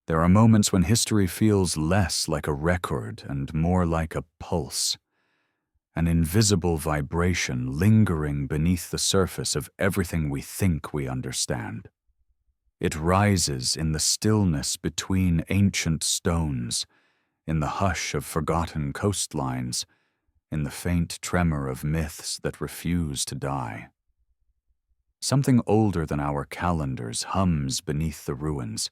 There are moments when history feels less like a record and more like a pulse, an invisible vibration lingering beneath the surface of everything we think we understand. It rises in the stillness between ancient stones, in the hush of forgotten coastlines, in the faint tremor of myths that refuse to die. Something older than our calendars hums beneath the ruins,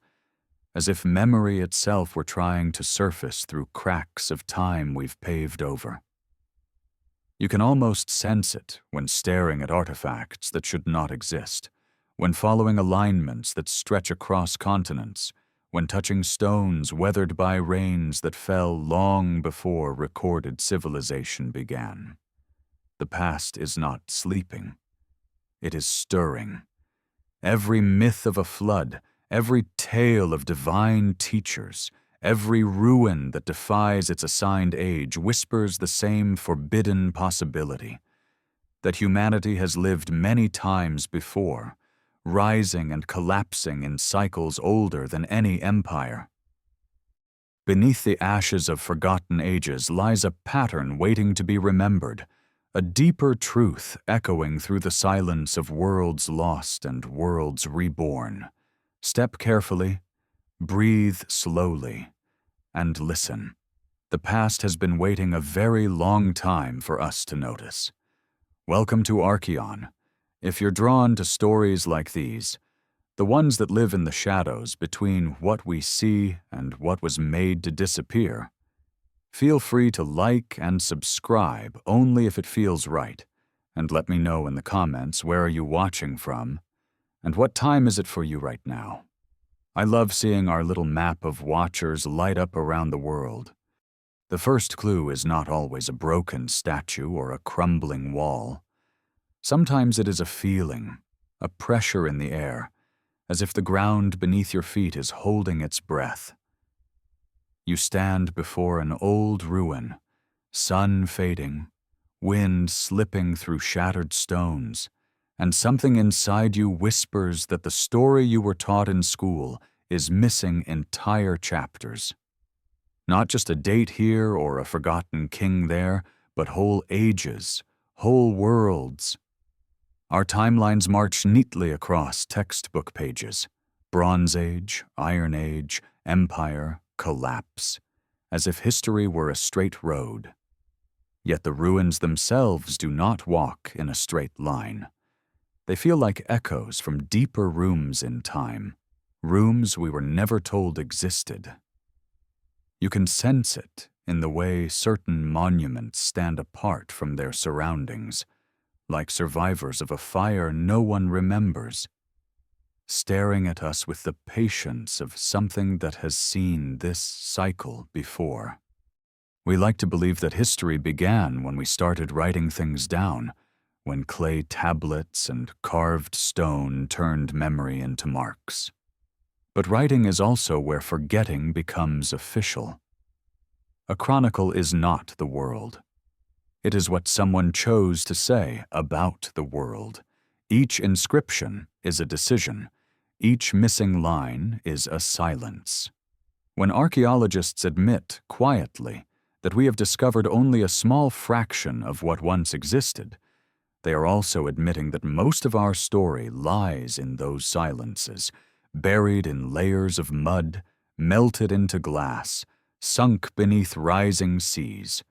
as if memory itself were trying to surface through cracks of time we've paved over. You can almost sense it when staring at artifacts that should not exist, when following alignments that stretch across continents, when touching stones weathered by rains that fell long before recorded civilization began. The past is not sleeping. It is stirring. Every myth of a flood, every tale of divine teachers, every ruin that defies its assigned age whispers the same forbidden possibility, that humanity has lived many times before, rising and collapsing in cycles older than any empire. Beneath the ashes of forgotten ages lies a pattern waiting to be remembered, a deeper truth echoing through the silence of worlds lost and worlds reborn. Step carefully, breathe slowly, and listen. The past has been waiting a very long time for us to notice. Welcome to Archaeon. If you're drawn to stories like these, the ones that live in the shadows between what we see and what was made to disappear, feel free to like and subscribe only if it feels right, and let me know in the comments where are you watching from, and what time is it for you right now. I love seeing our little map of watchers light up around the world. The first clue is not always a broken statue or a crumbling wall. Sometimes it is a feeling, a pressure in the air, as if the ground beneath your feet is holding its breath. You stand before an old ruin, sun fading, wind slipping through shattered stones, and something inside you whispers that the story you were taught in school is missing entire chapters. Not just a date here or a forgotten king there, but whole ages, whole worlds. Our timelines march neatly across textbook pages: Bronze Age, Iron Age, Empire, Collapse, as if history were a straight road. Yet the ruins themselves do not walk in a straight line. They feel like echoes from deeper rooms in time, rooms we were never told existed. You can sense it in the way certain monuments stand apart from their surroundings, like survivors of a fire no one remembers, staring at us with the patience of something that has seen this cycle before. We like to believe that history began when we started writing things down, when clay tablets and carved stone turned memory into marks. But writing is also where forgetting becomes official. A chronicle is not the world. It is what someone chose to say about the world. Each inscription is a decision. Each missing line is a silence. When archaeologists admit, quietly, that we have discovered only a small fraction of what once existed, they are also admitting that most of our story lies in those silences, buried in layers of mud, melted into glass, sunk beneath rising seas.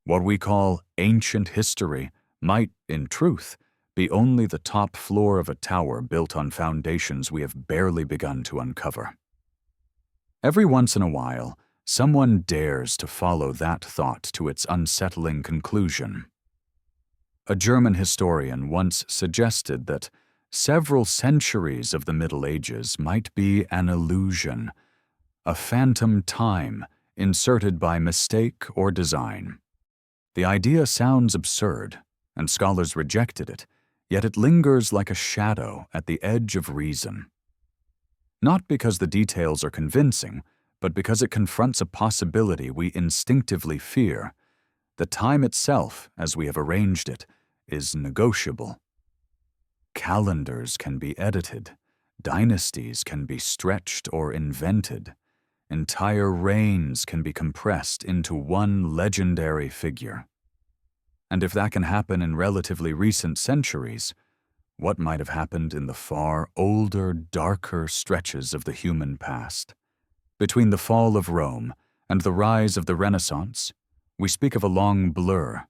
What we call ancient history might, in truth, be only the top floor of a tower built on foundations we have barely begun to uncover. Every once in a while, someone dares to follow that thought to its unsettling conclusion. A German historian once suggested that several centuries of the Middle Ages might be an illusion, a phantom time inserted by mistake or design. The idea sounds absurd, and scholars rejected it, yet it lingers like a shadow at the edge of reason. Not because the details are convincing, but because it confronts a possibility we instinctively fear. The time itself, as we have arranged it, is negotiable. Calendars can be edited, dynasties can be stretched or invented, Entire reigns can be compressed into one legendary figure. And if that can happen in relatively recent centuries, what might have happened in the far older, darker stretches of the human past? Between the fall of Rome and the rise of the Renaissance, we speak of a long blur.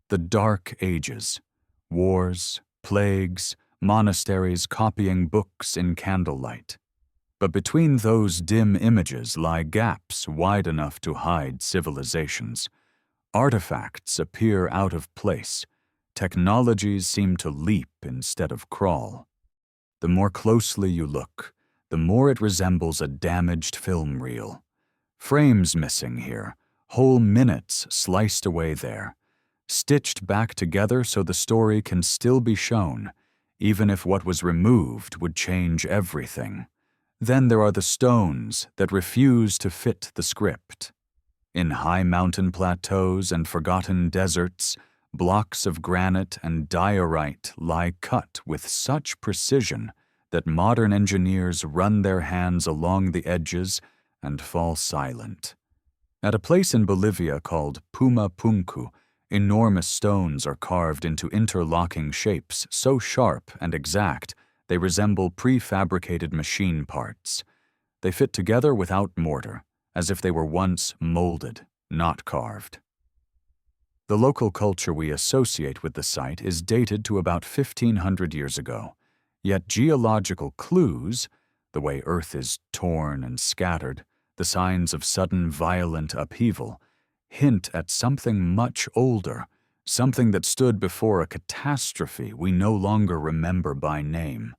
The Dark Ages, wars, plagues, monasteries copying books in candlelight. But between those dim images lie gaps wide enough to hide civilizations. Artifacts appear out of place. Technologies seem to leap instead of crawl. The more closely you look, the more it resembles a damaged film reel. Frames missing here, whole minutes sliced away there, stitched back together so the story can still be shown, even if what was removed would change everything. Then there are the stones that refuse to fit the script. In high mountain plateaus and forgotten deserts, blocks of granite and diorite lie cut with such precision that modern engineers run their hands along the edges and fall silent. At a place in Bolivia called Puma Punku, enormous stones are carved into interlocking shapes so sharp and exact they resemble prefabricated machine parts. They fit together without mortar, as if they were once molded, not carved. The local culture we associate with the site is dated to about 1,500 years ago, yet geological clues, the way Earth is torn and scattered, the signs of sudden violent upheaval, hint at something much older, something that stood before a catastrophe we no longer remember by name.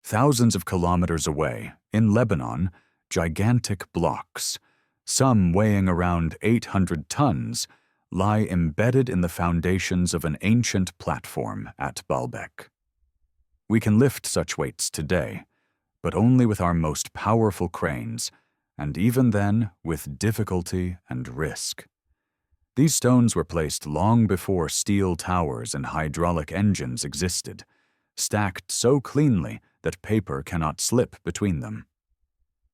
Thousands of kilometers away, in Lebanon, gigantic blocks, some weighing around 800 tons, lie embedded in the foundations of an ancient platform at Baalbek. We can lift such weights today, but only with our most powerful cranes, and even then with difficulty and risk. These stones were placed long before steel towers and hydraulic engines existed, stacked so cleanly that paper cannot slip between them.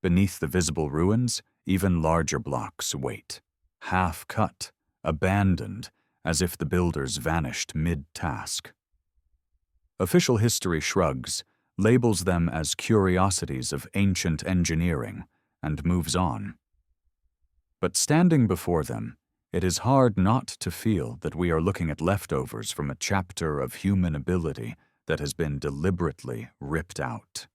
Beneath the visible ruins, even larger blocks wait, half-cut, abandoned, as if the builders vanished mid-task. Official history shrugs, labels them as curiosities of ancient engineering, and moves on. But standing before them, it is hard not to feel that we are looking at leftovers from a chapter of human ability that has been deliberately ripped out.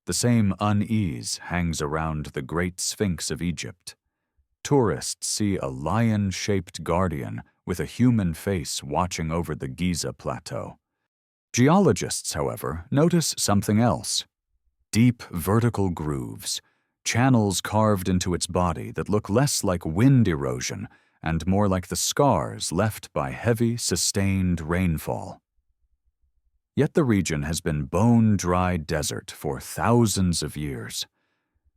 The same unease hangs around the Great Sphinx of Egypt. Tourists see a lion-shaped guardian with a human face watching over the Giza Plateau. Geologists, however, notice something else. Deep vertical grooves, channels carved into its body that look less like wind erosion and more like the scars left by heavy, sustained rainfall. Yet the region has been bone-dry desert for thousands of years.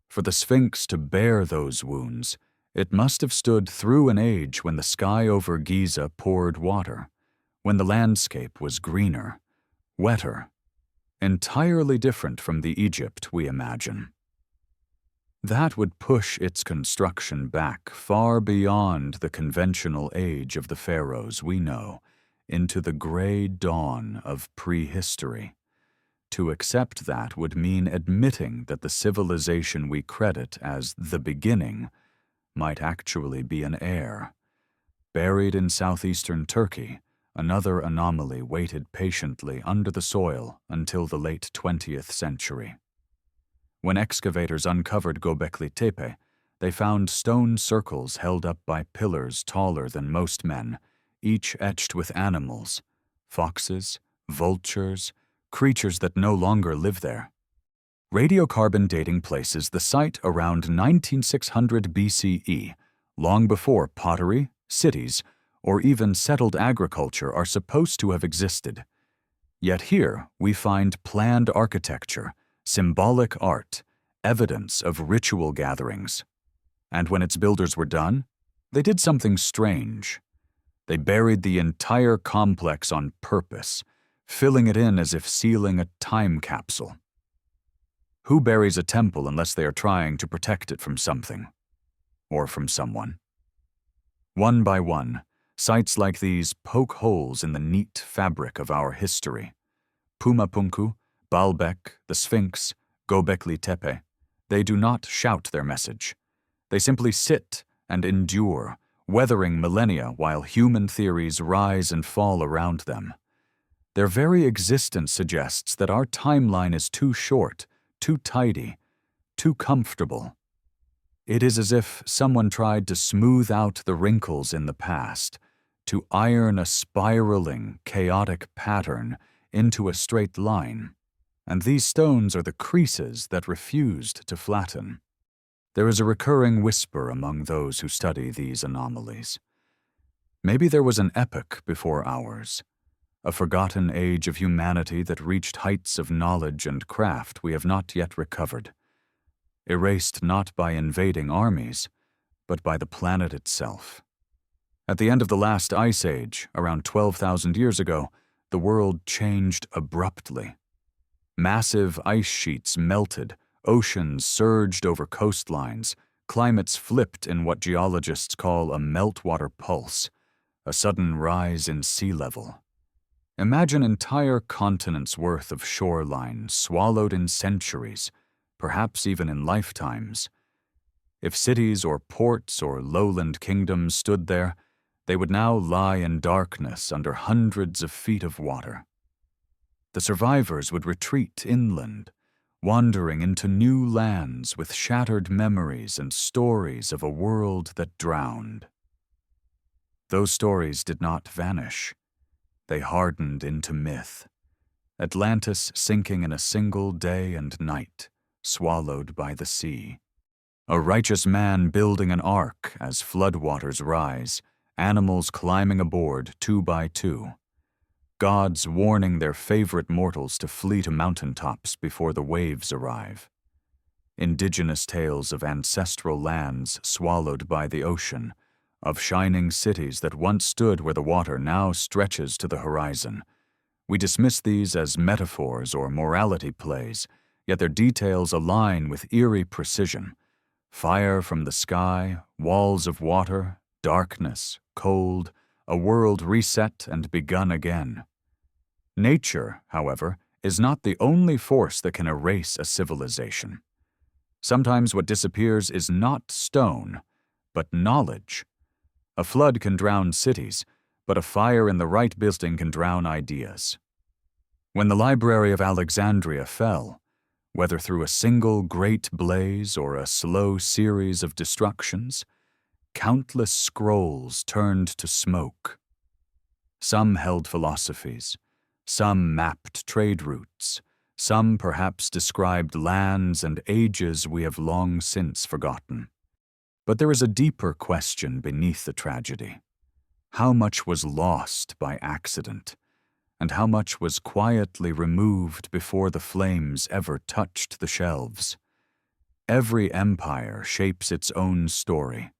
For the Sphinx to bear those wounds, it must have stood through an age when the sky over Giza poured water, when the landscape was greener, wetter, entirely different from the Egypt we imagine. That would push its construction back far beyond the conventional age of the pharaohs we know, into the gray dawn of prehistory. To accept that would mean admitting that the civilization we credit as the beginning might actually be an heir. Buried in southeastern Turkey, another anomaly waited patiently under the soil until the late 20th century. When excavators uncovered Göbekli Tepe, they found stone circles held up by pillars taller than most men, each etched with animals, foxes, vultures, creatures that no longer live there. Radiocarbon dating places the site around 19600 BCE, long before pottery, cities, or even settled agriculture are supposed to have existed. Yet here we find planned architecture, symbolic art, evidence of ritual gatherings. And when its builders were done, they did something strange. They buried the entire complex on purpose, filling it in as if sealing a time capsule. Who buries a temple unless they are trying to protect it from something? Or from someone? One by one, sites like these poke holes in the neat fabric of our history. Pumapunku, Baalbek, the Sphinx, Göbekli Tepe. They do not shout their message. They simply sit and endure, weathering millennia while human theories rise and fall around them. Their very existence suggests that our timeline is too short, too tidy, too comfortable. It is as if someone tried to smooth out the wrinkles in the past, to iron a spiraling, chaotic pattern into a straight line, and these stones are the creases that refused to flatten. There is a recurring whisper among those who study these anomalies. Maybe there was an epoch before ours, a forgotten age of humanity that reached heights of knowledge and craft we have not yet recovered, erased not by invading armies, but by the planet itself. At the end of the last ice age, around 12,000 years ago, the world changed abruptly. Massive ice sheets melted, oceans surged over coastlines, climates flipped in what geologists call a meltwater pulse, a sudden rise in sea level. Imagine entire continents' worth of shoreline swallowed in centuries, perhaps even in lifetimes. If cities or ports or lowland kingdoms stood there, they would now lie in darkness under hundreds of feet of water. The survivors would retreat inland, wandering into new lands with shattered memories and stories of a world that drowned. Those stories did not vanish. They hardened into myth. Atlantis sinking in a single day and night, swallowed by the sea. A righteous man building an ark as floodwaters rise, animals climbing aboard 2 by 2. Gods warning their favorite mortals to flee to mountaintops before the waves arrive. Indigenous tales of ancestral lands swallowed by the ocean, of shining cities that once stood where the water now stretches to the horizon. We dismiss these as metaphors or morality plays, yet their details align with eerie precision. Fire from the sky, walls of water, darkness, cold, a world reset and begun again. Nature, however, is not the only force that can erase a civilization. Sometimes what disappears is not stone, but knowledge. A flood can drown cities, but a fire in the right building can drown ideas. When the Library of Alexandria fell, whether through a single great blaze or a slow series of destructions, countless scrolls turned to smoke. Some held philosophies, some mapped trade routes, some perhaps described lands and ages we have long since forgotten. But there is a deeper question beneath the tragedy. How much was lost by accident, and how much was quietly removed before the flames ever touched the shelves? Every empire shapes its own story.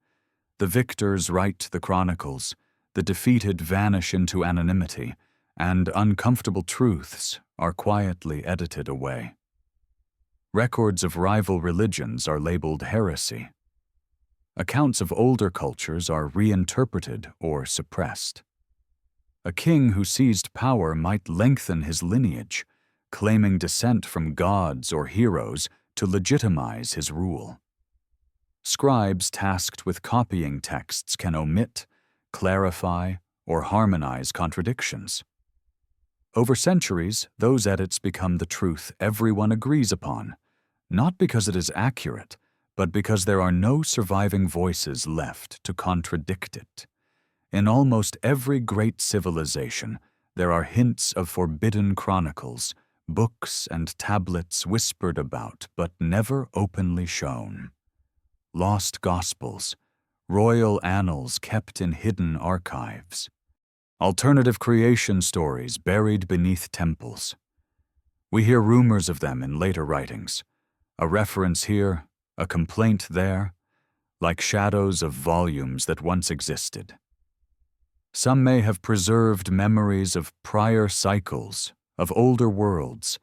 The victors write the chronicles, the defeated vanish into anonymity, and uncomfortable truths are quietly edited away. Records of rival religions are labeled heresy. Accounts of older cultures are reinterpreted or suppressed. A king who seized power might lengthen his lineage, claiming descent from gods or heroes to legitimize his rule. Scribes tasked with copying texts can omit, clarify, or harmonize contradictions. Over centuries, those edits become the truth everyone agrees upon, not because it is accurate, but because there are no surviving voices left to contradict it. In almost every great civilization, there are hints of forbidden chronicles, books and tablets whispered about but never openly shown. Lost gospels, royal annals kept in hidden archives. Alternative creation stories buried beneath temples. We hear rumors of them in later writings, a reference here, a complaint there, like shadows of volumes that once existed. Some may have preserved memories of prior cycles, of older worlds,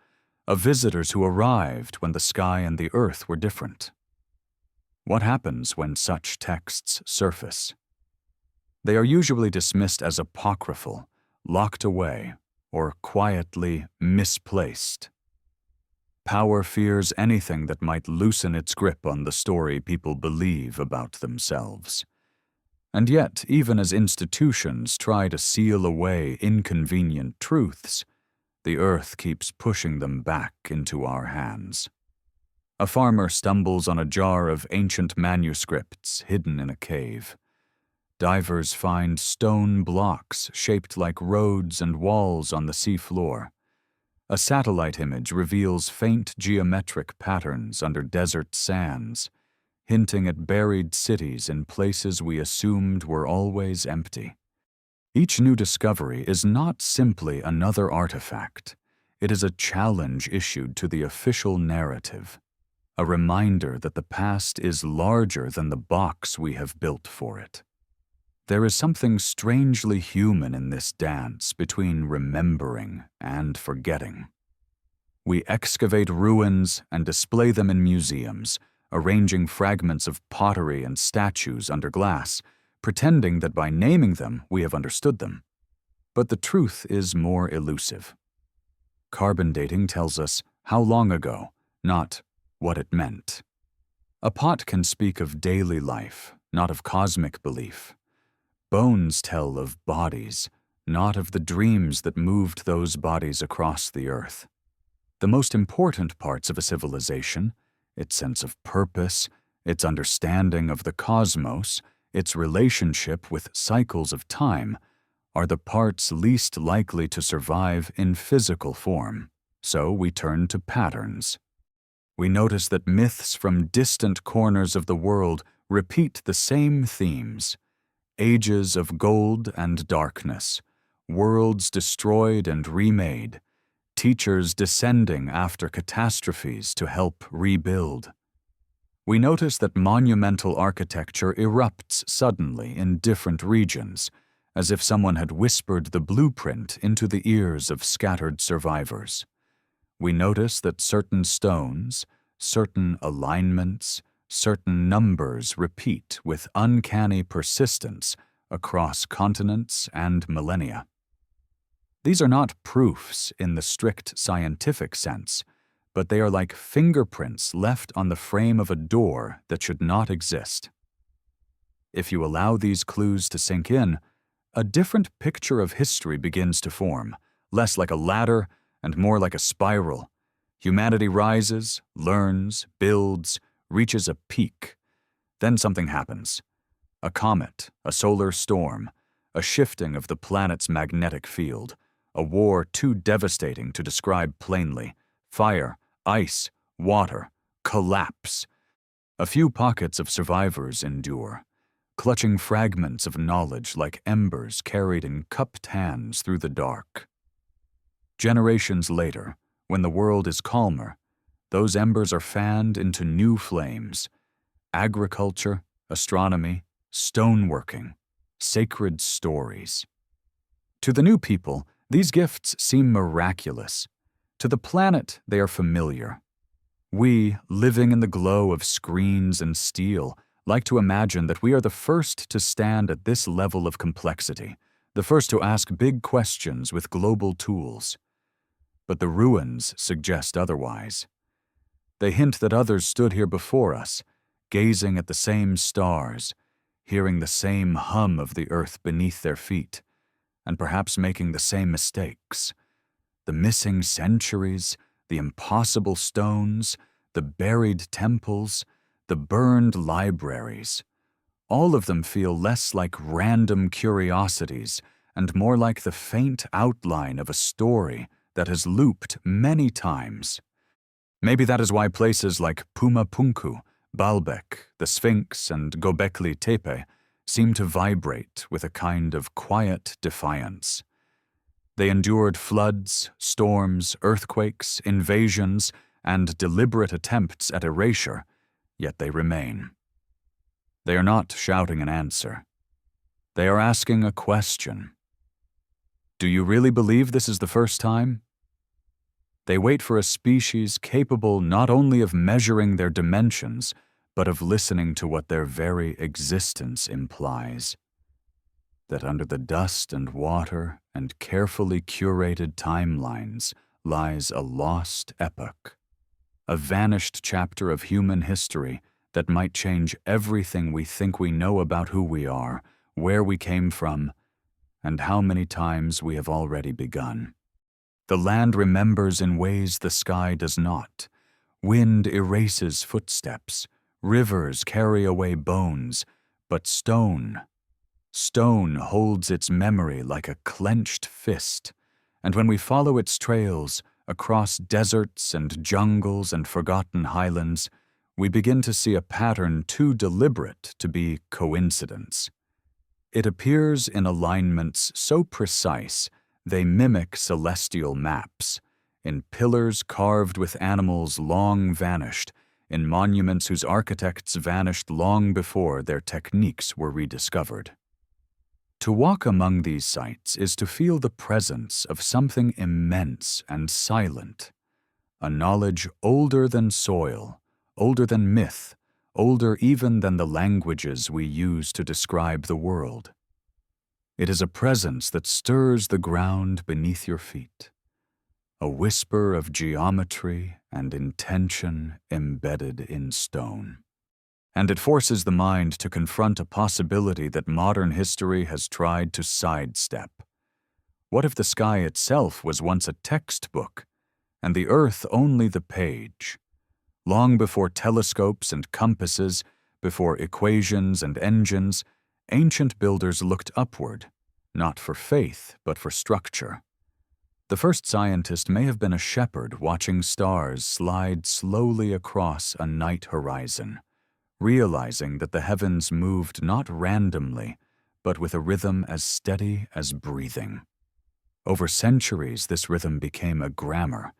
of visitors who arrived when the sky and the earth were different. What happens when such texts surface? They are usually dismissed as apocryphal, locked away, or quietly misplaced. Power fears anything that might loosen its grip on the story people believe about themselves. And yet, even as institutions try to seal away inconvenient truths, the earth keeps pushing them back into our hands. A farmer stumbles on a jar of ancient manuscripts hidden in a cave. Divers find stone blocks shaped like roads and walls on the seafloor. A satellite image reveals faint geometric patterns under desert sands, hinting at buried cities in places we assumed were always empty. Each new discovery is not simply another artifact. It is a challenge issued to the official narrative, a reminder that the past is larger than the box we have built for it. There is something strangely human in this dance between remembering and forgetting. We excavate ruins and display them in museums, arranging fragments of pottery and statues under glass, pretending that by naming them we have understood them. But the truth is more elusive. Carbon dating tells us how long ago, not what it meant. A pot can speak of daily life, not of cosmic belief. Bones tell of bodies, not of the dreams that moved those bodies across the earth. The most important parts of a civilization, its sense of purpose, its understanding of the cosmos, its relationship with cycles of time, are the parts least likely to survive in physical form. So we turn to patterns. We notice that myths from distant corners of the world repeat the same themes: ages of gold and darkness, worlds destroyed and remade, teachers descending after catastrophes to help rebuild. We notice that monumental architecture erupts suddenly in different regions, as if someone had whispered the blueprint into the ears of scattered survivors. We notice that certain stones, certain alignments, certain numbers repeat with uncanny persistence across continents and millennia. These are not proofs in the strict scientific sense, but they are like fingerprints left on the frame of a door that should not exist. If you allow these clues to sink in, a different picture of history begins to form, less like a ladder and more like a spiral. Humanity rises, learns, builds, reaches a peak. Then something happens. A comet, a solar storm, a shifting of the planet's magnetic field, a war too devastating to describe plainly, fire, ice, water, collapse. A few pockets of survivors endure, clutching fragments of knowledge like embers carried in cupped hands through the dark. Generations later, when the world is calmer, those embers are fanned into new flames: agriculture, astronomy, stoneworking, sacred stories. To the new people, these gifts seem miraculous. To the planet, they are familiar. We, living in the glow of screens and steel, like to imagine that we are the first to stand at this level of complexity, the first to ask big questions with global tools. But the ruins suggest otherwise. They hint that others stood here before us, gazing at the same stars, hearing the same hum of the earth beneath their feet, and perhaps making the same mistakes. The missing centuries, the impossible stones, the buried temples, the burned libraries. All of them feel less like random curiosities and more like the faint outline of a story that has looped many times. Maybe that is why places like Pumapunku, Baalbek, the Sphinx, and Göbekli Tepe seem to vibrate with a kind of quiet defiance. They endured floods, storms, earthquakes, invasions, and deliberate attempts at erasure, yet they remain. They are not shouting an answer. They are asking a question. Do you really believe this is the first time? They wait for a species capable not only of measuring their dimensions, but of listening to what their very existence implies. That under the dust and water and carefully curated timelines lies a lost epoch, a vanished chapter of human history that might change everything we think we know about who we are, where we came from, and how many times we have already begun. The land remembers in ways the sky does not. Wind erases footsteps, rivers carry away bones, but stone holds its memory like a clenched fist, and when we follow its trails across deserts and jungles and forgotten highlands, we begin to see a pattern too deliberate to be coincidence. It appears in alignments so precise they mimic celestial maps, in pillars carved with animals long vanished, in monuments whose architects vanished long before their techniques were rediscovered. To walk among these sites is to feel the presence of something immense and silent, a knowledge older than soil, older than myth, older even than the languages we use to describe the world. It is a presence that stirs the ground beneath your feet, a whisper of geometry and intention embedded in stone. And it forces the mind to confront a possibility that modern history has tried to sidestep. What if the sky itself was once a textbook, and the earth only the page? Long before telescopes and compasses, before equations and engines, ancient builders looked upward, not for faith, but for structure. The first scientist may have been a shepherd watching stars slide slowly across a night horizon, realizing that the heavens moved not randomly, but with a rhythm as steady as breathing. Over centuries, this rhythm became a grammar,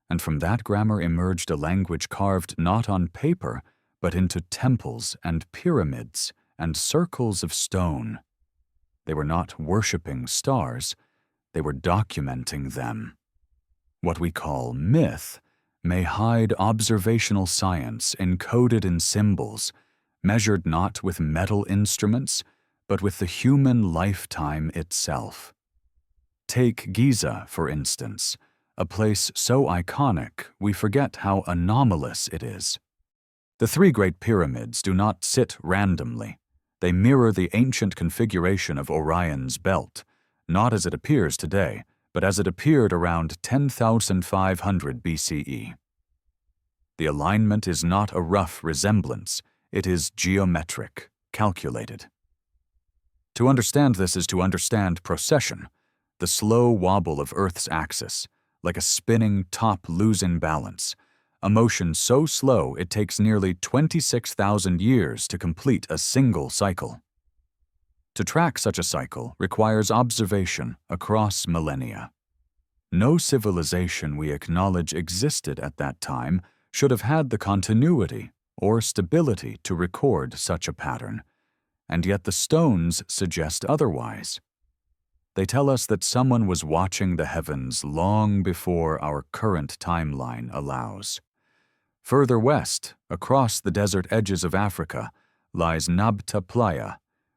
and from that grammar emerged a language carved not on paper, but into temples and pyramids and circles of stone. They were not worshipping stars, they were documenting them. What we call myth may hide observational science encoded in symbols, measured not with metal instruments, but with the human lifetime itself. Take Giza, for instance, a place so iconic we forget how anomalous it is. The three Great Pyramids do not sit randomly. They mirror the ancient configuration of Orion's belt, not as it appears today, but as it appeared around 10,500 BCE. The alignment is not a rough resemblance, it is geometric, calculated. To understand this is to understand precession, the slow wobble of Earth's axis, like a spinning top losing balance, a motion so slow it takes nearly 26,000 years to complete a single cycle. To track such a cycle requires observation across millennia. No civilization we acknowledge existed at that time should have had the continuity or stability to record such a pattern, and yet the stones suggest otherwise. They tell us that someone was watching the heavens long before our current timeline allows. Further west, across the desert edges of Africa, lies Nabta Playa,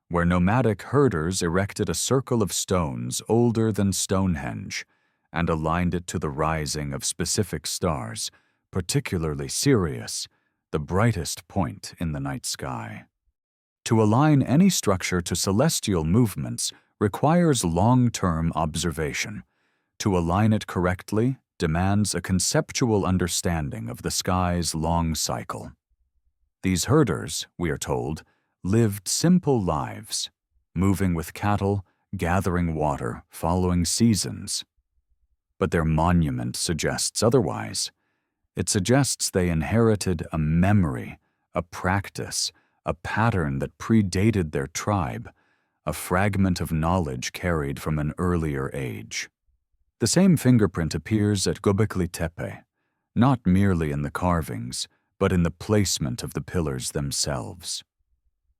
where nomadic herders erected a circle of stones older than Stonehenge and aligned it to the rising of specific stars, particularly Sirius, the brightest point in the night sky. To align any structure to celestial movements requires long-term observation. To align it correctly demands a conceptual understanding of the sky's long cycle. These herders, we are told, lived simple lives, moving with cattle, gathering water, following seasons. But their monument suggests otherwise. It suggests they inherited a memory, a practice, a pattern that predated their tribe, a fragment of knowledge carried from an earlier age. The same fingerprint appears at Göbekli Tepe, not merely in the carvings, but in the placement of the pillars themselves.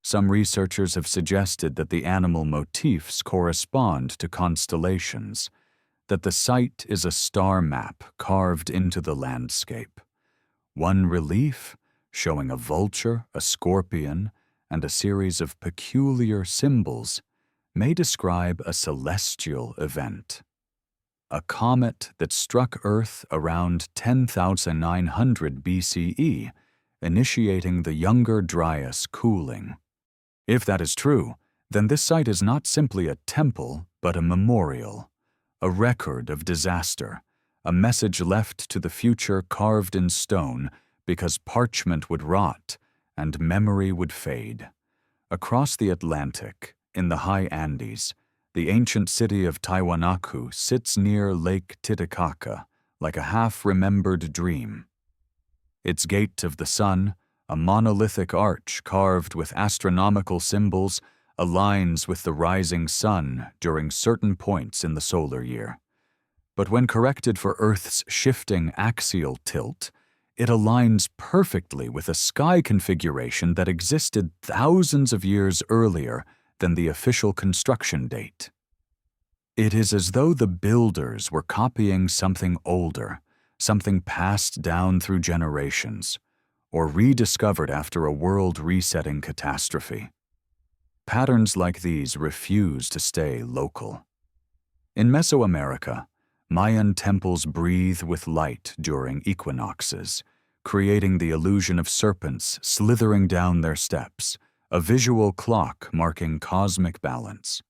Some researchers have suggested that the animal motifs correspond to constellations, that the site is a star map carved into the landscape. One relief, showing a vulture, a scorpion, and a series of peculiar symbols, may describe a celestial event. A comet that struck Earth around 10,900 BCE, initiating the Younger Dryas cooling. If that is true, then this site is not simply a temple, but a memorial, a record of disaster, a message left to the future carved in stone because parchment would rot and memory would fade. Across the Atlantic, in the high Andes, the ancient city of Tiwanaku sits near Lake Titicaca like a half-remembered dream. Its Gate of the Sun, a monolithic arch carved with astronomical symbols, aligns with the rising sun during certain points in the solar year. But when corrected for Earth's shifting axial tilt, it aligns perfectly with a sky configuration that existed thousands of years earlier than the official construction date. It is as though the builders were copying something older, something passed down through generations, or rediscovered after a world-resetting catastrophe. Patterns like these refuse to stay local. In Mesoamerica, Mayan temples breathe with light during equinoxes, creating the illusion of serpents slithering down their steps, a visual clock marking cosmic balance.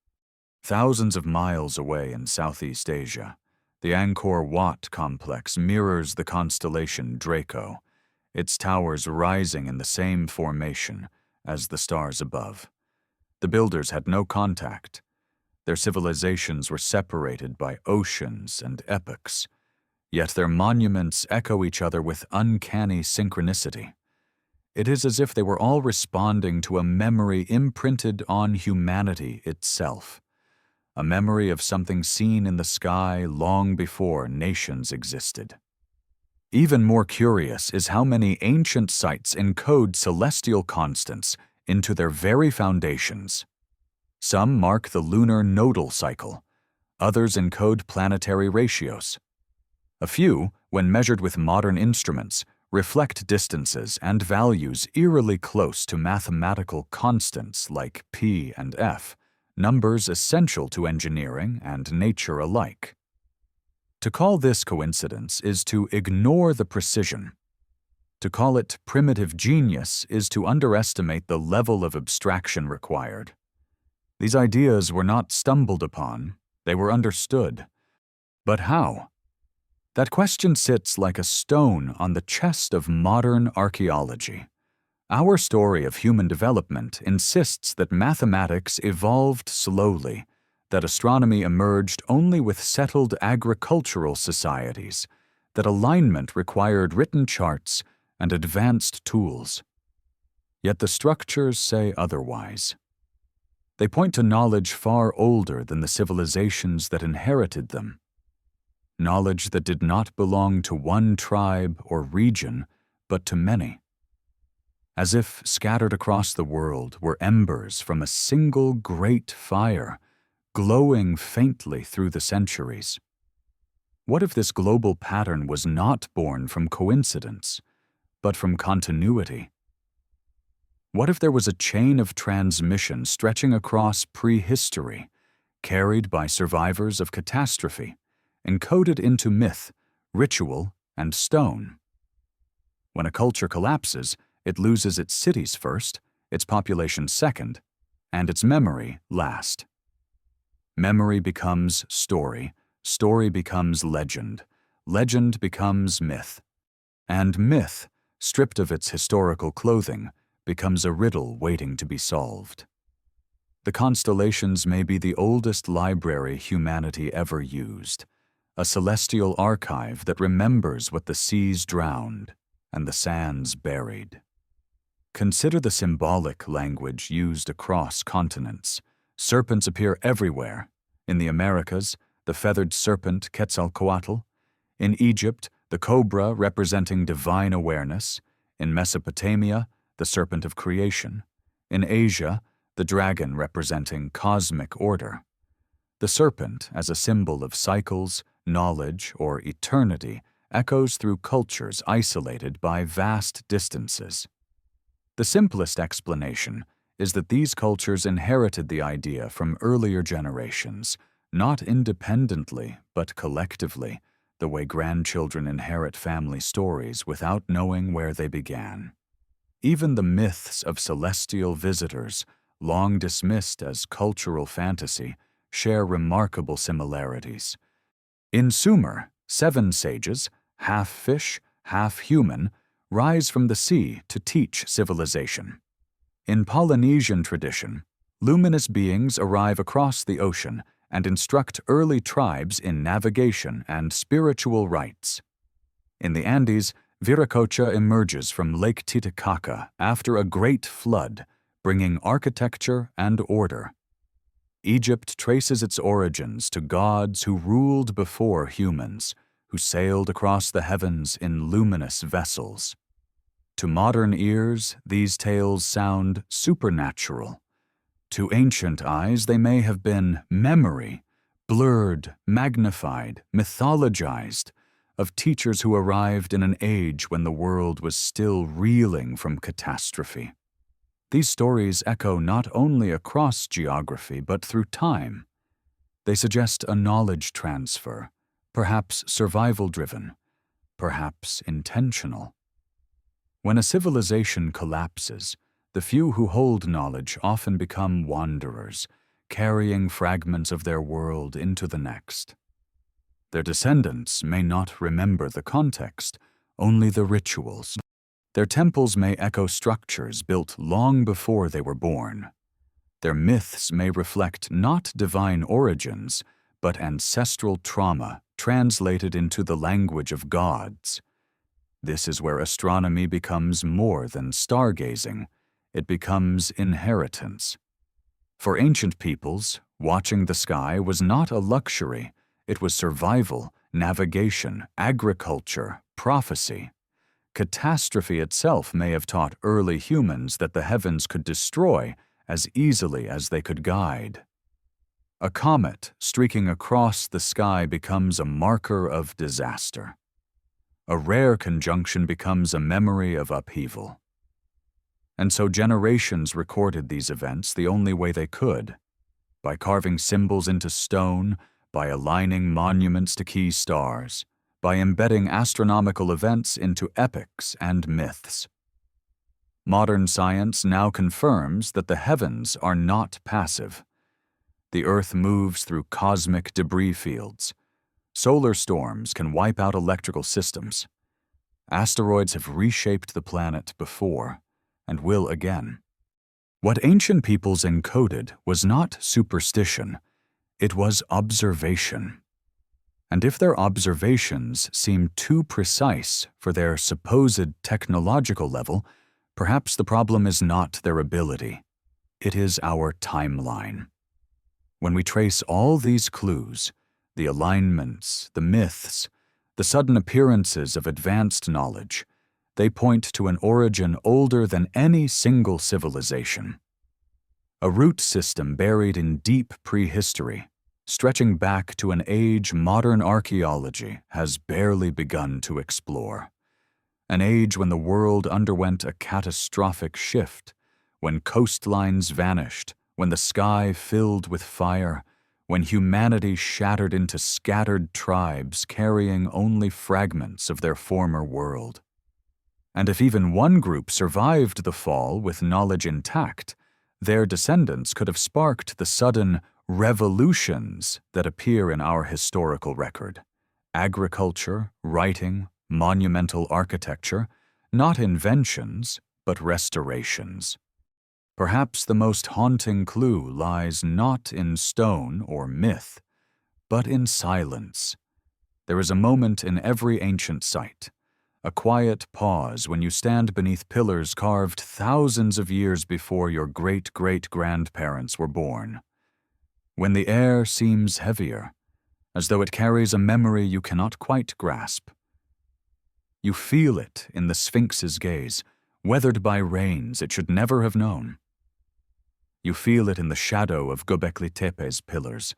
Thousands of miles away in Southeast Asia, the Angkor Wat complex mirrors the constellation Draco, its towers rising in the same formation as the stars above. The builders had no contact. Their civilizations were separated by oceans and epochs, yet their monuments echo each other with uncanny synchronicity. It is as if they were all responding to a memory imprinted on humanity itself, a memory of something seen in the sky long before nations existed. Even more curious is how many ancient sites encode celestial constants into their very foundations. Some mark the lunar nodal cycle, others encode planetary ratios. A few, when measured with modern instruments, reflect distances and values eerily close to mathematical constants like P and F, numbers essential to engineering and nature alike. To call this coincidence is to ignore the precision. To call it primitive genius is to underestimate the level of abstraction required. These ideas were not stumbled upon, they were understood. But how? That question sits like a stone on the chest of modern archaeology. Our story of human development insists that mathematics evolved slowly, that astronomy emerged only with settled agricultural societies, that alignment required written charts and advanced tools. Yet the structures say otherwise. They point to knowledge far older than the civilizations that inherited them. Knowledge that did not belong to one tribe or region, but to many. As if scattered across the world were embers from a single great fire, glowing faintly through the centuries. What if this global pattern was not born from coincidence, but from continuity? What if there was a chain of transmission stretching across prehistory, carried by survivors of catastrophe, encoded into myth, ritual, and stone? When a culture collapses, it loses its cities first, its population second, and its memory last. Memory becomes story, story becomes legend, legend becomes myth, and myth, stripped of its historical clothing, becomes a riddle waiting to be solved. The constellations may be the oldest library humanity ever used, a celestial archive that remembers what the seas drowned and the sands buried. Consider the symbolic language used across continents. Serpents appear everywhere. In the Americas, the feathered serpent Quetzalcoatl. In Egypt, the cobra representing divine awareness. In Mesopotamia, the serpent of creation. In Asia, the dragon representing cosmic order. The serpent as a symbol of cycles, knowledge, or eternity echoes through cultures isolated by vast distances. The simplest explanation is that these cultures inherited the idea from earlier generations, not independently but collectively, the way grandchildren inherit family stories without knowing where they began. Even the myths of celestial visitors, long dismissed as cultural fantasy, share remarkable similarities. In Sumer, 7 sages, half fish, half human, rise from the sea to teach civilization. In Polynesian tradition, luminous beings arrive across the ocean and instruct early tribes in navigation and spiritual rites. In the Andes, Viracocha emerges from Lake Titicaca after a great flood, bringing architecture and order. Egypt traces its origins to gods who ruled before humans, who sailed across the heavens in luminous vessels. To modern ears, these tales sound supernatural. To ancient eyes, they may have been memory, blurred, magnified, mythologized, of teachers who arrived in an age when the world was still reeling from catastrophe. These stories echo not only across geography but through time. They suggest a knowledge transfer, perhaps survival-driven, perhaps intentional. When a civilization collapses, the few who hold knowledge often become wanderers, carrying fragments of their world into the next. Their descendants may not remember the context, only the rituals. Their temples may echo structures built long before they were born. Their myths may reflect not divine origins, but ancestral trauma translated into the language of gods. This is where astronomy becomes more than stargazing. It becomes inheritance. For ancient peoples, watching the sky was not a luxury. It was survival, navigation, agriculture, prophecy. Catastrophe itself may have taught early humans that the heavens could destroy as easily as they could guide. A comet streaking across the sky becomes a marker of disaster. A rare conjunction becomes a memory of upheaval. And so generations recorded these events the only way they could, by carving symbols into stone, by aligning monuments to key stars, by embedding astronomical events into epics and myths. Modern science now confirms that the heavens are not passive. The Earth moves through cosmic debris fields. Solar storms can wipe out electrical systems. Asteroids have reshaped the planet before, and will again. What ancient peoples encoded was not superstition, it was observation. And if their observations seem too precise for their supposed technological level, perhaps the problem is not their ability. It is our timeline. When we trace all these clues, the alignments, the myths, the sudden appearances of advanced knowledge, they point to an origin older than any single civilization. A root system buried in deep prehistory, stretching back to an age modern archaeology has barely begun to explore. An age when the world underwent a catastrophic shift, when coastlines vanished, when the sky filled with fire, when humanity shattered into scattered tribes carrying only fragments of their former world. And if even one group survived the fall with knowledge intact, their descendants could have sparked the sudden revolutions that appear in our historical record. Agriculture, writing, monumental architecture, not inventions, but restorations. Perhaps the most haunting clue lies not in stone or myth, but in silence. There is a moment in every ancient site, a quiet pause when you stand beneath pillars carved thousands of years before your great-great-grandparents were born. When the air seems heavier, as though it carries a memory you cannot quite grasp. You feel it in the Sphinx's gaze, weathered by rains it should never have known. You feel it in the shadow of Göbekli Tepe's pillars,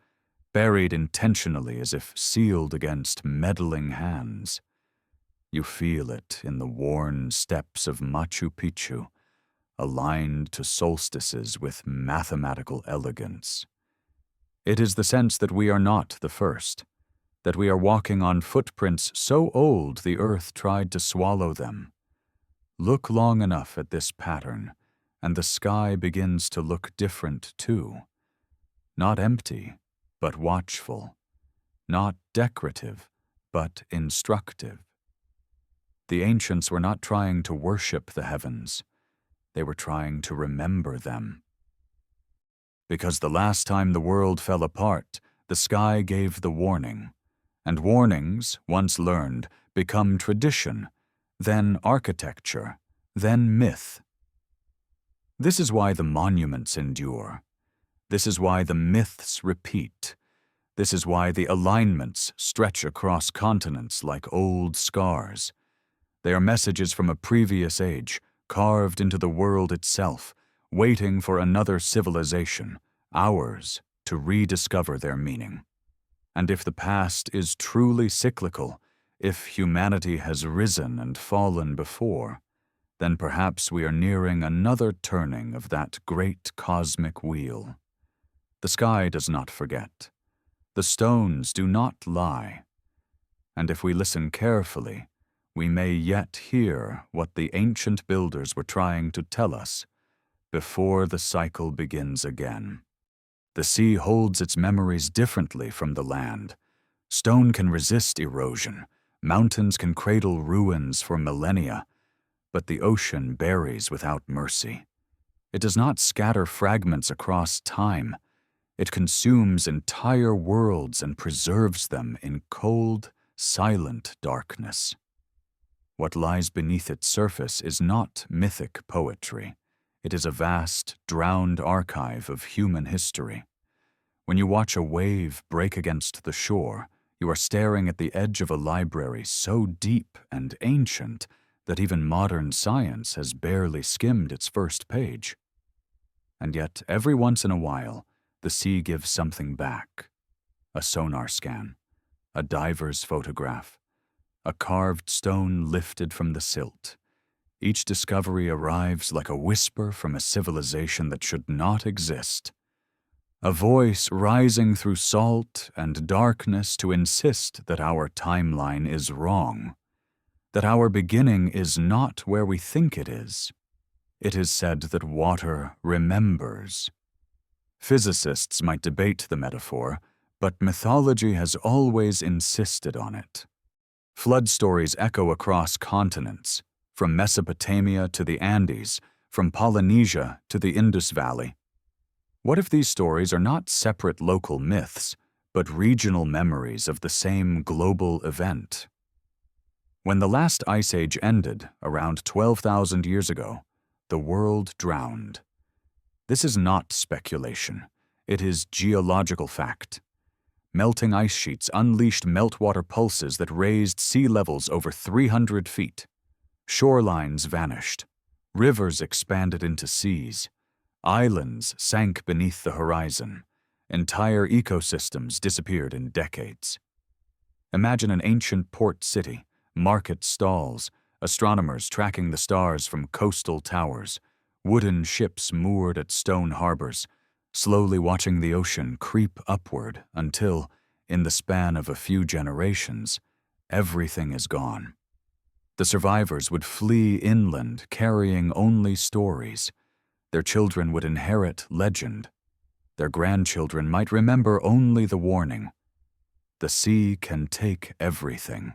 buried intentionally as if sealed against meddling hands. You feel it in the worn steps of Machu Picchu, aligned to solstices with mathematical elegance. It is the sense that we are not the first, that we are walking on footprints so old the earth tried to swallow them. Look long enough at this pattern, and the sky begins to look different too. Not empty, but watchful. Not decorative, but instructive. The ancients were not trying to worship the heavens. They were trying to remember them. Because the last time the world fell apart, the sky gave the warning. And warnings, once learned, become tradition, then architecture, then myth. This is why the monuments endure. This is why the myths repeat. This is why the alignments stretch across continents like old scars. They are messages from a previous age, carved into the world itself, waiting for another civilization, ours, to rediscover their meaning. And if the past is truly cyclical, if humanity has risen and fallen before, then perhaps we are nearing another turning of that great cosmic wheel. The sky does not forget. The stones do not lie. And if we listen carefully, we may yet hear what the ancient builders were trying to tell us before the cycle begins again. The sea holds its memories differently from the land. Stone can resist erosion. Mountains can cradle ruins for millennia. But the ocean buries without mercy. It does not scatter fragments across time. It consumes entire worlds and preserves them in cold, silent darkness. What lies beneath its surface is not mythic poetry. It is a vast, drowned archive of human history. When you watch a wave break against the shore, you are staring at the edge of a library so deep and ancient that even modern science has barely skimmed its first page. And yet, every once in a while, the sea gives something back. A sonar scan, a diver's photograph, a carved stone lifted from the silt. Each discovery arrives like a whisper from a civilization that should not exist. A voice rising through salt and darkness to insist that our timeline is wrong, that our beginning is not where we think it is. It is said that water remembers. Physicists might debate the metaphor, but mythology has always insisted on it. Flood stories echo across continents, from Mesopotamia to the Andes, from Polynesia to the Indus Valley. What if these stories are not separate local myths, but regional memories of the same global event? When the last ice age ended, around 12,000 years ago, the world drowned. This is not speculation. It is geological fact. Melting ice sheets unleashed meltwater pulses that raised sea levels over 300 feet. Shorelines vanished. Rivers expanded into seas. Islands sank beneath the horizon. Entire ecosystems disappeared in decades. Imagine an ancient port city, market stalls, astronomers tracking the stars from coastal towers, wooden ships moored at stone harbors, slowly watching the ocean creep upward until, in the span of a few generations, everything is gone. The survivors would flee inland carrying only stories. Their children would inherit legend. Their grandchildren might remember only the warning. The sea can take everything.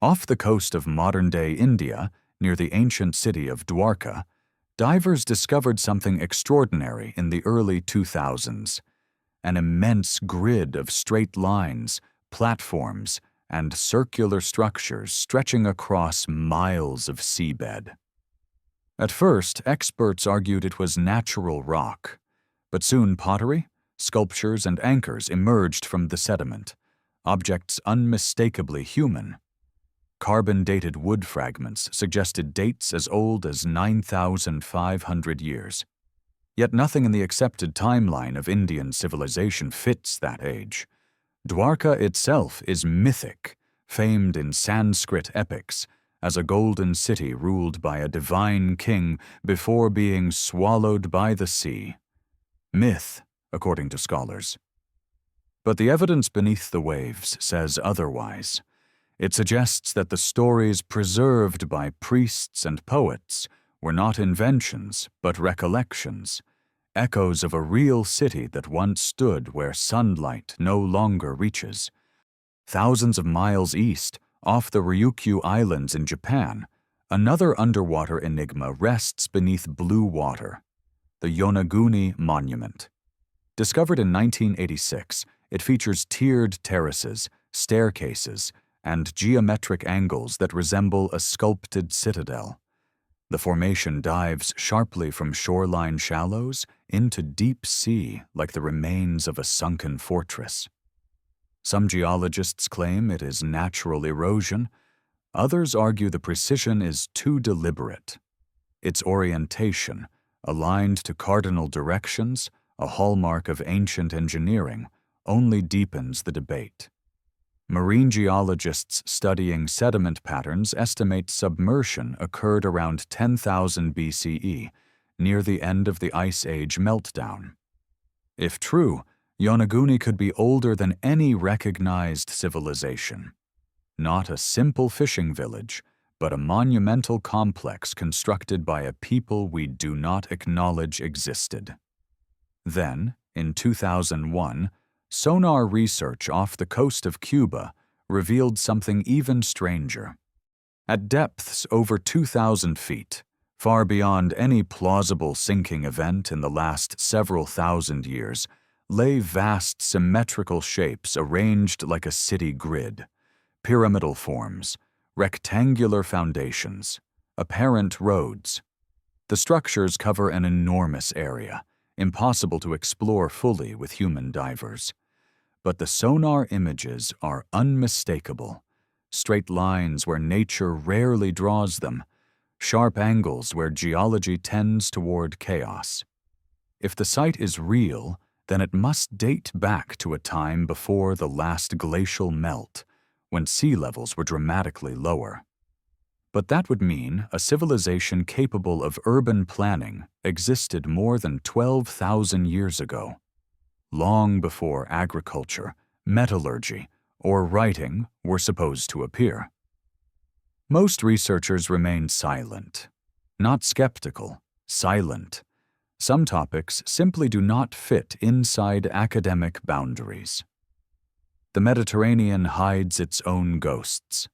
Off the coast of modern-day India, near the ancient city of Dwarka, divers discovered something extraordinary in the early 2000s, an immense grid of straight lines, platforms, and circular structures stretching across miles of seabed. At first, experts argued it was natural rock, but soon pottery, sculptures, and anchors emerged from the sediment, objects unmistakably human. Carbon-dated wood fragments suggested dates as old as 9,500 years. Yet nothing in the accepted timeline of Indian civilization fits that age. Dwarka itself is mythic, famed in Sanskrit epics as a golden city ruled by a divine king before being swallowed by the sea. Myth, according to scholars. But the evidence beneath the waves says otherwise. It suggests that the stories preserved by priests and poets were not inventions, but recollections, echoes of a real city that once stood where sunlight no longer reaches. Thousands of miles east, off the Ryukyu Islands in Japan, another underwater enigma rests beneath blue water, the Yonaguni Monument. Discovered in 1986, it features tiered terraces, staircases, and geometric angles that resemble a sculpted citadel. The formation dives sharply from shoreline shallows into deep sea like the remains of a sunken fortress. Some geologists claim it is natural erosion. Others argue the precision is too deliberate. Its orientation, aligned to cardinal directions, a hallmark of ancient engineering, only deepens the debate. Marine geologists studying sediment patterns estimate submersion occurred around 10,000 BCE, near the end of the Ice Age meltdown. If true, Yonaguni could be older than any recognized civilization. Not a simple fishing village, but a monumental complex constructed by a people we do not acknowledge existed. Then, in 2001, sonar research off the coast of Cuba revealed something even stranger. At depths over 2,000 feet, far beyond any plausible sinking event in the last several thousand years, lay vast symmetrical shapes arranged like a city grid, pyramidal forms, rectangular foundations, apparent roads. The structures cover an enormous area, impossible to explore fully with human divers. But the sonar images are unmistakable. Straight lines where nature rarely draws them, sharp angles where geology tends toward chaos. If the site is real, then it must date back to a time before the last glacial melt, when sea levels were dramatically lower. But that would mean a civilization capable of urban planning existed more than 12,000 years ago, long before agriculture, metallurgy, or writing were supposed to appear. Most researchers remain silent, not skeptical, silent. Some topics simply do not fit inside academic boundaries. The Mediterranean hides its own ghosts.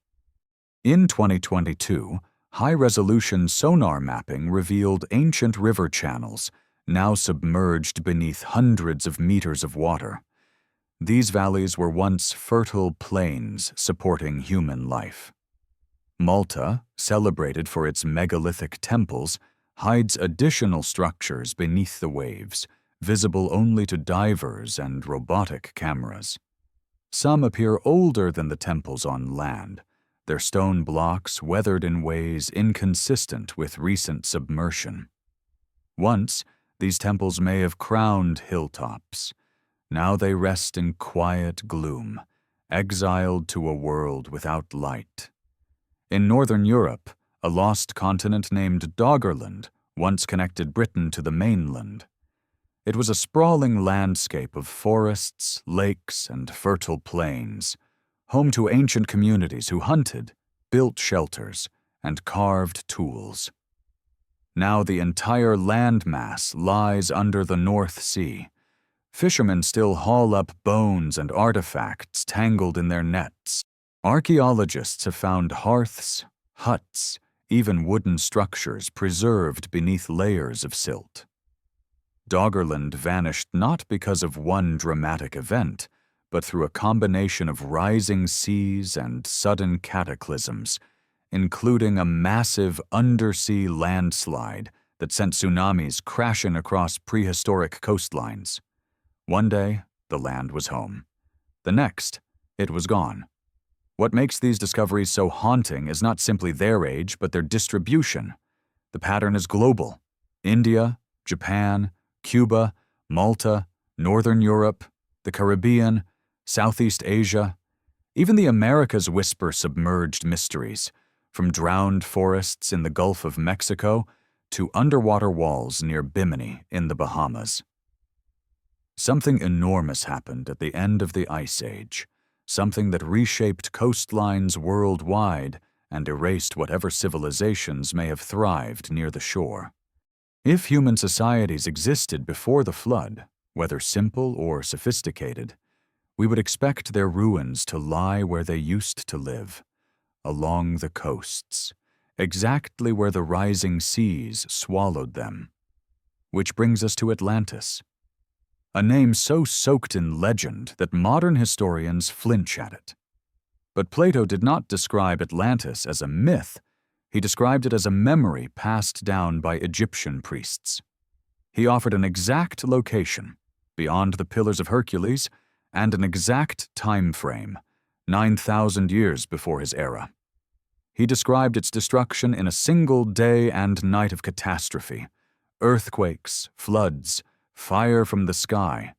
In 2022, high-resolution sonar mapping revealed ancient river channels, now submerged beneath hundreds of meters of water. These valleys were once fertile plains supporting human life. Malta, celebrated for its megalithic temples, hides additional structures beneath the waves, visible only to divers and robotic cameras. Some appear older than the temples on land, their stone blocks weathered in ways inconsistent with recent submersion. Once, these temples may have crowned hilltops. Now they rest in quiet gloom, exiled to a world without light. In northern Europe, a lost continent named Doggerland once connected Britain to the mainland. It was a sprawling landscape of forests, lakes, and fertile plains, home to ancient communities who hunted, built shelters, and carved tools. Now the entire landmass lies under the North Sea. Fishermen still haul up bones and artifacts tangled in their nets. Archaeologists have found hearths, huts, even wooden structures preserved beneath layers of silt. Doggerland vanished not because of one dramatic event, but through a combination of rising seas and sudden cataclysms, including a massive undersea landslide that sent tsunamis crashing across prehistoric coastlines. One day, the land was home. The next, it was gone. What makes these discoveries so haunting is not simply their age, but their distribution. The pattern is global. India, Japan, Cuba, Malta, Northern Europe, the Caribbean, Southeast Asia, even the Americas whisper submerged mysteries, from drowned forests in the Gulf of Mexico to underwater walls near Bimini in the Bahamas. Something enormous happened at the end of the Ice Age, something that reshaped coastlines worldwide and erased whatever civilizations may have thrived near the shore. If human societies existed before the flood, whether simple or sophisticated, we would expect their ruins to lie where they used to live, along the coasts, exactly where the rising seas swallowed them. Which brings us to Atlantis, a name so soaked in legend that modern historians flinch at it. But Plato did not describe Atlantis as a myth. He described it as a memory passed down by Egyptian priests. He offered an exact location, beyond the Pillars of Hercules, and an exact time frame, 9,000 years before his era. He described its destruction in a single day and night of catastrophe, earthquakes, floods, fire from the sky,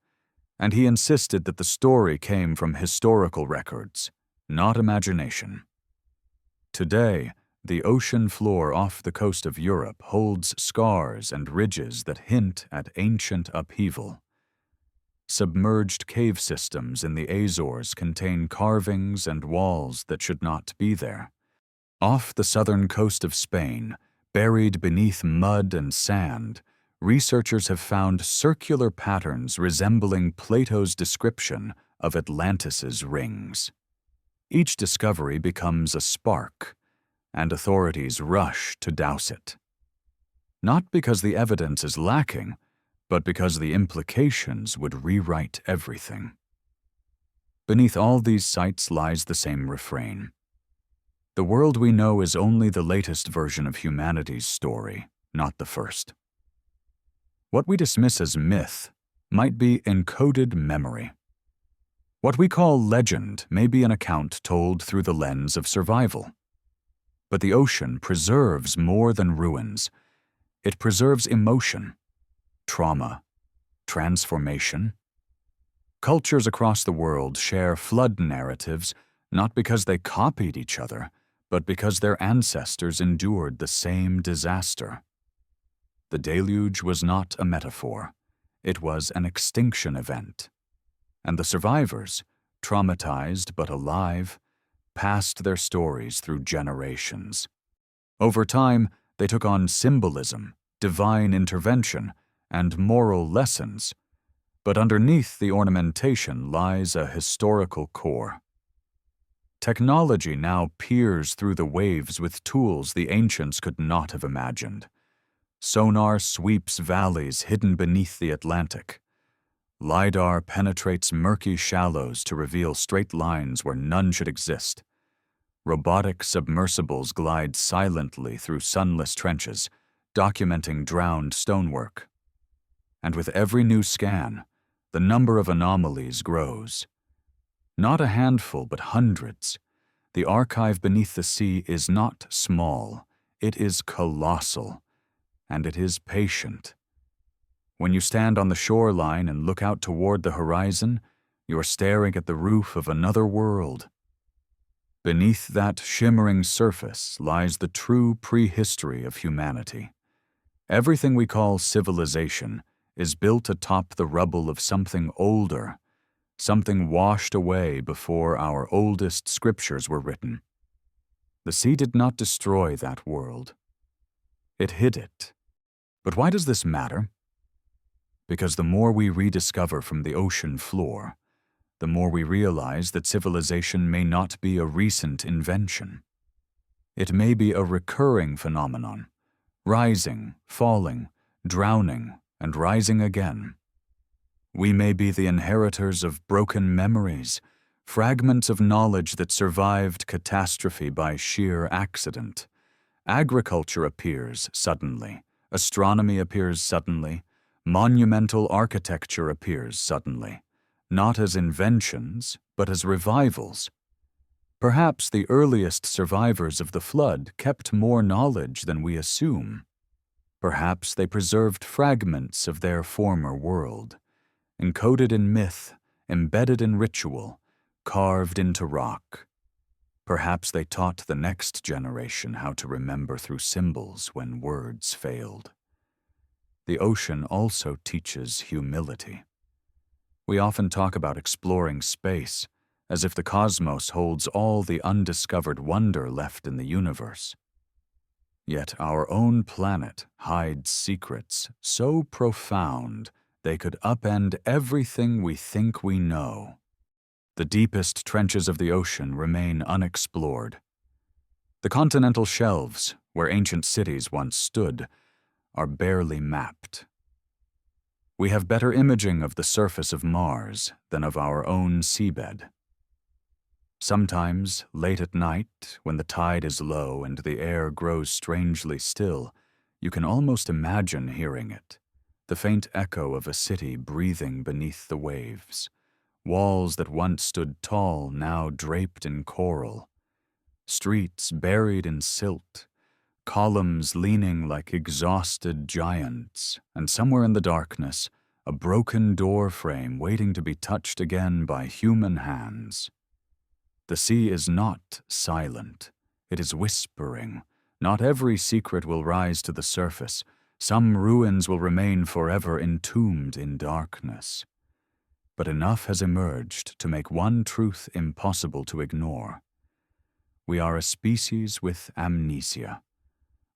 and he insisted that the story came from historical records, not imagination. Today, the ocean floor off the coast of Europe holds scars and ridges that hint at ancient upheaval. Submerged cave systems in the Azores contain carvings and walls that should not be there. Off the southern coast of Spain, buried beneath mud and sand, researchers have found circular patterns resembling Plato's description of Atlantis's rings. Each discovery becomes a spark, and authorities rush to douse it. Not because the evidence is lacking, but because the implications would rewrite everything. Beneath all these sites lies the same refrain. The world we know is only the latest version of humanity's story, not the first. What we dismiss as myth might be encoded memory. What we call legend may be an account told through the lens of survival. But the ocean preserves more than ruins. It preserves emotion, trauma, transformation. Cultures across the world share flood narratives not because they copied each other, but because their ancestors endured the same disaster. The deluge was not a metaphor. It was an extinction event. And the survivors, traumatized but alive, passed their stories through generations. Over time, they took on symbolism, divine intervention, and moral lessons, but underneath the ornamentation lies a historical core. Technology now peers through the waves with tools the ancients could not have imagined. Sonar sweeps valleys hidden beneath the Atlantic. LiDAR penetrates murky shallows to reveal straight lines where none should exist. Robotic submersibles glide silently through sunless trenches, documenting drowned stonework. And with every new scan, the number of anomalies grows. Not a handful, but hundreds. The archive beneath the sea is not small, it is colossal, and it is patient. When you stand on the shoreline and look out toward the horizon, you're staring at the roof of another world. Beneath that shimmering surface lies the true prehistory of humanity. Everything we call civilization is built atop the rubble of something older, something washed away before our oldest scriptures were written. The sea did not destroy that world. It hid it. But why does this matter? Because the more we rediscover from the ocean floor, the more we realize that civilization may not be a recent invention. It may be a recurring phenomenon, rising, falling, drowning, and rising again. We may be the inheritors of broken memories, fragments of knowledge that survived catastrophe by sheer accident. Agriculture appears suddenly, astronomy appears suddenly, monumental architecture appears suddenly, not as inventions, but as revivals. Perhaps the earliest survivors of the flood kept more knowledge than we assume. Perhaps they preserved fragments of their former world, encoded in myth, embedded in ritual, carved into rock. Perhaps they taught the next generation how to remember through symbols when words failed. The ocean also teaches humility. We often talk about exploring space, as if the cosmos holds all the undiscovered wonder left in the universe. Yet our own planet hides secrets so profound they could upend everything we think we know. The deepest trenches of the ocean remain unexplored. The continental shelves, where ancient cities once stood, are barely mapped. We have better imaging of the surface of Mars than of our own seabed. Sometimes, late at night, when the tide is low and the air grows strangely still, you can almost imagine hearing it, the faint echo of a city breathing beneath the waves. Walls that once stood tall now draped in coral, streets buried in silt, columns leaning like exhausted giants, and somewhere in the darkness, a broken door frame waiting to be touched again by human hands. The sea is not silent, it is whispering. Not every secret will rise to the surface. Some ruins will remain forever entombed in darkness. But enough has emerged to make one truth impossible to ignore. We are a species with amnesia.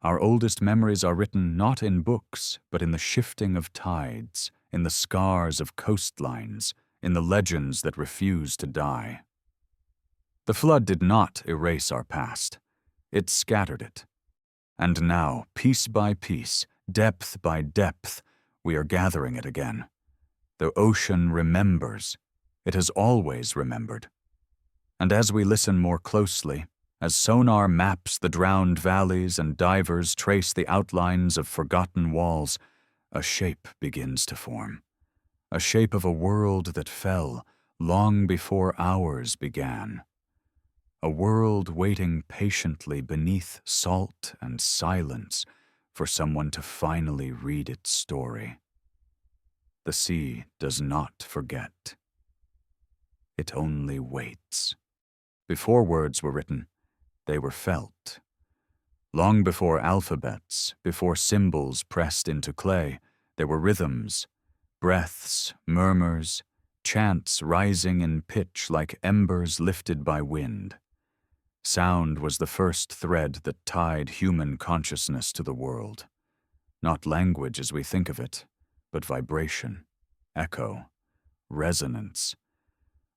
Our oldest memories are written not in books, but in the shifting of tides, in the scars of coastlines, in the legends that refuse to die. The flood did not erase our past. It scattered it. And now, piece by piece, depth by depth, we are gathering it again. The ocean remembers. It has always remembered. And as we listen more closely, as sonar maps the drowned valleys and divers trace the outlines of forgotten walls, a shape begins to form. A shape of a world that fell long before ours began. A world waiting patiently beneath salt and silence for someone to finally read its story. The sea does not forget. It only waits. Before words were written, they were felt. Long before alphabets, before symbols pressed into clay, there were rhythms, breaths, murmurs, chants rising in pitch like embers lifted by wind. Sound was the first thread that tied human consciousness to the world. Not language as we think of it, but vibration, echo, resonance,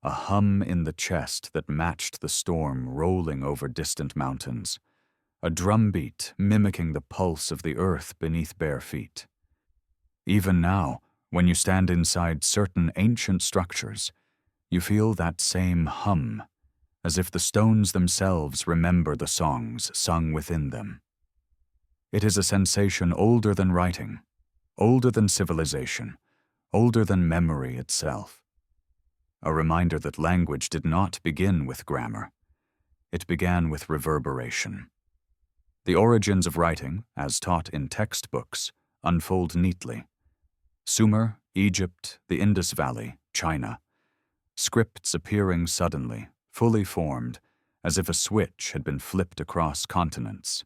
a hum in the chest that matched the storm rolling over distant mountains, a drumbeat mimicking the pulse of the earth beneath bare feet. Even now, when you stand inside certain ancient structures, you feel that same hum, as if the stones themselves remember the songs sung within them. It is a sensation older than writing, older than civilization, older than memory itself. A reminder that language did not begin with grammar. It began with reverberation. The origins of writing, as taught in textbooks, unfold neatly. Sumer, Egypt, the Indus Valley, China. Scripts appearing suddenly, fully formed, as if a switch had been flipped across continents.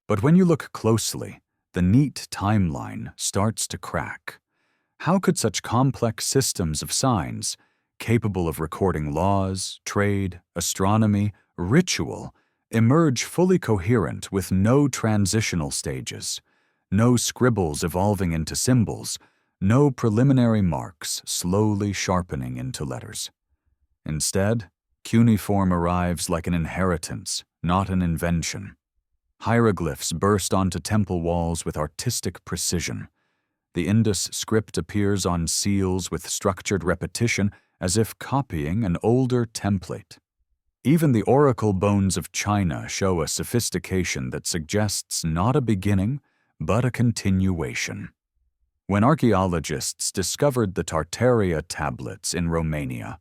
But when you look closely, the neat timeline starts to crack. How could such complex systems of signs, capable of recording laws, trade, astronomy, ritual, emerge fully coherent with no transitional stages, no scribbles evolving into symbols, no preliminary marks slowly sharpening into letters? Instead, cuneiform arrives like an inheritance, not an invention. Hieroglyphs burst onto temple walls with artistic precision. The Indus script appears on seals with structured repetition as if copying an older template. Even the oracle bones of China show a sophistication that suggests not a beginning, but a continuation. When archaeologists discovered the Tartaria tablets in Romania,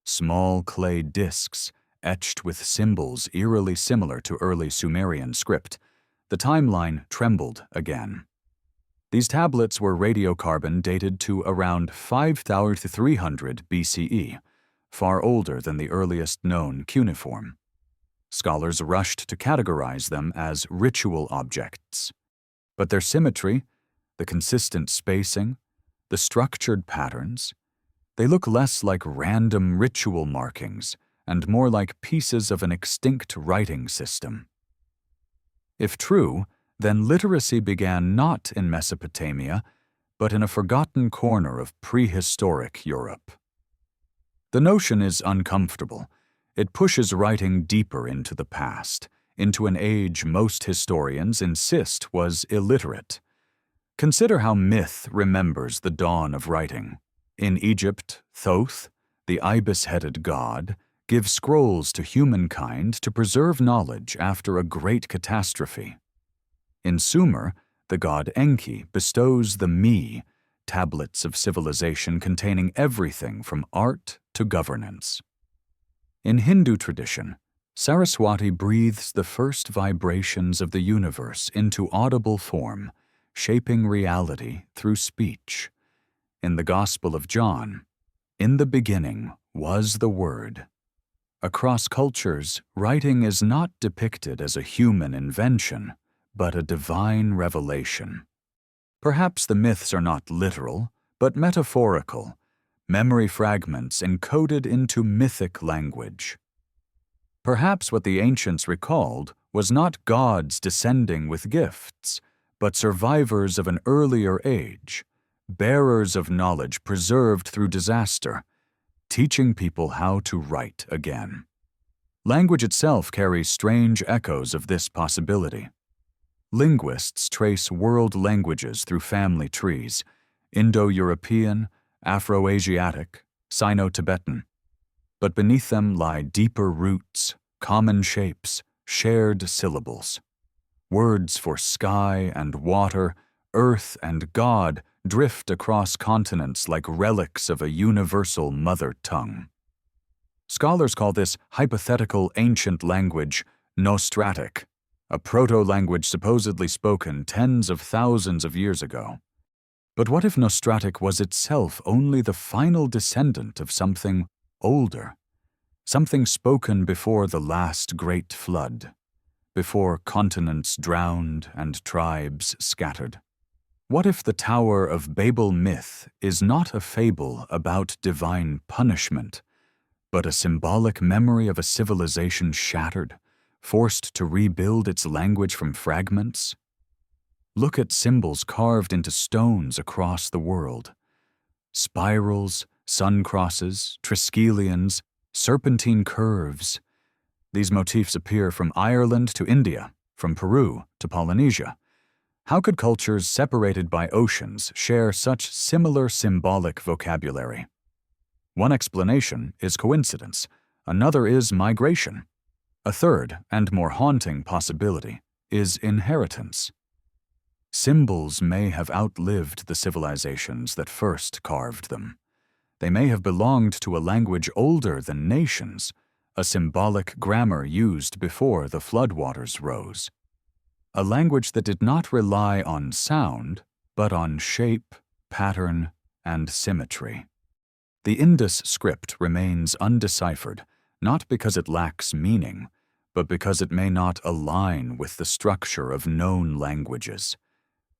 small clay discs etched with symbols eerily similar to early Sumerian script, the timeline trembled again. These tablets were radiocarbon dated to around 5300 BCE, far older than the earliest known cuneiform. Scholars rushed to categorize them as ritual objects. But their symmetry, the consistent spacing, the structured patterns, they look less like random ritual markings and more like pieces of an extinct writing system. If true, then literacy began not in Mesopotamia, but in a forgotten corner of prehistoric Europe. The notion is uncomfortable. It pushes writing deeper into the past, into an age most historians insist was illiterate. Consider how myth remembers the dawn of writing. In Egypt, Thoth, the ibis-headed god, gives scrolls to humankind to preserve knowledge after a great catastrophe. In Sumer, the god Enki bestows the Mi, tablets of civilization containing everything from art to governance. In Hindu tradition, Saraswati breathes the first vibrations of the universe into audible form, shaping reality through speech. In the Gospel of John, "In the beginning was the Word." Across cultures, writing is not depicted as a human invention, but a divine revelation. Perhaps the myths are not literal, but metaphorical, memory fragments encoded into mythic language. Perhaps what the ancients recalled was not gods descending with gifts, but survivors of an earlier age, bearers of knowledge preserved through disaster, teaching people how to write again. Language itself carries strange echoes of this possibility. Linguists trace world languages through family trees: Indo-European, Afro-Asiatic, Sino-Tibetan. But beneath them lie deeper roots, common shapes, shared syllables. Words for sky and water, earth and God drift across continents like relics of a universal mother tongue. Scholars call this hypothetical ancient language Nostratic, a proto-language supposedly spoken tens of thousands of years ago. But what if Nostratic was itself only the final descendant of something older, something spoken before the last great flood, before continents drowned and tribes scattered? What if the Tower of Babel myth is not a fable about divine punishment, but a symbolic memory of a civilization shattered, forced to rebuild its language from fragments? Look at symbols carved into stones across the world. Spirals, sun crosses, triskelions, serpentine curves. These motifs appear from Ireland to India, from Peru to Polynesia. How could cultures separated by oceans share such similar symbolic vocabulary? One explanation is coincidence, another is migration. A third, and more haunting possibility, is inheritance. Symbols may have outlived the civilizations that first carved them. They may have belonged to a language older than nations, a symbolic grammar used before the floodwaters rose. A language that did not rely on sound, but on shape, pattern, and symmetry. The Indus script remains undeciphered, not because it lacks meaning, but because it may not align with the structure of known languages.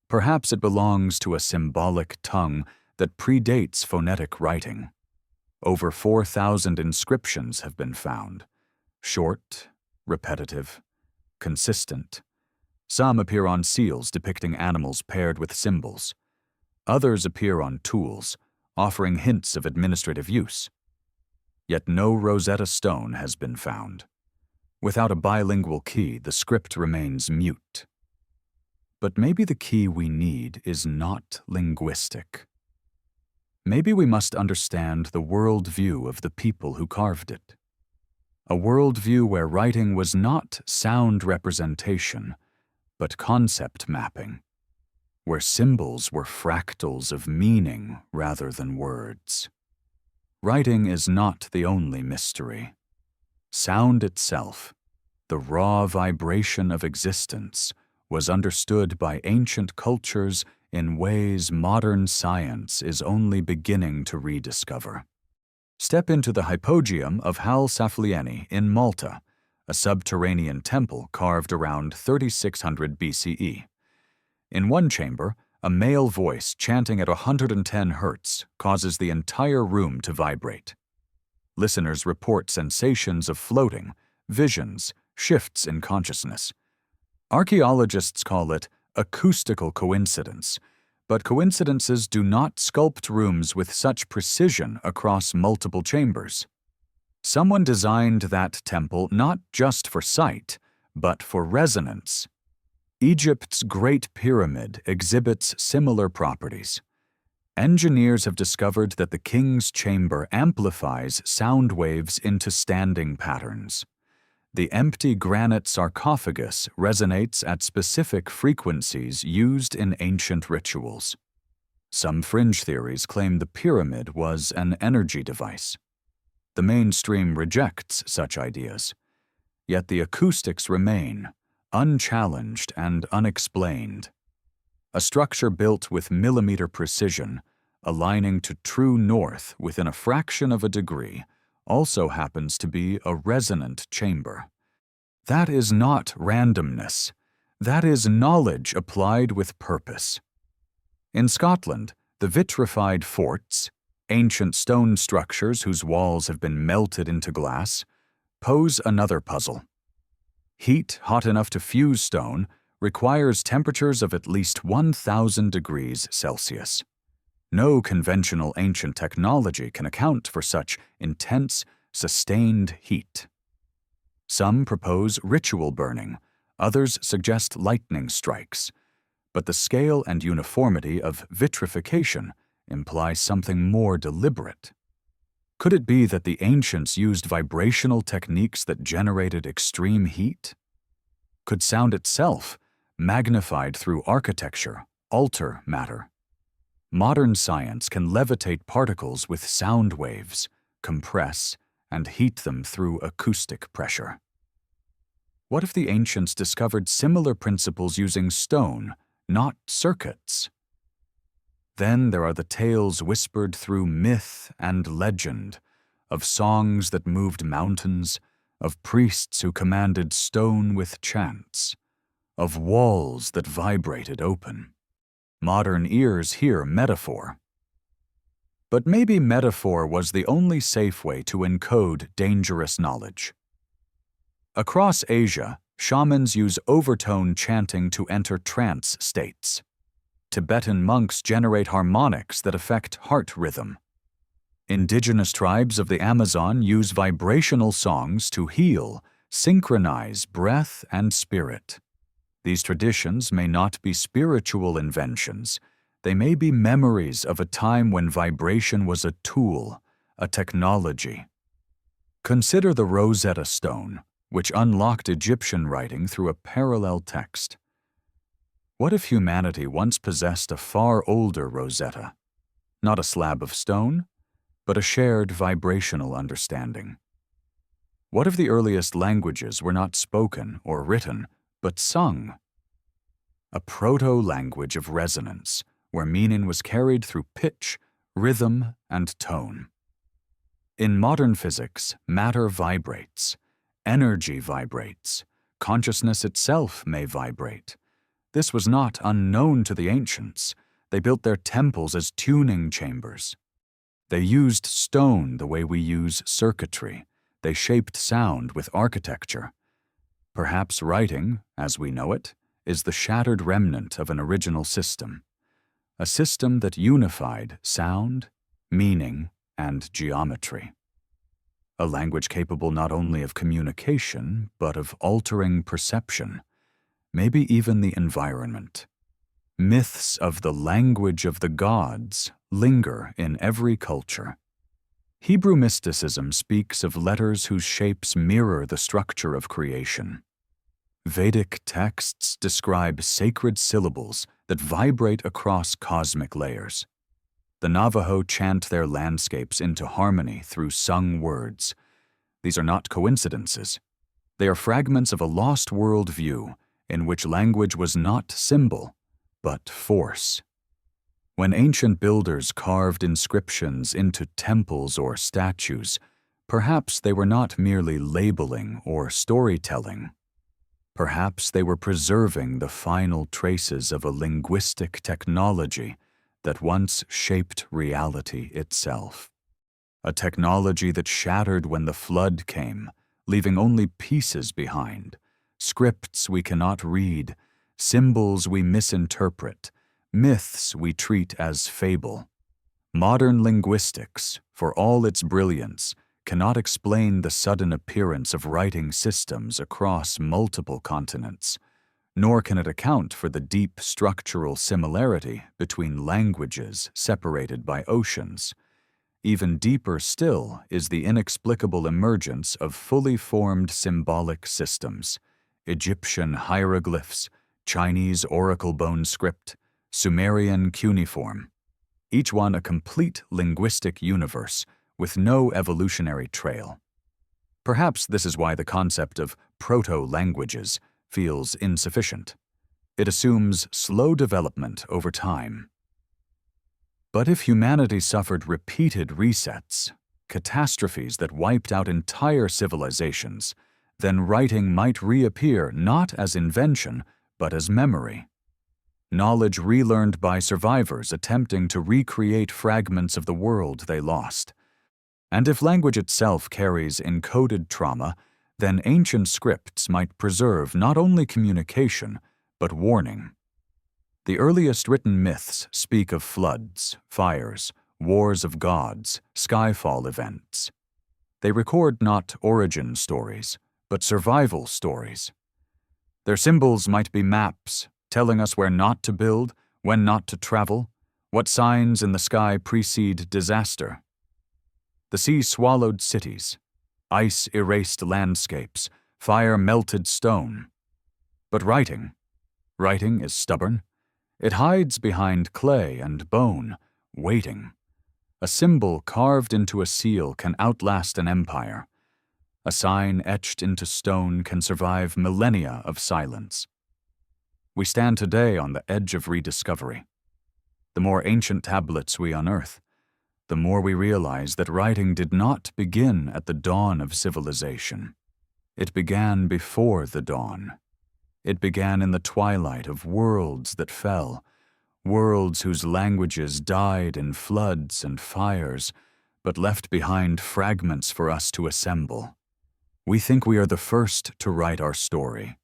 Perhaps it belongs to a symbolic tongue that predates phonetic writing. Over 4,000 inscriptions have been found. Short, repetitive, consistent. Some appear on seals depicting animals paired with symbols. Others appear on tools, offering hints of administrative use. Yet no Rosetta Stone has been found. Without a bilingual key, the script remains mute. But maybe the key we need is not linguistic. Maybe we must understand the worldview of the people who carved it. A worldview where writing was not sound representation, but concept mapping, where symbols were fractals of meaning rather than words. Writing is not the only mystery. Sound itself, the raw vibration of existence, was understood by ancient cultures in ways modern science is only beginning to rediscover. Step into the hypogeum of Hal Saflieni in Malta, a subterranean temple carved around 3600 BCE. In one chamber, a male voice chanting at 110 hertz causes the entire room to vibrate. Listeners report sensations of floating, visions, shifts in consciousness. Archaeologists call it acoustical coincidence, but coincidences do not sculpt rooms with such precision across multiple chambers. Someone designed that temple not just for sight, but for resonance. Egypt's Great Pyramid exhibits similar properties. Engineers have discovered that the king's chamber amplifies sound waves into standing patterns. The empty granite sarcophagus resonates at specific frequencies used in ancient rituals. Some fringe theories claim the pyramid was an energy device. The mainstream rejects such ideas, yet the acoustics remain, unchallenged and unexplained. A structure built with millimeter precision, aligning to true north within a fraction of a degree, also happens to be a resonant chamber. That is not randomness. That is knowledge applied with purpose. In Scotland, the vitrified forts, ancient stone structures whose walls have been melted into glass, pose another puzzle. Heat hot enough to fuse stone requires temperatures of at least 1,000 degrees Celsius. No conventional ancient technology can account for such intense, sustained heat. Some propose ritual burning, others suggest lightning strikes, but the scale and uniformity of vitrification imply something more deliberate. Could it be that the ancients used vibrational techniques that generated extreme heat? Could sound itself, magnified through architecture, alter matter? Modern science can levitate particles with sound waves, compress, and heat them through acoustic pressure. What if the ancients discovered similar principles using stone, not circuits? Then there are the tales whispered through myth and legend, of songs that moved mountains, of priests who commanded stone with chants, of walls that vibrated open. Modern ears hear metaphor. But maybe metaphor was the only safe way to encode dangerous knowledge. Across Asia, shamans use overtone chanting to enter trance states. Tibetan monks generate harmonics that affect heart rhythm. Indigenous tribes of the Amazon use vibrational songs to heal, synchronize breath and spirit. These traditions may not be spiritual inventions. They may be memories of a time when vibration was a tool, a technology. Consider the Rosetta Stone, which unlocked Egyptian writing through a parallel text. What if humanity once possessed a far older Rosetta? Not a slab of stone, but a shared vibrational understanding. What if the earliest languages were not spoken or written, but sung? A proto-language of resonance, where meaning was carried through pitch, rhythm, and tone. In modern physics, matter vibrates, energy vibrates, consciousness itself may vibrate. This was not unknown to the ancients. They built their temples as tuning chambers. They used stone the way we use circuitry. They shaped sound with architecture. Perhaps writing, as we know it, is the shattered remnant of an original system. A system that unified sound, meaning, and geometry. A language capable not only of communication, but of altering perception, maybe even the environment. Myths of the language of the gods linger in every culture. Hebrew mysticism speaks of letters whose shapes mirror the structure of creation. Vedic texts describe sacred syllables that vibrate across cosmic layers. The Navajo chant their landscapes into harmony through sung words. These are not coincidences. They are fragments of a lost world view in which language was not symbol, but force. When ancient builders carved inscriptions into temples or statues, perhaps they were not merely labeling or storytelling. Perhaps they were preserving the final traces of a linguistic technology that once shaped reality itself. A technology that shattered when the flood came, leaving only pieces behind, scripts we cannot read, symbols we misinterpret, myths we treat as fable. Modern linguistics, for all its brilliance, cannot explain the sudden appearance of writing systems across multiple continents, nor can it account for the deep structural similarity between languages separated by oceans. Even deeper still is the inexplicable emergence of fully formed symbolic systems: Egyptian hieroglyphs, Chinese oracle bone script, Sumerian cuneiform, each one a complete linguistic universe with no evolutionary trail. Perhaps this is why the concept of proto-languages feels insufficient. It assumes slow development over time. But if humanity suffered repeated resets, catastrophes that wiped out entire civilizations, then writing might reappear not as invention, but as memory. Knowledge relearned by survivors attempting to recreate fragments of the world they lost. And if language itself carries encoded trauma, then ancient scripts might preserve not only communication, but warning. The earliest written myths speak of floods, fires, wars of gods, skyfall events. They record not origin stories, but survival stories. Their symbols might be maps, telling us where not to build, when not to travel, what signs in the sky precede disaster. The sea swallowed cities, ice erased landscapes, fire melted stone. But writing is stubborn. It hides behind clay and bone, waiting. A symbol carved into a seal can outlast an empire. A sign etched into stone can survive millennia of silence. We stand today on the edge of rediscovery. The more ancient tablets we unearth, the more we realize that writing did not begin at the dawn of civilization. It began before the dawn. It began in the twilight of worlds that fell, worlds whose languages died in floods and fires, but left behind fragments for us to assemble. We think we are the first to write our story.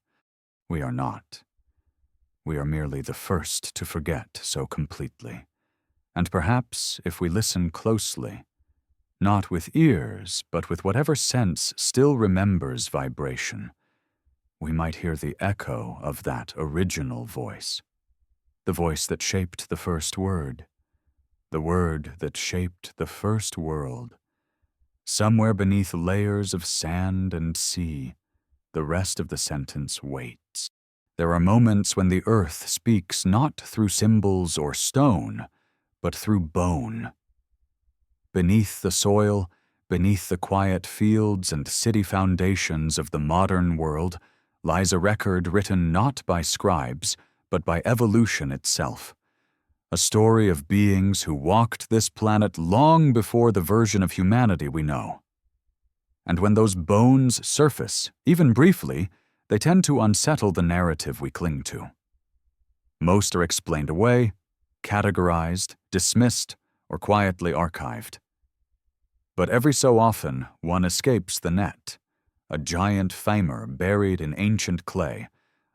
We are not. We are merely the first to forget so completely. And perhaps, if we listen closely, not with ears, but with whatever sense still remembers vibration, we might hear the echo of that original voice, the voice that shaped the first word, the word that shaped the first world. Somewhere beneath layers of sand and sea, the rest of the sentence waits. There are moments when the earth speaks not through symbols or stone, but through bone. Beneath the soil, beneath the quiet fields and city foundations of the modern world, lies a record written not by scribes, but by evolution itself. A story of beings who walked this planet long before the version of humanity we know. And when those bones surface, even briefly, they tend to unsettle the narrative we cling to. Most are explained away, categorized, dismissed, or quietly archived. But every so often, one escapes the net. A giant femur buried in ancient clay,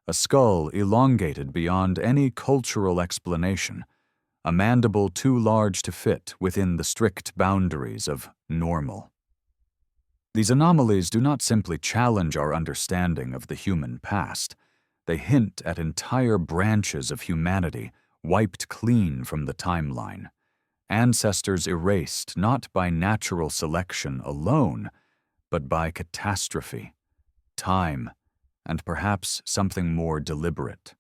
a skull elongated beyond any cultural explanation, a mandible too large to fit within the strict boundaries of normal. These anomalies do not simply challenge our understanding of the human past. They hint at entire branches of humanity wiped clean from the timeline, ancestors erased not by natural selection alone, but by catastrophe, time, and perhaps something more deliberate.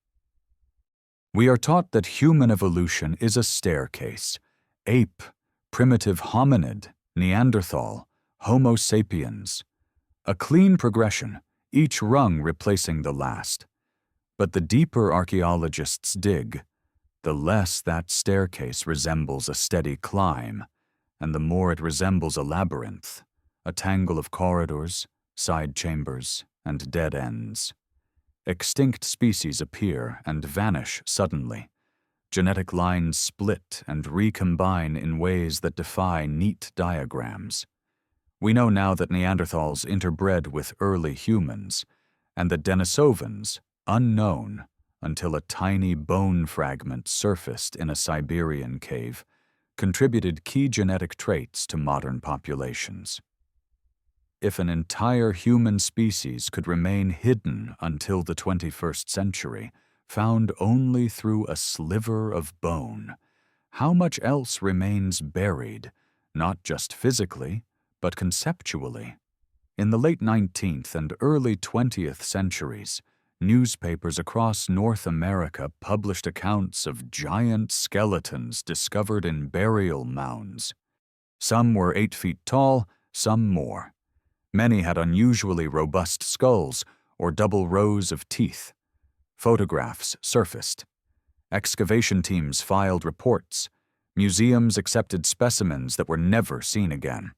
We are taught that human evolution is a staircase: ape, primitive hominid, Neanderthal, Homo sapiens. A clean progression, each rung replacing the last. But the deeper archaeologists dig, the less that staircase resembles a steady climb, and the more it resembles a labyrinth, a tangle of corridors, side chambers, and dead ends. Extinct species appear and vanish suddenly. Genetic lines split and recombine in ways that defy neat diagrams. We know now that Neanderthals interbred with early humans, and that Denisovans, unknown until a tiny bone fragment surfaced in a Siberian cave, contributed key genetic traits to modern populations. If an entire human species could remain hidden until the 21st century, found only through a sliver of bone, how much else remains buried, not just physically, but conceptually? In the late 19th and early 20th centuries, newspapers across North America published accounts of giant skeletons discovered in burial mounds. Some were 8 feet tall, some more. Many had unusually robust skulls or double rows of teeth. Photographs surfaced. Excavation teams filed reports. Museums accepted specimens that were never seen again.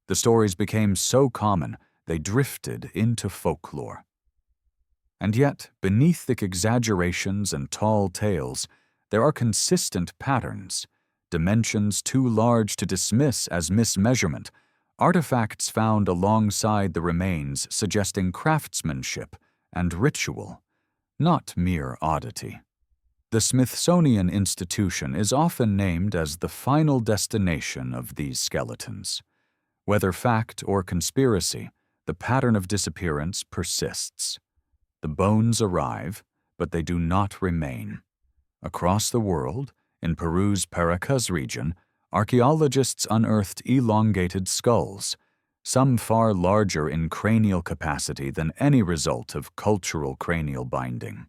The stories became so common, they drifted into folklore. And yet, beneath the exaggerations and tall tales, there are consistent patterns, dimensions too large to dismiss as mismeasurement, artifacts found alongside the remains suggesting craftsmanship and ritual, not mere oddity. The Smithsonian Institution is often named as the final destination of these skeletons. Whether fact or conspiracy, the pattern of disappearance persists. The bones arrive, but they do not remain. Across the world, in Peru's Paracas region, archaeologists unearthed elongated skulls, some far larger in cranial capacity than any result of cultural cranial binding.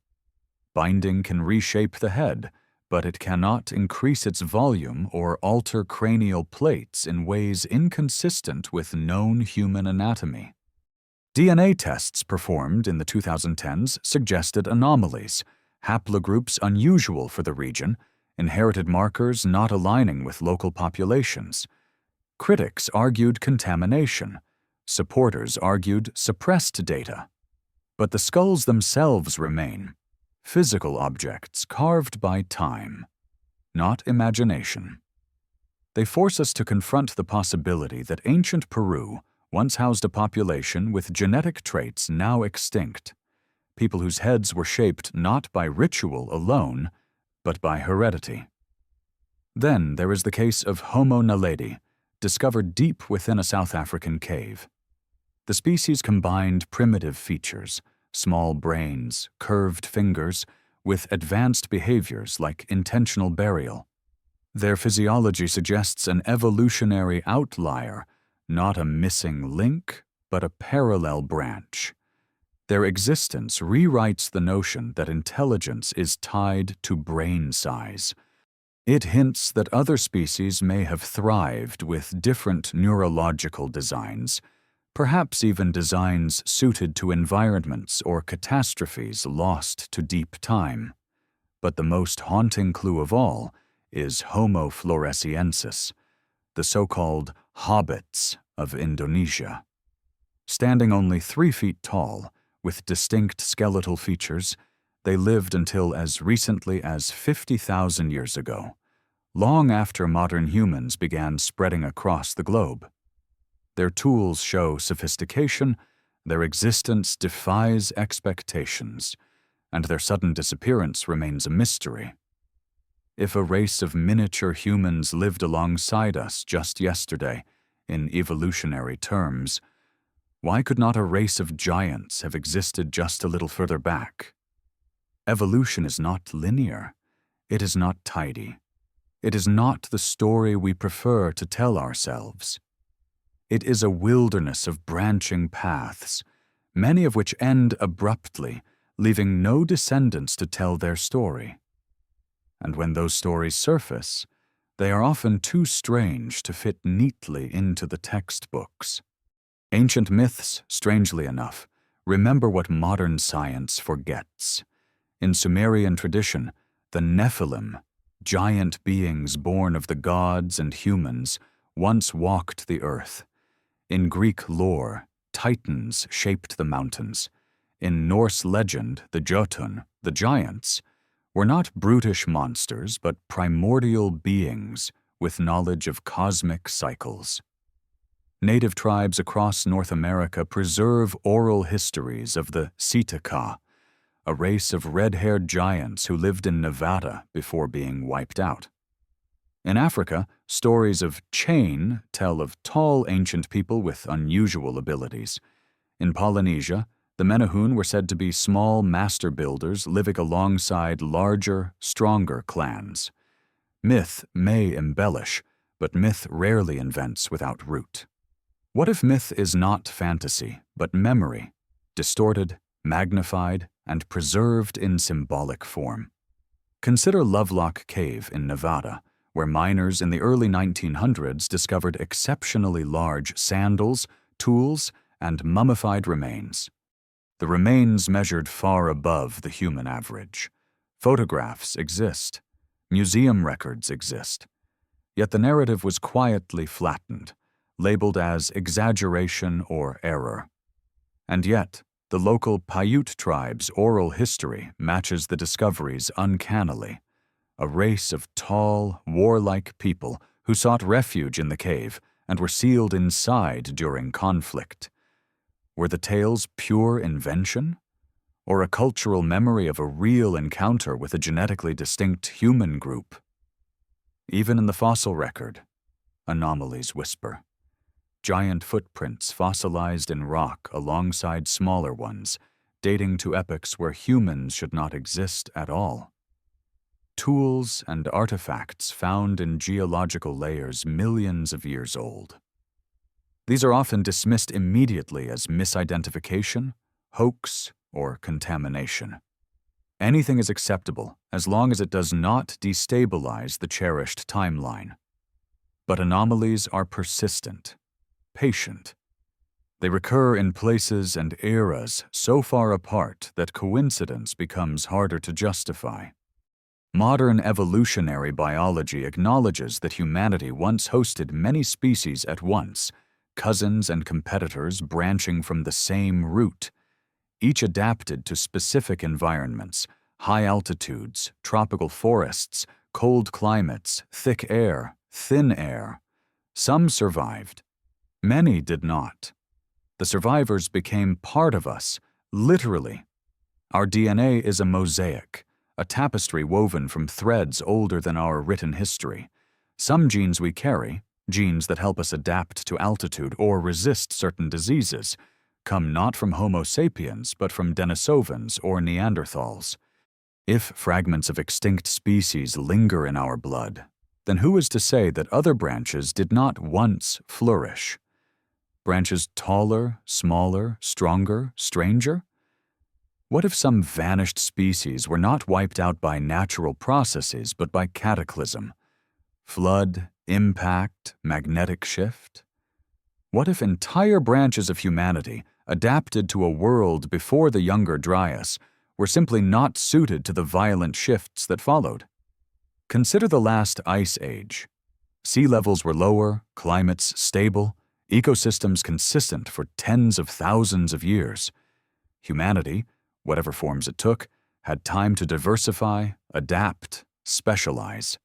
Binding can reshape the head, but it cannot increase its volume or alter cranial plates in ways inconsistent with known human anatomy. DNA tests performed in the 2010s suggested anomalies, haplogroups unusual for the region, inherited markers not aligning with local populations. Critics argued contamination. Supporters argued suppressed data. But the skulls themselves remain, physical objects carved by time, not imagination. They force us to confront the possibility that ancient Peru once housed a population with genetic traits now extinct, people whose heads were shaped not by ritual alone, but by heredity. Then there is the case of Homo naledi, discovered deep within a South African cave. The species combined primitive features, small brains, curved fingers, with advanced behaviors like intentional burial. Their physiology suggests an evolutionary outlier, not a missing link, but a parallel branch. Their existence rewrites the notion that intelligence is tied to brain size. It hints that other species may have thrived with different neurological designs, perhaps even designs suited to environments or catastrophes lost to deep time. But the most haunting clue of all is Homo floresiensis, the so-called hobbits of Indonesia. Standing only 3 feet tall, with distinct skeletal features, they lived until as recently as 50,000 years ago, long after modern humans began spreading across the globe. Their tools show sophistication, their existence defies expectations, and their sudden disappearance remains a mystery. If a race of miniature humans lived alongside us just yesterday, in evolutionary terms, why could not a race of giants have existed just a little further back? Evolution is not linear. It is not tidy. It is not the story we prefer to tell ourselves. It is a wilderness of branching paths, many of which end abruptly, leaving no descendants to tell their story. And when those stories surface, they are often too strange to fit neatly into the textbooks. Ancient myths, strangely enough, remember what modern science forgets. In Sumerian tradition, the Nephilim, giant beings born of the gods and humans, once walked the earth. In Greek lore, Titans shaped the mountains. In Norse legend, the Jotun, the giants, were not brutish monsters but primordial beings with knowledge of cosmic cycles. Native tribes across North America preserve oral histories of the Sitaka, a race of red-haired giants who lived in Nevada before being wiped out. In Africa, stories of Chain tell of tall ancient people with unusual abilities. In Polynesia, the Menehune were said to be small master builders living alongside larger, stronger clans. Myth may embellish, but myth rarely invents without root. What if myth is not fantasy, but memory, distorted, magnified, and preserved in symbolic form? Consider Lovelock Cave in Nevada, where miners in the early 1900s discovered exceptionally large sandals, tools, and mummified remains. The remains measured far above the human average. Photographs exist. Museum records exist. Yet the narrative was quietly flattened, labeled as exaggeration or error. And yet, the local Paiute tribe's oral history matches the discoveries uncannily. A race of tall, warlike people who sought refuge in the cave and were sealed inside during conflict. Were the tales pure invention? Or a cultural memory of a real encounter with a genetically distinct human group? Even in the fossil record, anomalies whisper. Giant footprints fossilized in rock alongside smaller ones, dating to epochs where humans should not exist at all. Tools and artifacts found in geological layers millions of years old. These are often dismissed immediately as misidentification, hoax, or contamination. Anything is acceptable as long as it does not destabilize the cherished timeline. But anomalies are persistent, patient. They recur in places and eras so far apart that coincidence becomes harder to justify. Modern evolutionary biology acknowledges that humanity once hosted many species at once, cousins and competitors branching from the same root, each adapted to specific environments, high altitudes, tropical forests, cold climates, thick air, thin air. Some survived. Many did not. The survivors became part of us, literally. Our DNA is a mosaic, a tapestry woven from threads older than our written history. Some genes we carry, genes that help us adapt to altitude or resist certain diseases, come not from Homo sapiens but from Denisovans or Neanderthals. If fragments of extinct species linger in our blood, then who is to say that other branches did not once flourish? Branches taller, smaller, stronger, stranger? What if some vanished species were not wiped out by natural processes but by cataclysm? Flood, impact, magnetic shift? What if entire branches of humanity, adapted to a world before the Younger Dryas, were simply not suited to the violent shifts that followed? Consider the last ice age. Sea levels were lower, climates stable, ecosystems consistent for tens of thousands of years. Humanity, whatever forms it took, had time to diversify, adapt, specialize.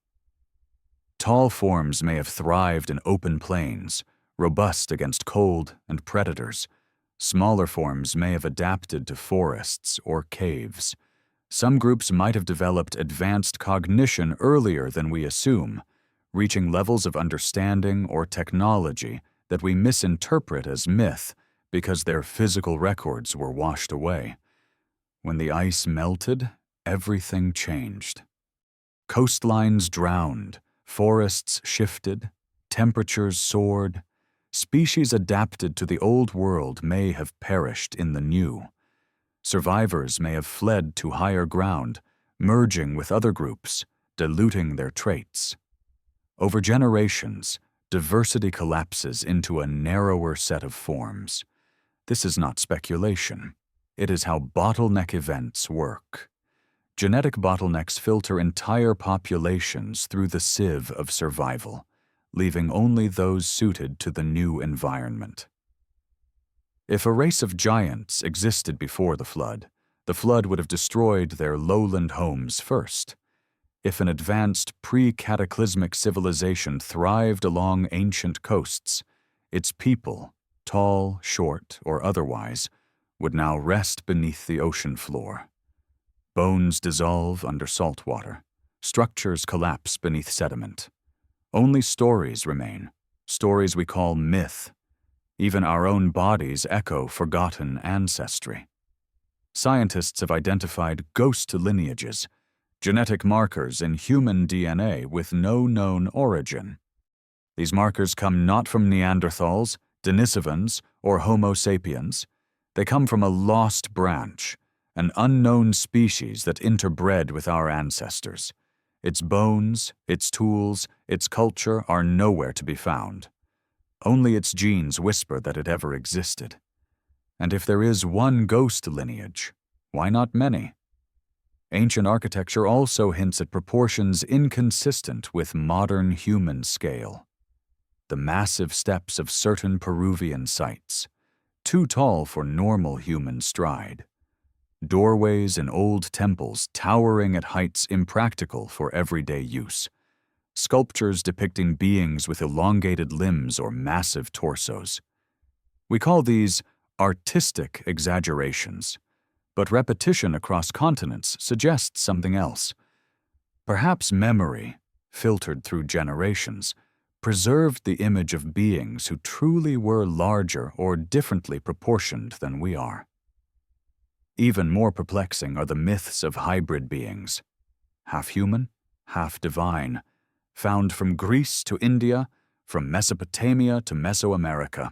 Tall forms may have thrived in open plains, robust against cold and predators. Smaller forms may have adapted to forests or caves. Some groups might have developed advanced cognition earlier than we assume, reaching levels of understanding or technology that we misinterpret as myth because their physical records were washed away. When the ice melted, everything changed. Coastlines drowned, forests shifted, temperatures soared. Species adapted to the old world may have perished in the new. Survivors may have fled to higher ground, merging with other groups, diluting their traits. Over generations, diversity collapses into a narrower set of forms. This is not speculation. It is how bottleneck events work. Genetic bottlenecks filter entire populations through the sieve of survival, leaving only those suited to the new environment. If a race of giants existed before the flood would have destroyed their lowland homes first. If an advanced pre-cataclysmic civilization thrived along ancient coasts, its people, tall, short, or otherwise, would now rest beneath the ocean floor. Bones dissolve under salt water. Structures collapse beneath sediment. Only stories remain, stories we call myth. Even our own bodies echo forgotten ancestry. Scientists have identified ghost lineages, genetic markers in human DNA with no known origin. These markers come not from Neanderthals, Denisovans, or Homo sapiens. They come from a lost branch, an unknown species that interbred with our ancestors. Its bones, its tools, its culture are nowhere to be found. Only its genes whisper that it ever existed. And if there is one ghost lineage, why not many? Ancient architecture also hints at proportions inconsistent with modern human scale. The massive steps of certain Peruvian sites, too tall for normal human stride. Doorways in old temples towering at heights impractical for everyday use. Sculptures depicting beings with elongated limbs or massive torsos. We call these artistic exaggerations, but repetition across continents suggests something else. Perhaps memory, filtered through generations, preserved the image of beings who truly were larger or differently proportioned than we are. Even more perplexing are the myths of hybrid beings, half human, half divine, found from Greece to India, from Mesopotamia to Mesoamerica.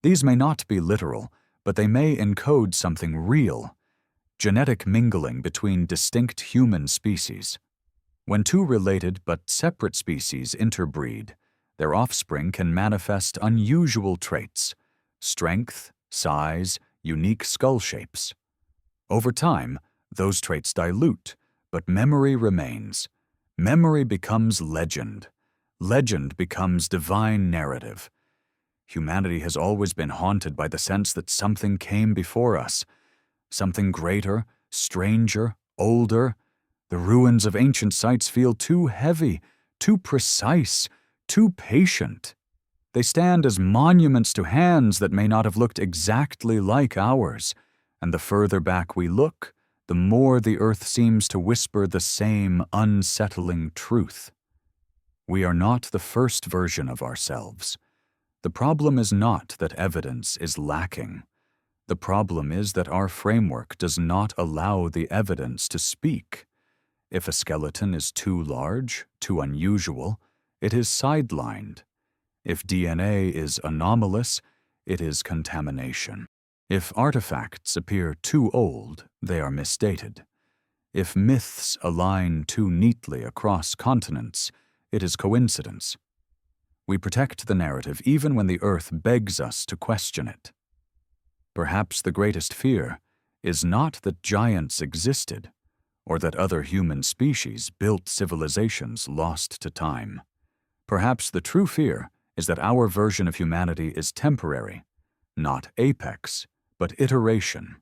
These may not be literal, but they may encode something real, genetic mingling between distinct human species. When two related but separate species interbreed, their offspring can manifest unusual traits, strength, size, unique skull shapes. Over time, those traits dilute, but memory remains. Memory becomes legend. Legend becomes divine narrative. Humanity has always been haunted by the sense that something came before us, something greater, stranger, older. The ruins of ancient sites feel too heavy, too precise, too patient. They stand as monuments to hands that may not have looked exactly like ours, and the further back we look, the more the earth seems to whisper the same unsettling truth. We are not the first version of ourselves. The problem is not that evidence is lacking. The problem is that our framework does not allow the evidence to speak. If a skeleton is too large, too unusual, it is sidelined. If DNA is anomalous, it is contamination. If artifacts appear too old, they are misdated. If myths align too neatly across continents, it is coincidence. We protect the narrative even when the earth begs us to question it. Perhaps the greatest fear is not that giants existed, or that other human species built civilizations lost to time. Perhaps the true fear is that our version of humanity is temporary, not apex, but iteration,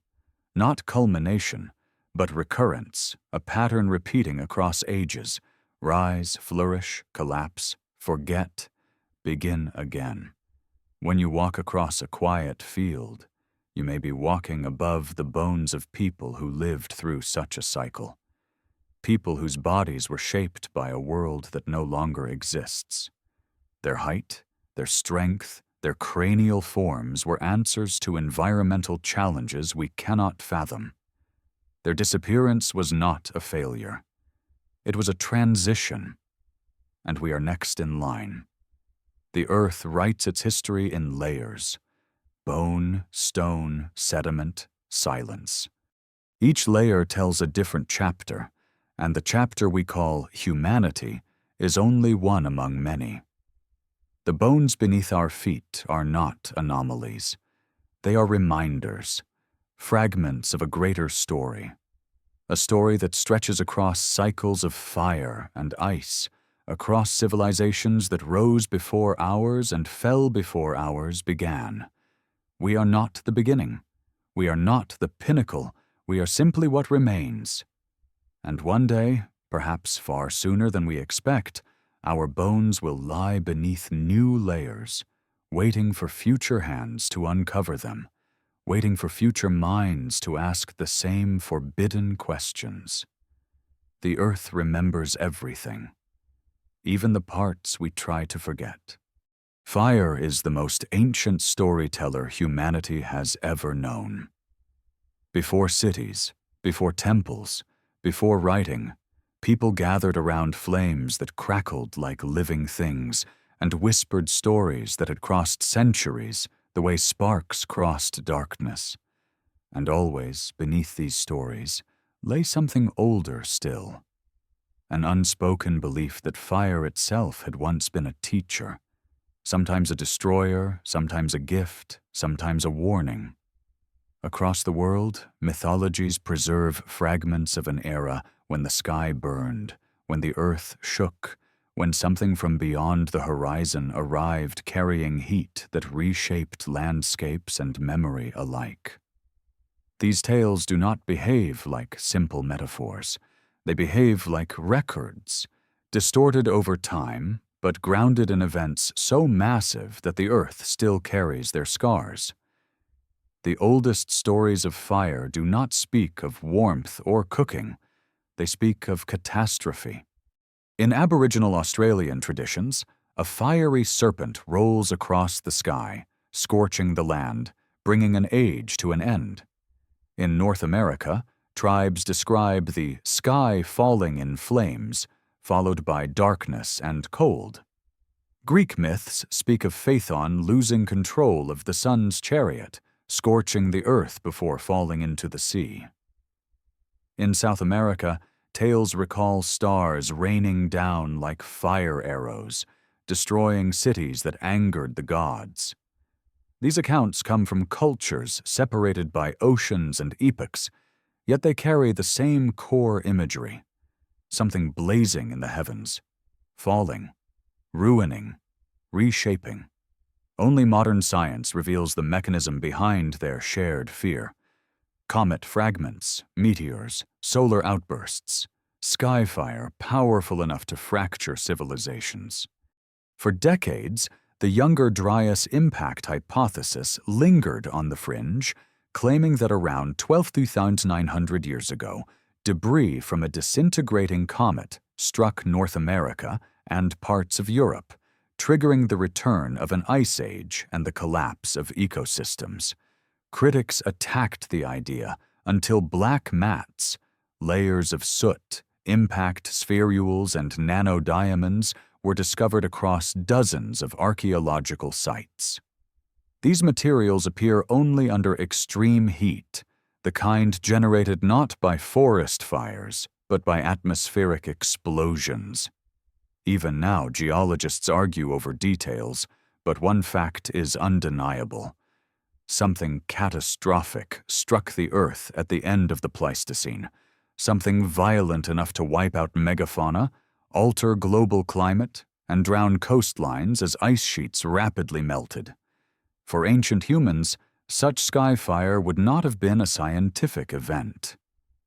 not culmination, but recurrence, a pattern repeating across ages, rise, flourish, collapse, forget, begin again. When you walk across a quiet field, you may be walking above the bones of people who lived through such a cycle, people whose bodies were shaped by a world that no longer exists. Their height, their strength, their cranial forms were answers to environmental challenges we cannot fathom. Their disappearance was not a failure. It was a transition, and we are next in line. The earth writes its history in layers: bone, stone, sediment, silence. Each layer tells a different chapter, and the chapter we call humanity is only one among many. The bones beneath our feet are not anomalies. They are reminders, fragments of a greater story. a story that stretches across cycles of fire and ice, across civilizations that rose before ours and fell before ours began. We are not the beginning. We are not the pinnacle. We are simply what remains. And one day, perhaps far sooner than we expect, our bones will lie beneath new layers, waiting for future hands to uncover them, waiting for future minds to ask the same forbidden questions. The earth remembers everything, even the parts we try to forget. Fire is the most ancient storyteller humanity has ever known. Before cities, before temples, before writing, people gathered around flames that crackled like living things and whispered stories that had crossed centuries the way sparks crossed darkness. And always, beneath these stories, lay something older still, an unspoken belief that fire itself had once been a teacher, sometimes a destroyer, sometimes a gift, sometimes a warning. Across the world, mythologies preserve fragments of an era when the sky burned, when the earth shook, when something from beyond the horizon arrived carrying heat that reshaped landscapes and memory alike. These tales do not behave like simple metaphors. They behave like records, distorted over time, but grounded in events so massive that the earth still carries their scars. The oldest stories of fire do not speak of warmth or cooking. They speak of catastrophe. In Aboriginal Australian traditions, a fiery serpent rolls across the sky, scorching the land, bringing an age to an end. In North America, tribes describe the sky falling in flames, followed by darkness and cold. Greek myths speak of Phaethon losing control of the sun's chariot, scorching the earth before falling into the sea. In South America, tales recall stars raining down like fire arrows, destroying cities that angered the gods. These accounts come from cultures separated by oceans and epochs, yet they carry the same core imagery, something blazing in the heavens, falling, ruining, reshaping. Only modern science reveals the mechanism behind their shared fear. Comet fragments, meteors, solar outbursts, skyfire powerful enough to fracture civilizations. For decades, the Younger Dryas impact hypothesis lingered on the fringe, claiming that around 12,900 years ago, debris from a disintegrating comet struck North America and parts of Europe, triggering the return of an ice age and the collapse of ecosystems. Critics attacked the idea until black mats, layers of soot, impact spherules, and nanodiamonds were discovered across dozens of archaeological sites. These materials appear only under extreme heat, the kind generated not by forest fires, but by atmospheric explosions. Even now, geologists argue over details, but one fact is undeniable. Something catastrophic struck the Earth at the end of the Pleistocene, something violent enough to wipe out megafauna, alter global climate, and drown coastlines as ice sheets rapidly melted. For ancient humans, such skyfire would not have been a scientific event.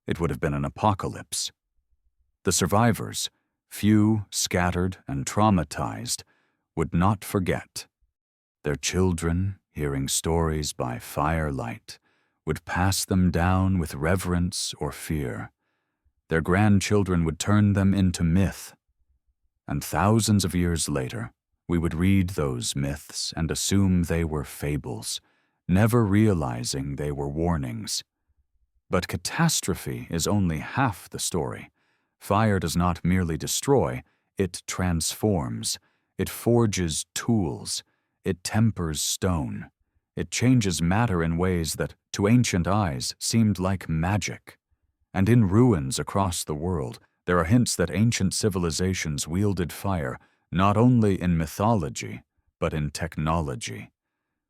It would have been an apocalypse. The survivors, few, scattered, and traumatized, would not forget. Their children, hearing stories by firelight, would pass them down with reverence or fear. Their grandchildren would turn them into myth. And thousands of years later, we would read those myths and assume they were fables, never realizing they were warnings. But catastrophe is only half the story. Fire does not merely destroy, it transforms. It forges tools. It tempers stone. It changes matter in ways that, to ancient eyes, seemed like magic. And in ruins across the world, there are hints that ancient civilizations wielded fire not only in mythology, but in technology,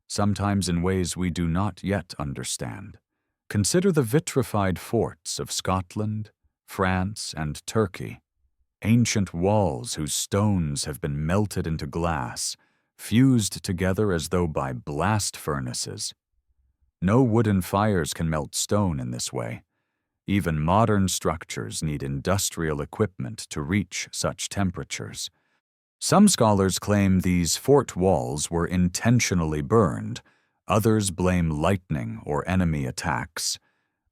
sometimes in ways we do not yet understand, Consider the vitrified forts of Scotland, France, and Turkey, ancient walls whose stones have been melted into glass, fused together as though by blast furnaces. No wooden fires can melt stone in this way. Even modern structures need industrial equipment to reach such temperatures. Some scholars claim these fort walls were intentionally burned, others blame lightning or enemy attacks.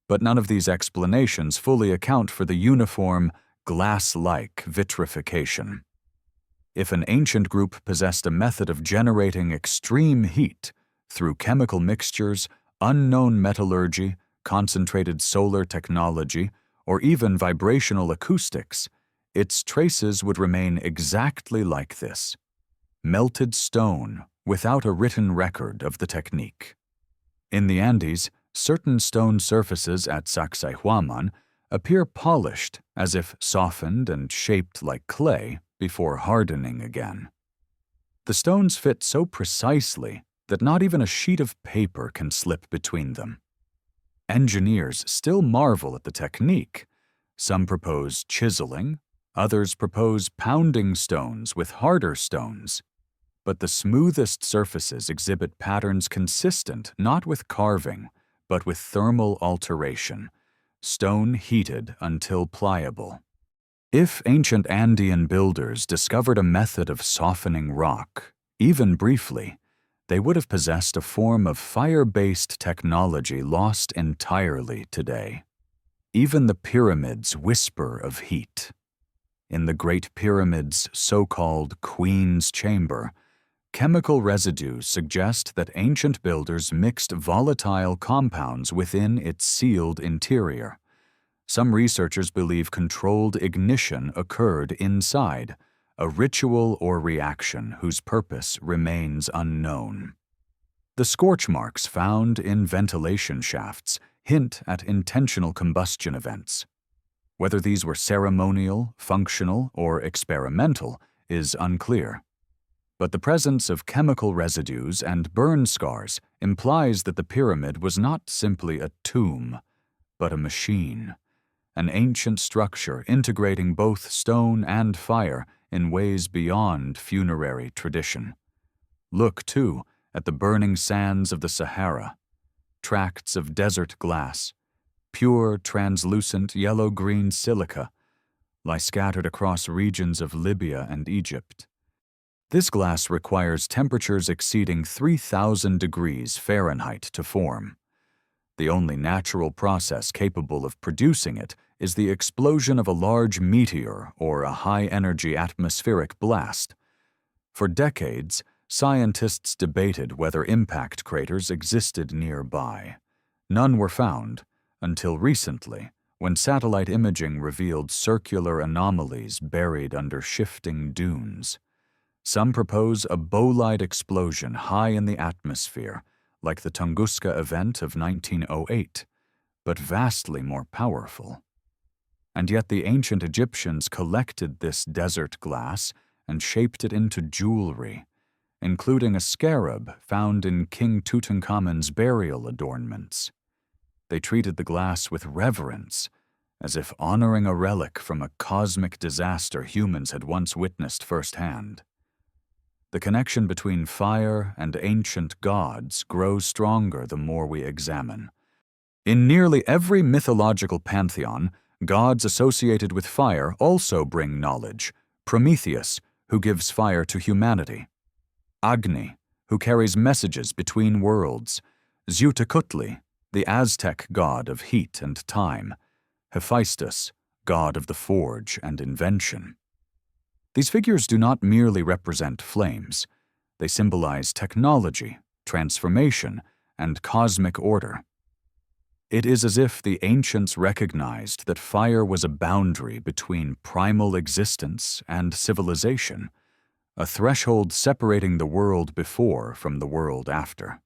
But none of these explanations fully account for the uniform, glass-like vitrification. If an ancient group possessed a method of generating extreme heat through chemical mixtures, unknown metallurgy, concentrated solar technology, or even vibrational acoustics, its traces would remain exactly like this: melted stone without a written record of the technique. In the Andes, certain stone surfaces at Sacsayhuaman appear polished, as if softened and shaped like clay before hardening again. The stones fit so precisely that not even a sheet of paper can slip between them. Engineers still marvel at the technique. Some propose chiseling, others propose pounding stones with harder stones. But the smoothest surfaces exhibit patterns consistent not with carving, but with thermal alteration, stone heated until pliable. If ancient Andean builders discovered a method of softening rock, even briefly, they would have possessed a form of fire-based technology lost entirely today. Even the pyramids whisper of heat. In the Great Pyramid's so-called Queen's Chamber, chemical residues suggest that ancient builders mixed volatile compounds within its sealed interior. Some researchers believe controlled ignition occurred inside, a ritual or reaction whose purpose remains unknown. The scorch marks found in ventilation shafts hint at intentional combustion events. Whether these were ceremonial, functional, or experimental is unclear. But the presence of chemical residues and burn scars implies that the pyramid was not simply a tomb, but a machine, an ancient structure integrating both stone and fire in ways beyond funerary tradition. Look, too, at the burning sands of the Sahara, tracts of desert glass, pure, translucent yellow-green silica, lie scattered across regions of Libya and Egypt. This glass requires temperatures exceeding 3,000 degrees Fahrenheit to form. The only natural process capable of producing it is the explosion of a large meteor or a high-energy atmospheric blast. For decades, scientists debated whether impact craters existed nearby. None were found until recently, when satellite imaging revealed circular anomalies buried under shifting dunes. Some propose a bolide explosion high in the atmosphere, like the Tunguska event of 1908, but vastly more powerful. And yet the ancient Egyptians collected this desert glass and shaped it into jewelry, including a scarab found in King Tutankhamun's burial adornments. They treated the glass with reverence, as if honoring a relic from a cosmic disaster humans had once witnessed firsthand. The connection between fire and ancient gods grows stronger the more we examine. In nearly every mythological pantheon, gods associated with fire also bring knowledge: Prometheus, who gives fire to humanity; Agni, who carries messages between worlds; Xiuhtecuhtli, the Aztec god of heat and time; Hephaestus, god of the forge and invention. These figures do not merely represent flames. They symbolize technology, transformation, and cosmic order. It is as if the ancients recognized that fire was a boundary between primal existence and civilization, a threshold separating the world before from the world after.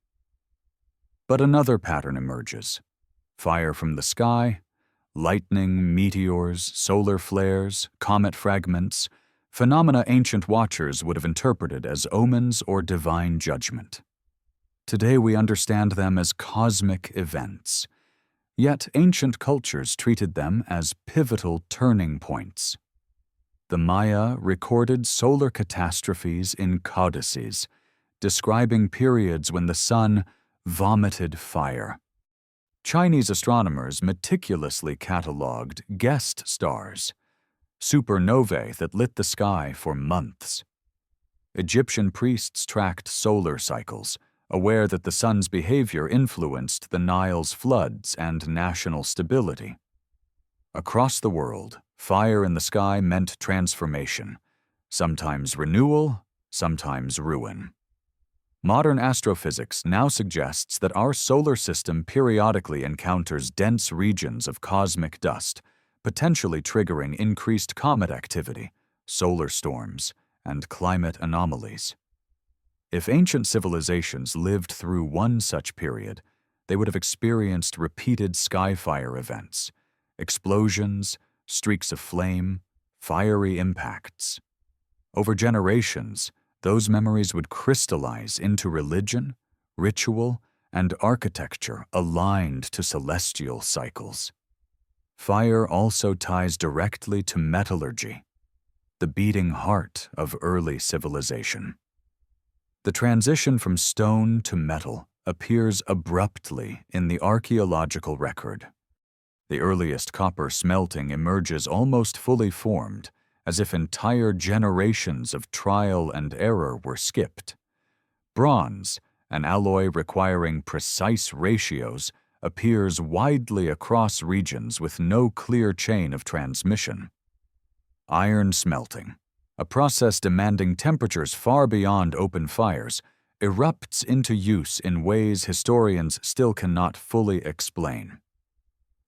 But another pattern emerges: fire from the sky, lightning, meteors, solar flares, comet fragments, phenomena ancient watchers would have interpreted as omens or divine judgment. Today we understand them as cosmic events. Yet ancient cultures treated them as pivotal turning points. The Maya recorded solar catastrophes in codices, describing periods when the sun vomited fire. Chinese astronomers meticulously catalogued guest stars, supernovae that lit the sky for months. Egyptian priests tracked solar cycles, aware that the sun's behavior influenced the Nile's floods and national stability. Across the world, fire in the sky meant transformation, sometimes renewal, sometimes ruin. Modern astrophysics now suggests that our solar system periodically encounters dense regions of cosmic dust, potentially triggering increased comet activity, solar storms, and climate anomalies. If ancient civilizations lived through one such period, they would have experienced repeated skyfire events, explosions, streaks of flame, fiery impacts. Over generations, those memories would crystallize into religion, ritual, and architecture aligned to celestial cycles. Fire also ties directly to metallurgy, the beating heart of early civilization. The transition from stone to metal appears abruptly in the archaeological record. The earliest copper smelting emerges almost fully formed, as if entire generations of trial and error were skipped. Bronze, an alloy requiring precise ratios, appears widely across regions with no clear chain of transmission. Iron smelting, a process demanding temperatures far beyond open fires, erupts into use in ways historians still cannot fully explain.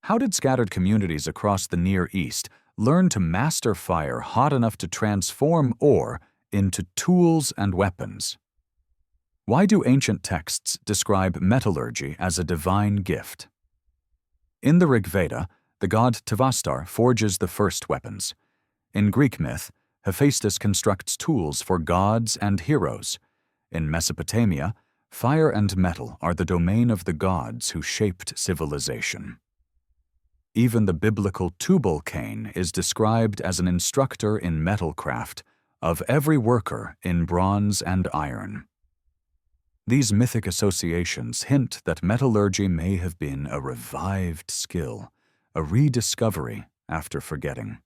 How did scattered communities across the Near East learn to master fire hot enough to transform ore into tools and weapons? Why do ancient texts describe metallurgy as a divine gift? In the Rig Veda, the god Tvastar forges the first weapons. In Greek myth, Hephaestus constructs tools for gods and heroes. In Mesopotamia, fire and metal are the domain of the gods who shaped civilization. Even the biblical Tubal-Cain is described as an instructor in metalcraft of every worker in bronze and iron. These mythic associations hint that metallurgy may have been a revived skill, a rediscovery after forgetting.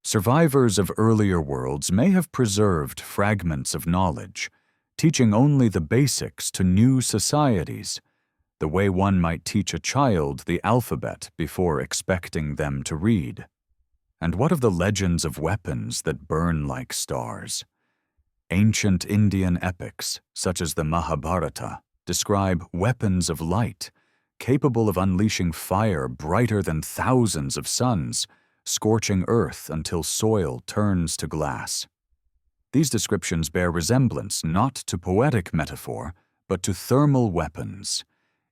Survivors of earlier worlds may have preserved fragments of knowledge, teaching only the basics to new societies, the way one might teach a child the alphabet before expecting them to read. And what of the legends of weapons that burn like stars? Ancient Indian epics, such as the Mahabharata, describe weapons of light, capable of unleashing fire brighter than thousands of suns, scorching earth until soil turns to glass. These descriptions bear resemblance not to poetic metaphor, but to thermal weapons,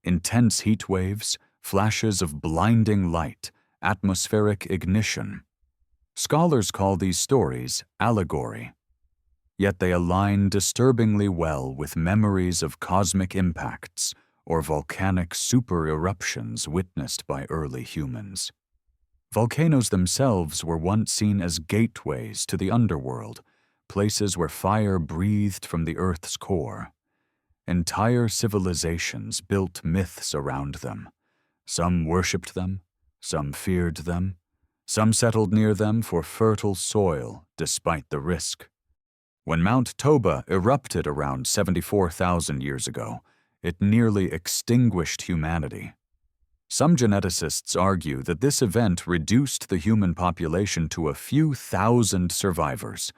intense heat waves, flashes of blinding light, atmospheric ignition. Scholars call these stories allegory. Yet they align disturbingly well with memories of cosmic impacts or volcanic super-eruptions witnessed by early humans. Volcanoes themselves were once seen as gateways to the underworld, places where fire breathed from the Earth's core. Entire civilizations built myths around them. Some worshipped them, some feared them, some settled near them for fertile soil despite the risk. When Mount Toba erupted around 74,000 years ago, it nearly extinguished humanity. Some geneticists argue that this event reduced the human population to a few thousand survivors,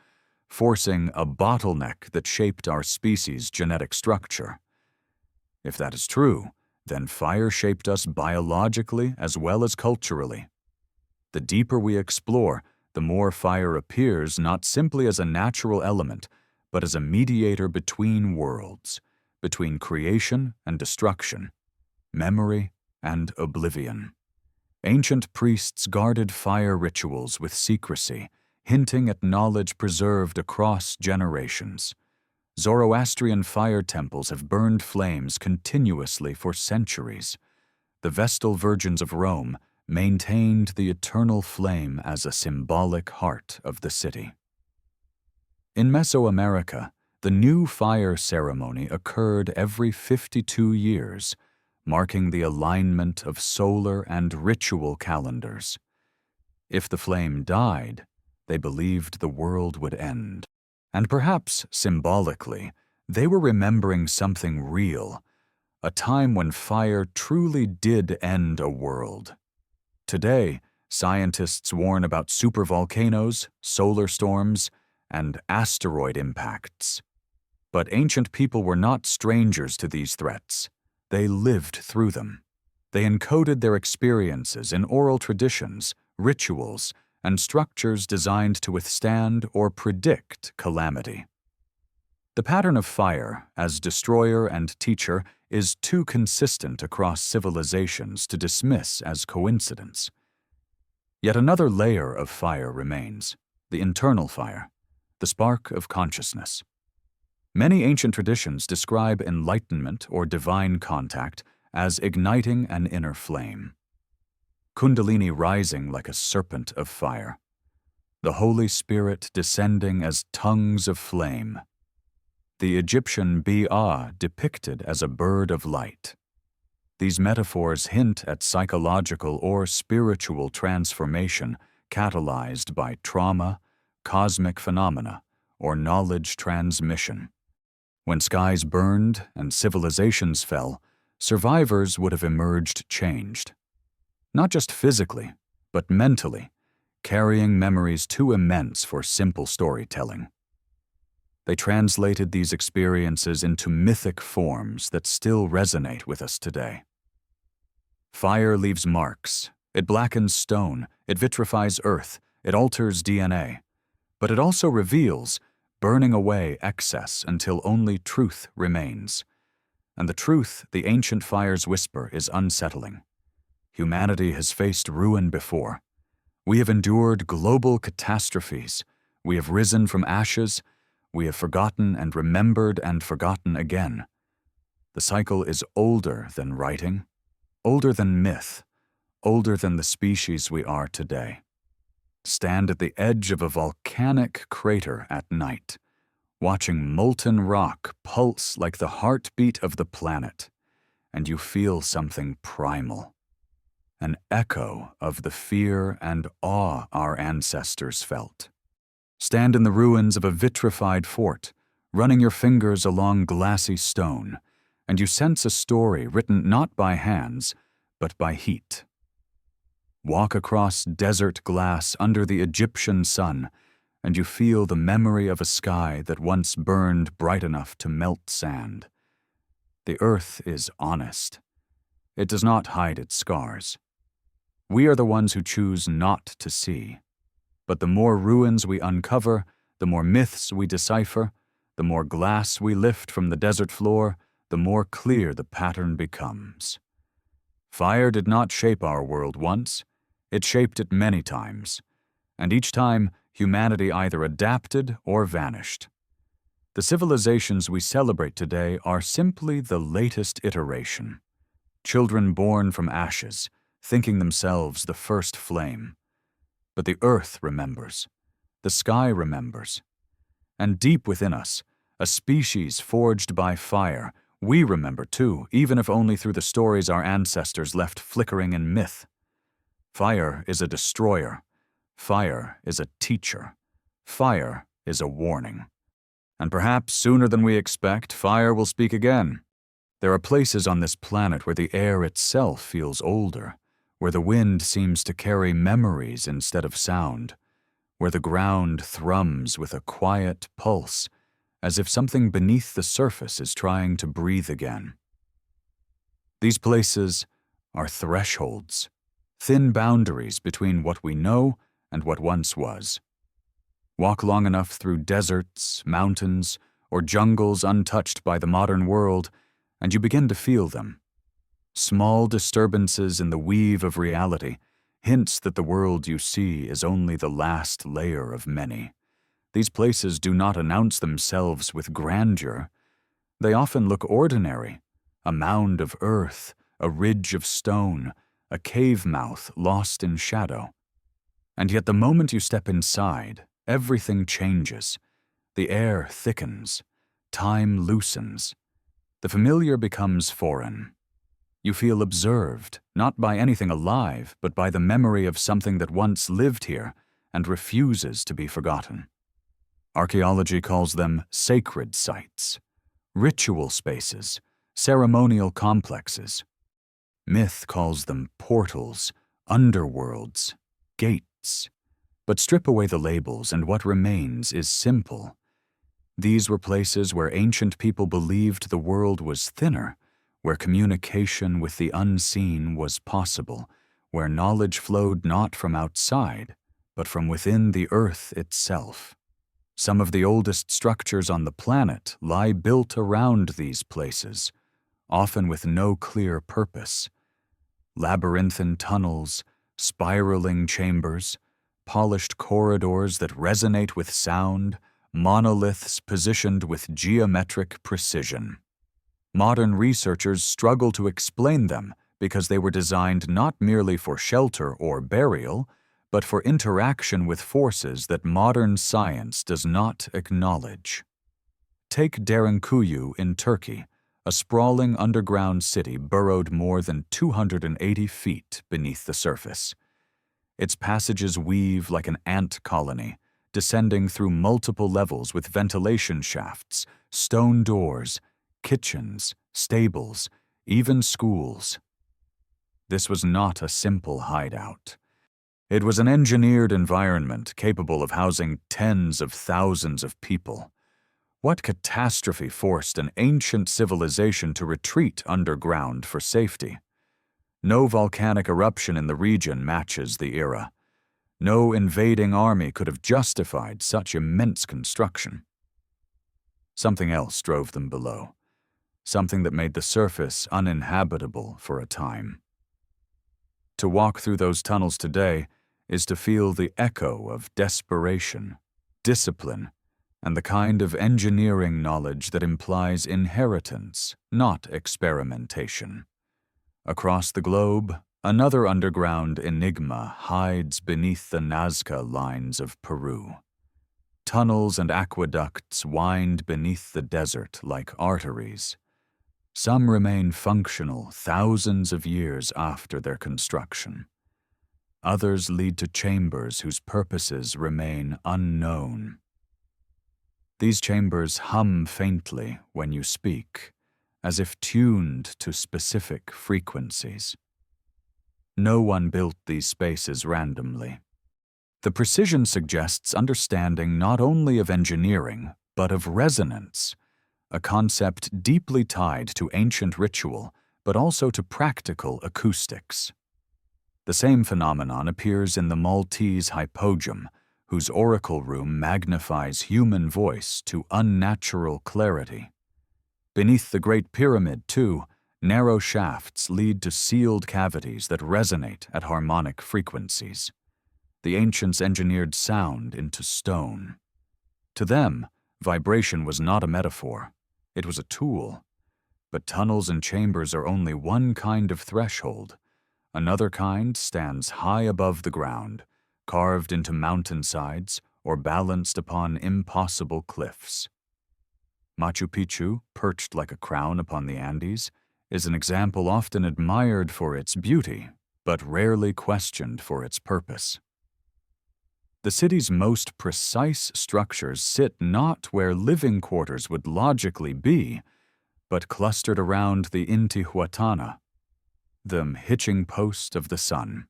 forcing a bottleneck that shaped our species' genetic structure. If that is true, then fire shaped us biologically as well as culturally. The deeper we explore, the more fire appears not simply as a natural element, but as a mediator between worlds, between creation and destruction, memory and oblivion. Ancient priests guarded fire rituals with secrecy, hinting at knowledge preserved across generations. Zoroastrian fire temples have burned flames continuously for centuries. the Vestal Virgins of Rome maintained the eternal flame as a symbolic heart of the city. In Mesoamerica, the new fire ceremony occurred every 52 years, marking the alignment of solar and ritual calendars. If the flame died, they believed the world would end. And perhaps symbolically, they were remembering something real, a time when fire truly did end a world. Today, scientists warn about supervolcanoes, solar storms, and asteroid impacts. But ancient people were not strangers to these threats. They lived through them. They encoded their experiences in oral traditions, rituals, and structures designed to withstand or predict calamity. The pattern of fire, as destroyer and teacher, is too consistent across civilizations to dismiss as coincidence. Yet another layer of fire remains, the internal fire, the spark of consciousness. Many ancient traditions describe enlightenment or divine contact as igniting an inner flame. Kundalini rising like a serpent of fire, the Holy Spirit descending as tongues of flame, the Egyptian Bi'a depicted as a bird of light. These metaphors hint at psychological or spiritual transformation catalyzed by trauma, cosmic phenomena, or knowledge transmission. When skies burned and civilizations fell, survivors would have emerged changed. Not just physically, but mentally, carrying memories too immense for simple storytelling. They translated these experiences into mythic forms that still resonate with us today. Fire leaves marks. It blackens stone. It vitrifies earth. It alters DNA. But it also reveals, burning away excess until only truth remains. And the truth the ancient fires whisper is unsettling. Humanity has faced ruin before. We have endured global catastrophes. We have risen from ashes. We have forgotten and remembered and forgotten again. The cycle is older than writing, older than myth, older than the species we are today. Stand at the edge of a volcanic crater at night, watching molten rock pulse like the heartbeat of the planet, and you feel something primal, an echo of the fear and awe our ancestors felt. Stand in the ruins of a vitrified fort, running your fingers along glassy stone, and you sense a story written not by hands, but by heat. Walk across desert glass under the Egyptian sun, and you feel the memory of a sky that once burned bright enough to melt sand. The earth is honest. It does not hide its scars. We are the ones who choose not to see. But the more ruins we uncover, the more myths we decipher, the more glass we lift from the desert floor, the more clear the pattern becomes. Fire did not shape our world once. It shaped it many times, and each time humanity either adapted or vanished. The civilizations we celebrate today are simply the latest iteration. Children born from ashes, thinking themselves the first flame. But the earth remembers, the sky remembers, and deep within us, a species forged by fire, we remember too, even if only through the stories our ancestors left flickering in myth. Fire is a destroyer. Fire is a teacher. Fire is a warning. And perhaps sooner than we expect, fire will speak again. There are places on this planet where the air itself feels older, where the wind seems to carry memories instead of sound, where the ground thrums with a quiet pulse, as if something beneath the surface is trying to breathe again. These places are thresholds, thin boundaries between what we know and what once was. Walk long enough through deserts, mountains, or jungles untouched by the modern world, and you begin to feel them. Small disturbances in the weave of reality, hints that the world you see is only the last layer of many. These places do not announce themselves with grandeur. They often look ordinary, a mound of earth, a ridge of stone, a cave mouth lost in shadow. And yet the moment you step inside, everything changes. The air thickens. Time loosens. The familiar becomes foreign. You feel observed, not by anything alive, but by the memory of something that once lived here and refuses to be forgotten. Archaeology calls them sacred sites, ritual spaces, ceremonial complexes. Myth calls them portals, underworlds, gates. But strip away the labels and what remains is simple. These were places where ancient people believed the world was thinner, where communication with the unseen was possible, where knowledge flowed not from outside, but from within the earth itself. Some of the oldest structures on the planet lie built around these places, often with no clear purpose. Labyrinthine tunnels, spiraling chambers, polished corridors that resonate with sound, monoliths positioned with geometric precision. Modern researchers struggle to explain them because they were designed not merely for shelter or burial, but for interaction with forces that modern science does not acknowledge. Take Derinkuyu in Turkey, a sprawling underground city burrowed more than 280 feet beneath the surface. Its passages weave like an ant colony, descending through multiple levels with ventilation shafts, stone doors, kitchens, stables, even schools. This was not a simple hideout. It was an engineered environment capable of housing tens of thousands of people. What catastrophe forced an ancient civilization to retreat underground for safety? No volcanic eruption in the region matches the era. No invading army could have justified such immense construction. Something else drove them below. Something that made the surface uninhabitable for a time. To walk through those tunnels today is to feel the echo of desperation, discipline, and the kind of engineering knowledge that implies inheritance, not experimentation. Across the globe, another underground enigma hides beneath the Nazca lines of Peru. Tunnels and aqueducts wind beneath the desert like arteries. Some remain functional thousands of years after their construction. Others lead to chambers whose purposes remain unknown. These chambers hum faintly when you speak, as if tuned to specific frequencies. No one built these spaces randomly. The precision suggests understanding not only of engineering, but of resonance, a concept deeply tied to ancient ritual, but also to practical acoustics. The same phenomenon appears in the Maltese hypogum, whose oracle room magnifies human voice to unnatural clarity. Beneath the Great Pyramid, too, narrow shafts lead to sealed cavities that resonate at harmonic frequencies. The ancients engineered sound into stone. To them, vibration was not a metaphor. It was a tool. But tunnels and chambers are only one kind of threshold. Another kind stands high above the ground, carved into mountainsides or balanced upon impossible cliffs. Machu Picchu, perched like a crown upon the Andes, is an example often admired for its beauty, but rarely questioned for its purpose. The city's most precise structures sit not where living quarters would logically be, but clustered around the Intihuatana, the hitching post of the sun.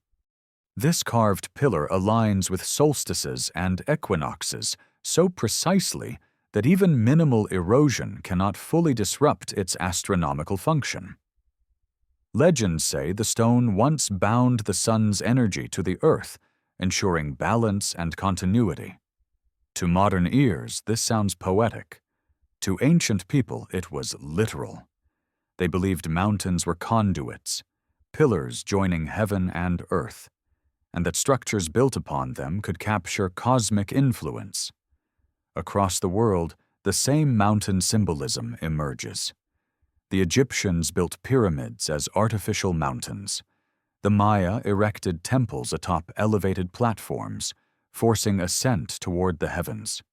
This carved pillar aligns with solstices and equinoxes so precisely that even minimal erosion cannot fully disrupt its astronomical function. Legends say the stone once bound the sun's energy to the earth, ensuring balance and continuity. To modern ears, this sounds poetic. To ancient people, it was literal. They believed mountains were conduits, pillars joining heaven and earth, and that structures built upon them could capture cosmic influence. Across the world, the same mountain symbolism emerges. The Egyptians built pyramids as artificial mountains. The Maya erected temples atop elevated platforms, forcing ascent toward the heavens.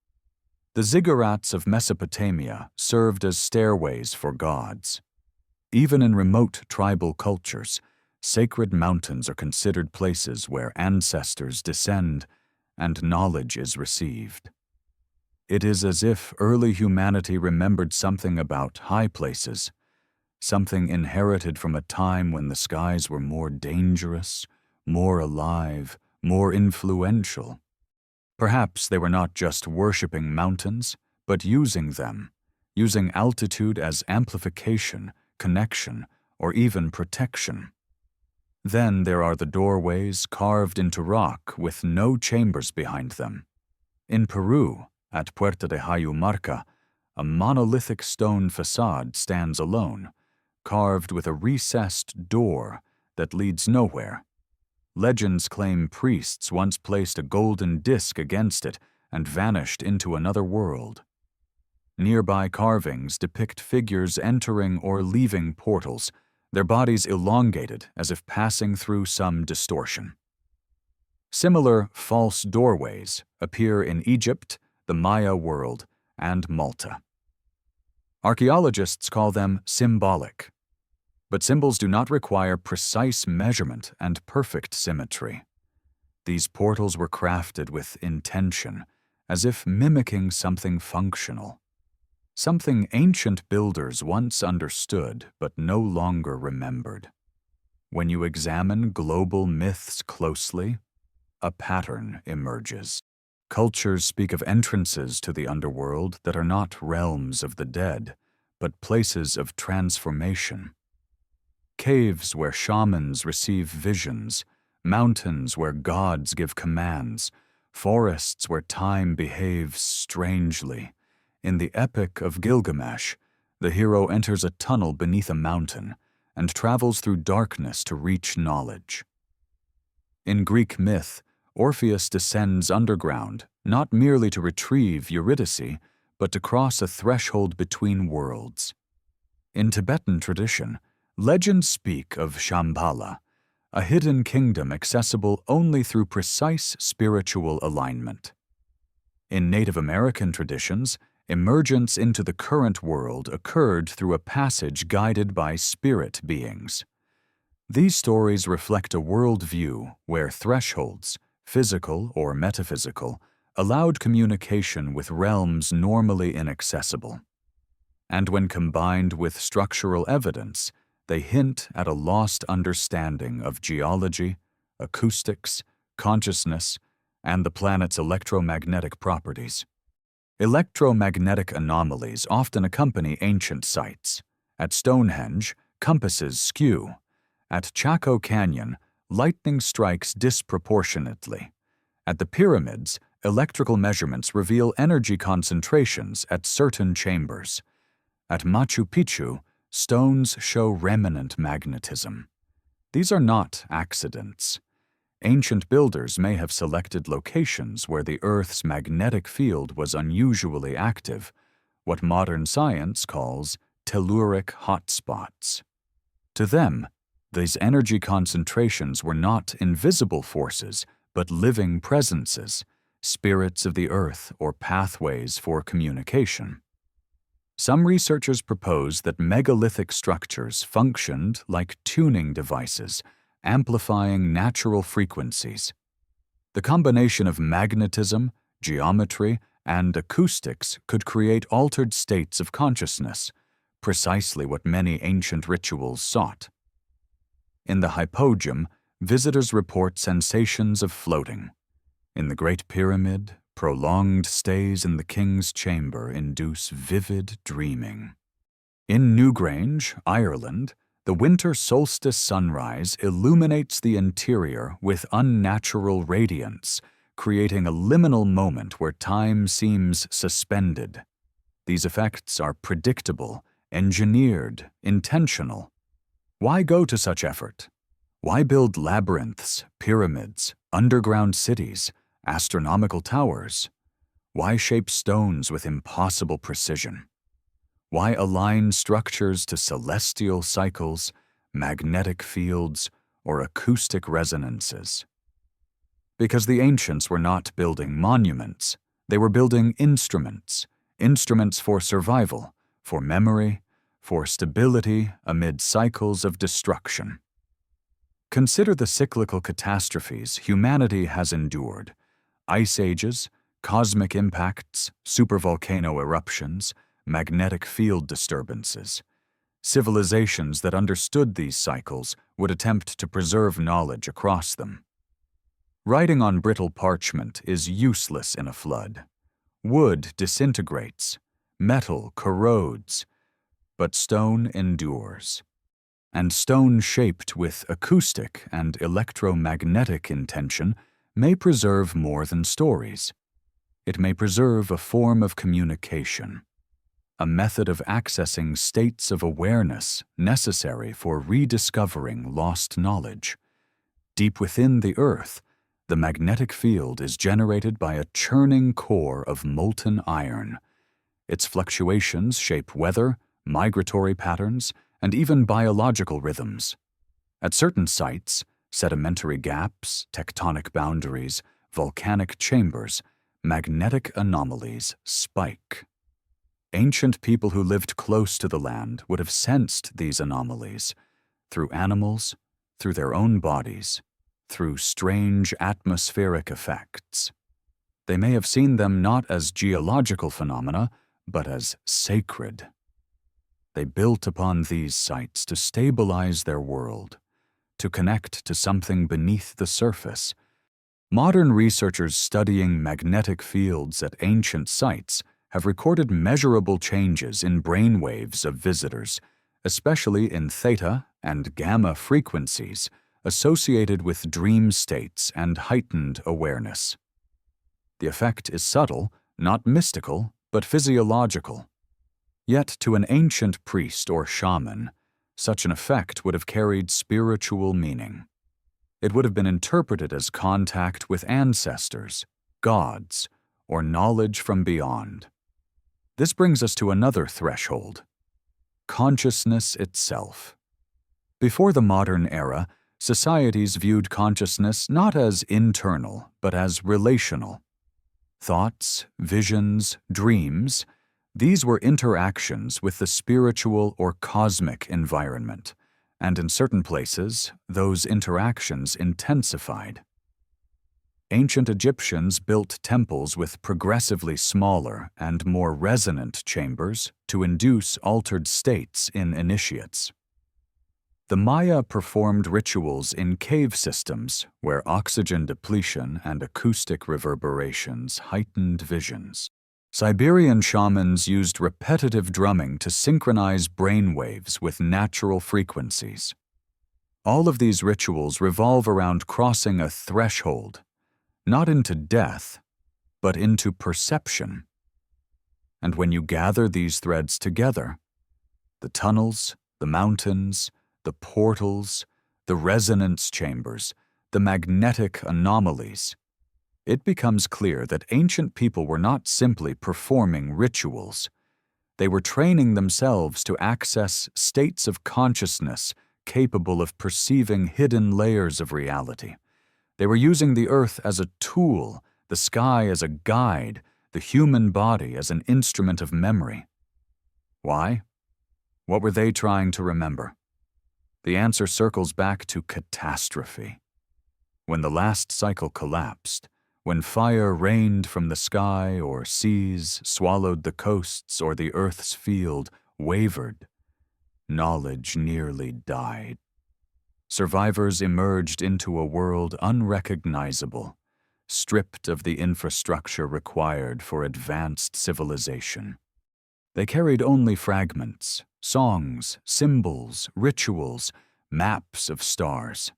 The ziggurats of Mesopotamia served as stairways for gods. Even in remote tribal cultures, sacred mountains are considered places where ancestors descend and knowledge is received. It is as if early humanity remembered something about high places, something inherited from a time when the skies were more dangerous, more alive, more influential. Perhaps they were not just worshipping mountains, but using them, using altitude as amplification, connection, or even protection. Then there are the doorways carved into rock with no chambers behind them. In Peru, at Puerta de Hayumarca, a monolithic stone facade stands alone, carved with a recessed door that leads nowhere. Legends claim priests once placed a golden disc against it and vanished into another world. Nearby carvings depict figures entering or leaving portals, their bodies elongated as if passing through some distortion. Similar false doorways appear in Egypt, the Maya world, and Malta. Archaeologists call them symbolic. But symbols do not require precise measurement and perfect symmetry. These portals were crafted with intention, as if mimicking something functional, something ancient builders once understood but no longer remembered. When you examine global myths closely, a pattern emerges. Cultures speak of entrances to the underworld that are not realms of the dead, but places of transformation. Caves where shamans receive visions, mountains where gods give commands, forests where time behaves strangely. In the Epic of Gilgamesh, the hero enters a tunnel beneath a mountain and travels through darkness to reach knowledge. In Greek myth, Orpheus descends underground, not merely to retrieve Eurydice, but to cross a threshold between worlds. In Tibetan tradition, legends speak of Shambhala, a hidden kingdom accessible only through precise spiritual alignment. In Native American traditions, emergence into the current world occurred through a passage guided by spirit beings. These stories reflect a worldview where thresholds, physical or metaphysical, allowed communication with realms normally inaccessible. And when combined with structural evidence, they hint at a lost understanding of geology, acoustics, consciousness, and the planet's electromagnetic properties. Electromagnetic anomalies often accompany ancient sites. At Stonehenge, compasses skew. At Chaco Canyon, lightning strikes disproportionately. At the pyramids, electrical measurements reveal energy concentrations at certain chambers. At Machu Picchu, stones show remnant magnetism. These are not accidents. Ancient builders may have selected locations where the Earth's magnetic field was unusually active, what modern science calls telluric hotspots. To them, these energy concentrations were not invisible forces, but living presences, spirits of the Earth or pathways for communication. Some researchers propose that megalithic structures functioned like tuning devices, amplifying natural frequencies. The combination of magnetism, geometry, and acoustics could create altered states of consciousness, precisely what many ancient rituals sought. In the hypogeum, visitors report sensations of floating. In the Great Pyramid, prolonged stays in the king's chamber induce vivid dreaming. In Newgrange, Ireland, the winter solstice sunrise illuminates the interior with unnatural radiance, creating a liminal moment where time seems suspended. These effects are predictable, engineered, intentional. Why go to such effort? Why build labyrinths, pyramids, underground cities, astronomical towers? Why shape stones with impossible precision? Why align structures to celestial cycles, magnetic fields, or acoustic resonances? Because the ancients were not building monuments, they were building instruments, instruments for survival, for memory, for stability amid cycles of destruction. Consider the cyclical catastrophes humanity has endured: ice ages, cosmic impacts, supervolcano eruptions, magnetic field disturbances. Civilizations that understood these cycles would attempt to preserve knowledge across them. Writing on brittle parchment is useless in a flood. Wood disintegrates, metal corrodes, but stone endures. And stone shaped with acoustic and electromagnetic intention may preserve more than stories. It may preserve a form of communication, a method of accessing states of awareness necessary for rediscovering lost knowledge. Deep within the earth, the magnetic field is generated by a churning core of molten iron. Its fluctuations shape weather, migratory patterns, and even biological rhythms. At certain sites, sedimentary gaps, tectonic boundaries, volcanic chambers, magnetic anomalies spike. Ancient people who lived close to the land would have sensed these anomalies through animals, through their own bodies, through strange atmospheric effects. They may have seen them not as geological phenomena, but as sacred. They built upon these sites to stabilize their world, to connect to something beneath the surface. Modern researchers studying magnetic fields at ancient sites have recorded measurable changes in brain waves of visitors, especially in theta and gamma frequencies associated with dream states and heightened awareness. The effect is subtle, not mystical, but physiological. Yet to an ancient priest or shaman, such an effect would have carried spiritual meaning. It would have been interpreted as contact with ancestors, gods, or knowledge from beyond. This brings us to another threshold: consciousness itself. Before the modern era, societies viewed consciousness not as internal, but as relational. Thoughts, visions, dreams, these were interactions with the spiritual or cosmic environment, and in certain places, those interactions intensified. Ancient Egyptians built temples with progressively smaller and more resonant chambers to induce altered states in initiates. The Maya performed rituals in cave systems where oxygen depletion and acoustic reverberations heightened visions. Siberian shamans used repetitive drumming to synchronize brain waves with natural frequencies. All of these rituals revolve around crossing a threshold, not into death, but into perception. And when you gather these threads together, the tunnels, the mountains, the portals, the resonance chambers, the magnetic anomalies, it becomes clear that ancient people were not simply performing rituals. They were training themselves to access states of consciousness capable of perceiving hidden layers of reality. They were using the earth as a tool, the sky as a guide, the human body as an instrument of memory. Why? What were they trying to remember? The answer circles back to catastrophe. When the last cycle collapsed, when fire rained from the sky or seas swallowed the coasts or the earth's field wavered, knowledge nearly died. Survivors emerged into a world unrecognizable, stripped of the infrastructure required for advanced civilization. They carried only fragments, songs, symbols, rituals, maps of stars.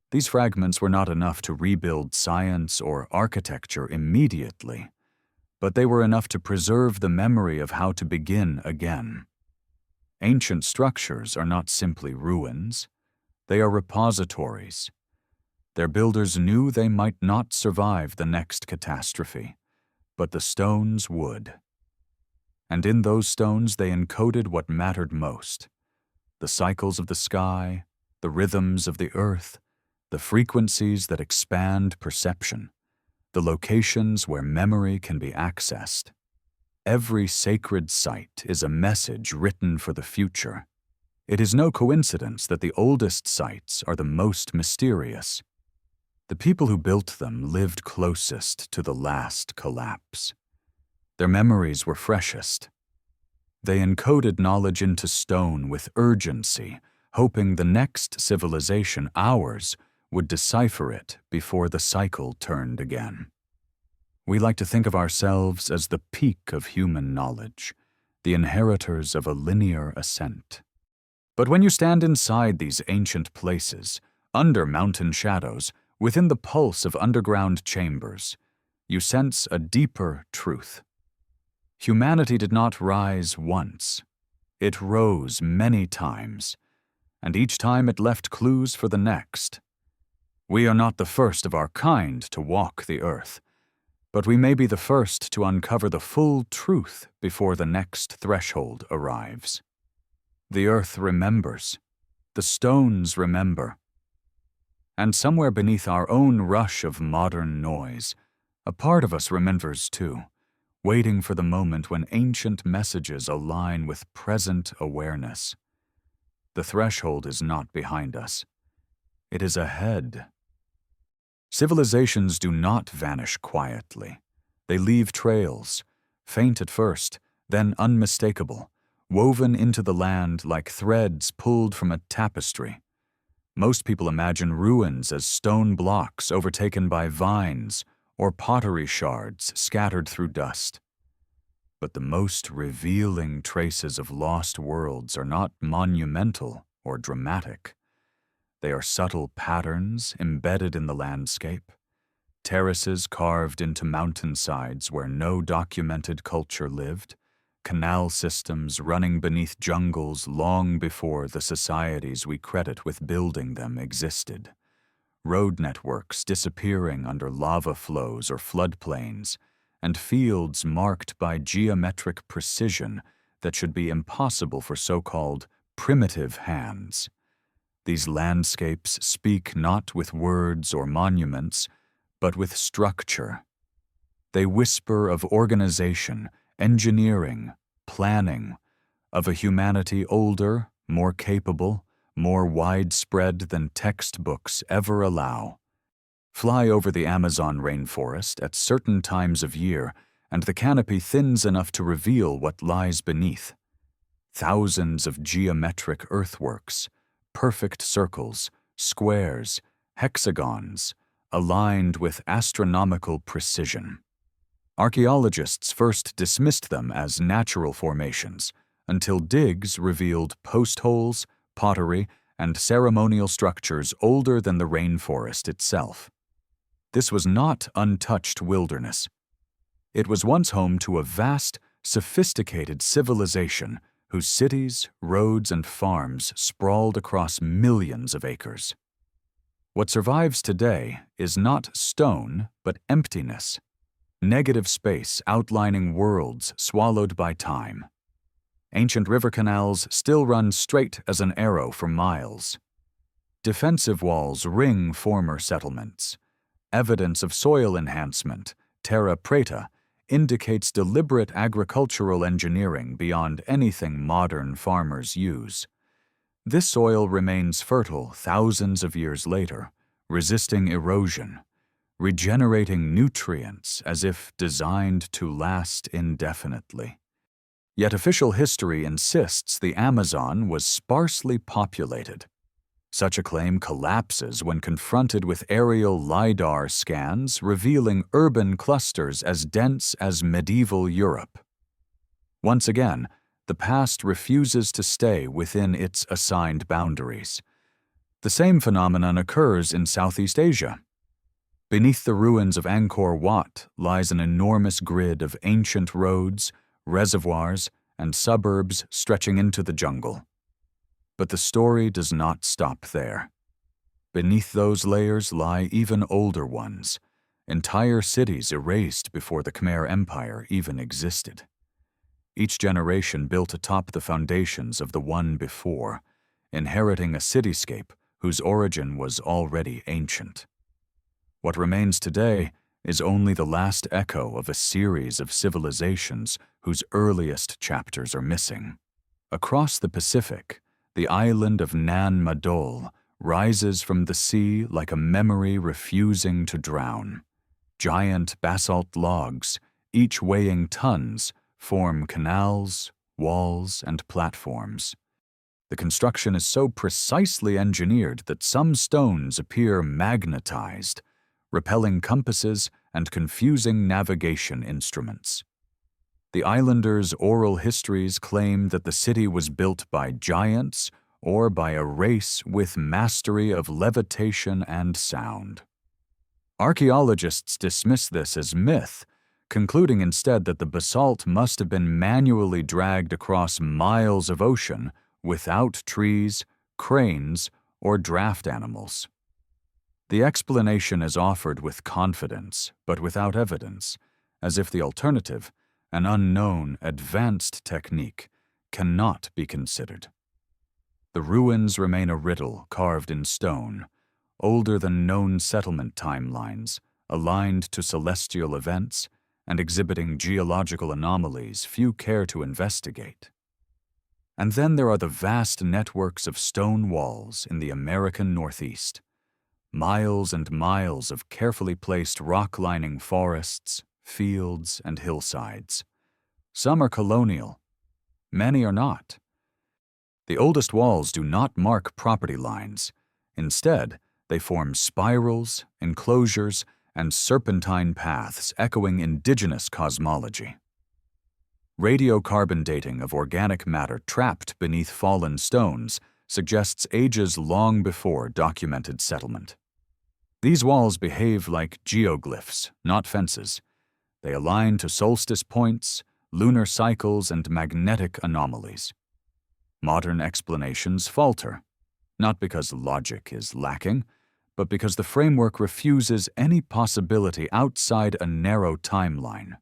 These fragments were not enough to rebuild science or architecture immediately, but they were enough to preserve the memory of how to begin again. Ancient structures are not simply ruins. They are repositories. Their builders knew they might not survive the next catastrophe, but the stones would. And in those stones they encoded what mattered most: the cycles of the sky, the rhythms of the earth, the frequencies that expand perception, the locations where memory can be accessed. Every sacred site is a message written for the future. It is no coincidence that the oldest sites are the most mysterious. The people who built them lived closest to the last collapse. Their memories were freshest. They encoded knowledge into stone with urgency, hoping the next civilization, ours, would decipher it before the cycle turned again. We like to think of ourselves as the peak of human knowledge, the inheritors of a linear ascent. But when you stand inside these ancient places, under mountain shadows, within the pulse of underground chambers, you sense a deeper truth. Humanity did not rise once. It rose many times, and each time it left clues for the next. We are not the first of our kind to walk the earth, but we may be the first to uncover the full truth before the next threshold arrives. The earth remembers. The stones remember. And somewhere beneath our own rush of modern noise, a part of us remembers too, waiting for the moment when ancient messages align with present awareness. The threshold is not behind us. It is ahead. Civilizations do not vanish quietly. They leave trails, faint at first, then unmistakable, woven into the land like threads pulled from a tapestry. Most people imagine ruins as stone blocks overtaken by vines or pottery shards scattered through dust. But the most revealing traces of lost worlds are not monumental or dramatic. They are subtle patterns embedded in the landscape, terraces carved into mountainsides where no documented culture lived, canal systems running beneath jungles long before the societies we credit with building them existed, road networks disappearing under lava flows or floodplains, and fields marked by geometric precision that should be impossible for so-called primitive hands. These landscapes speak not with words or monuments, but with structure. They whisper of organization, engineering, planning, of a humanity older, more capable, more widespread than textbooks ever allow. Fly over the Amazon rainforest at certain times of year, and the canopy thins enough to reveal what lies beneath. Thousands of geometric earthworks, perfect circles, squares, hexagons, aligned with astronomical precision. Archaeologists first dismissed them as natural formations, until digs revealed post holes, pottery, and ceremonial structures older than the rainforest itself. This was not untouched wilderness. It was once home to a vast, sophisticated civilization whose cities, roads, and farms sprawled across millions of acres. What survives today is not stone, but emptiness, negative space outlining worlds swallowed by time. Ancient river canals still run straight as an arrow for miles. Defensive walls ring former settlements. Evidence of soil enhancement, terra preta, indicates deliberate agricultural engineering beyond anything modern farmers use. This soil remains fertile thousands of years later, resisting erosion, regenerating nutrients as if designed to last indefinitely. Yet official history insists the Amazon was sparsely populated. Such a claim collapses when confronted with aerial LiDAR scans revealing urban clusters as dense as medieval Europe. Once again, the past refuses to stay within its assigned boundaries. The same phenomenon occurs in Southeast Asia. Beneath the ruins of Angkor Wat lies an enormous grid of ancient roads, reservoirs, and suburbs stretching into the jungle. But the story does not stop there. Beneath those layers lie even older ones, entire cities erased before the Khmer Empire even existed. Each generation built atop the foundations of the one before, inheriting a cityscape whose origin was already ancient. What remains today is only the last echo of a series of civilizations whose earliest chapters are missing. Across the Pacific, the island of Nan Madol rises from the sea like a memory refusing to drown. Giant basalt logs, each weighing tons, form canals, walls, and platforms. The construction is so precisely engineered that some stones appear magnetized, repelling compasses and confusing navigation instruments. The islanders' oral histories claim that the city was built by giants or by a race with mastery of levitation and sound. Archaeologists dismiss this as myth, concluding instead that the basalt must have been manually dragged across miles of ocean without trees, cranes, or draft animals. The explanation is offered with confidence, but without evidence, as if the alternative, an unknown, advanced technique, cannot be considered. The ruins remain a riddle carved in stone, older than known settlement timelines, aligned to celestial events, and exhibiting geological anomalies few care to investigate. And then there are the vast networks of stone walls in the American Northeast. Miles and miles of carefully placed rock-lining forests, fields, and hillsides. Some are colonial. Many are not. The oldest walls do not mark property lines. Instead, they form spirals, enclosures, and serpentine paths echoing indigenous cosmology. Radiocarbon dating of organic matter trapped beneath fallen stones suggests ages long before documented settlement. These walls behave like geoglyphs, not fences. They align to solstice points, lunar cycles, and magnetic anomalies. Modern explanations falter, not because logic is lacking, but because the framework refuses any possibility outside a narrow timeline.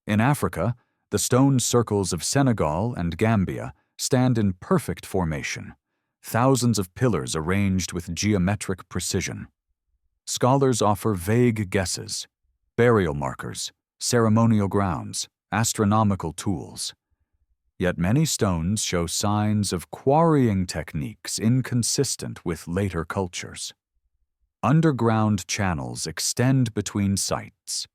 In Africa, the stone circles of Senegal and Gambia stand in perfect formation, thousands of pillars arranged with geometric precision. Scholars offer vague guesses, burial markers, ceremonial grounds, astronomical tools. Yet many stones show signs of quarrying techniques inconsistent with later cultures. Underground channels extend between sites.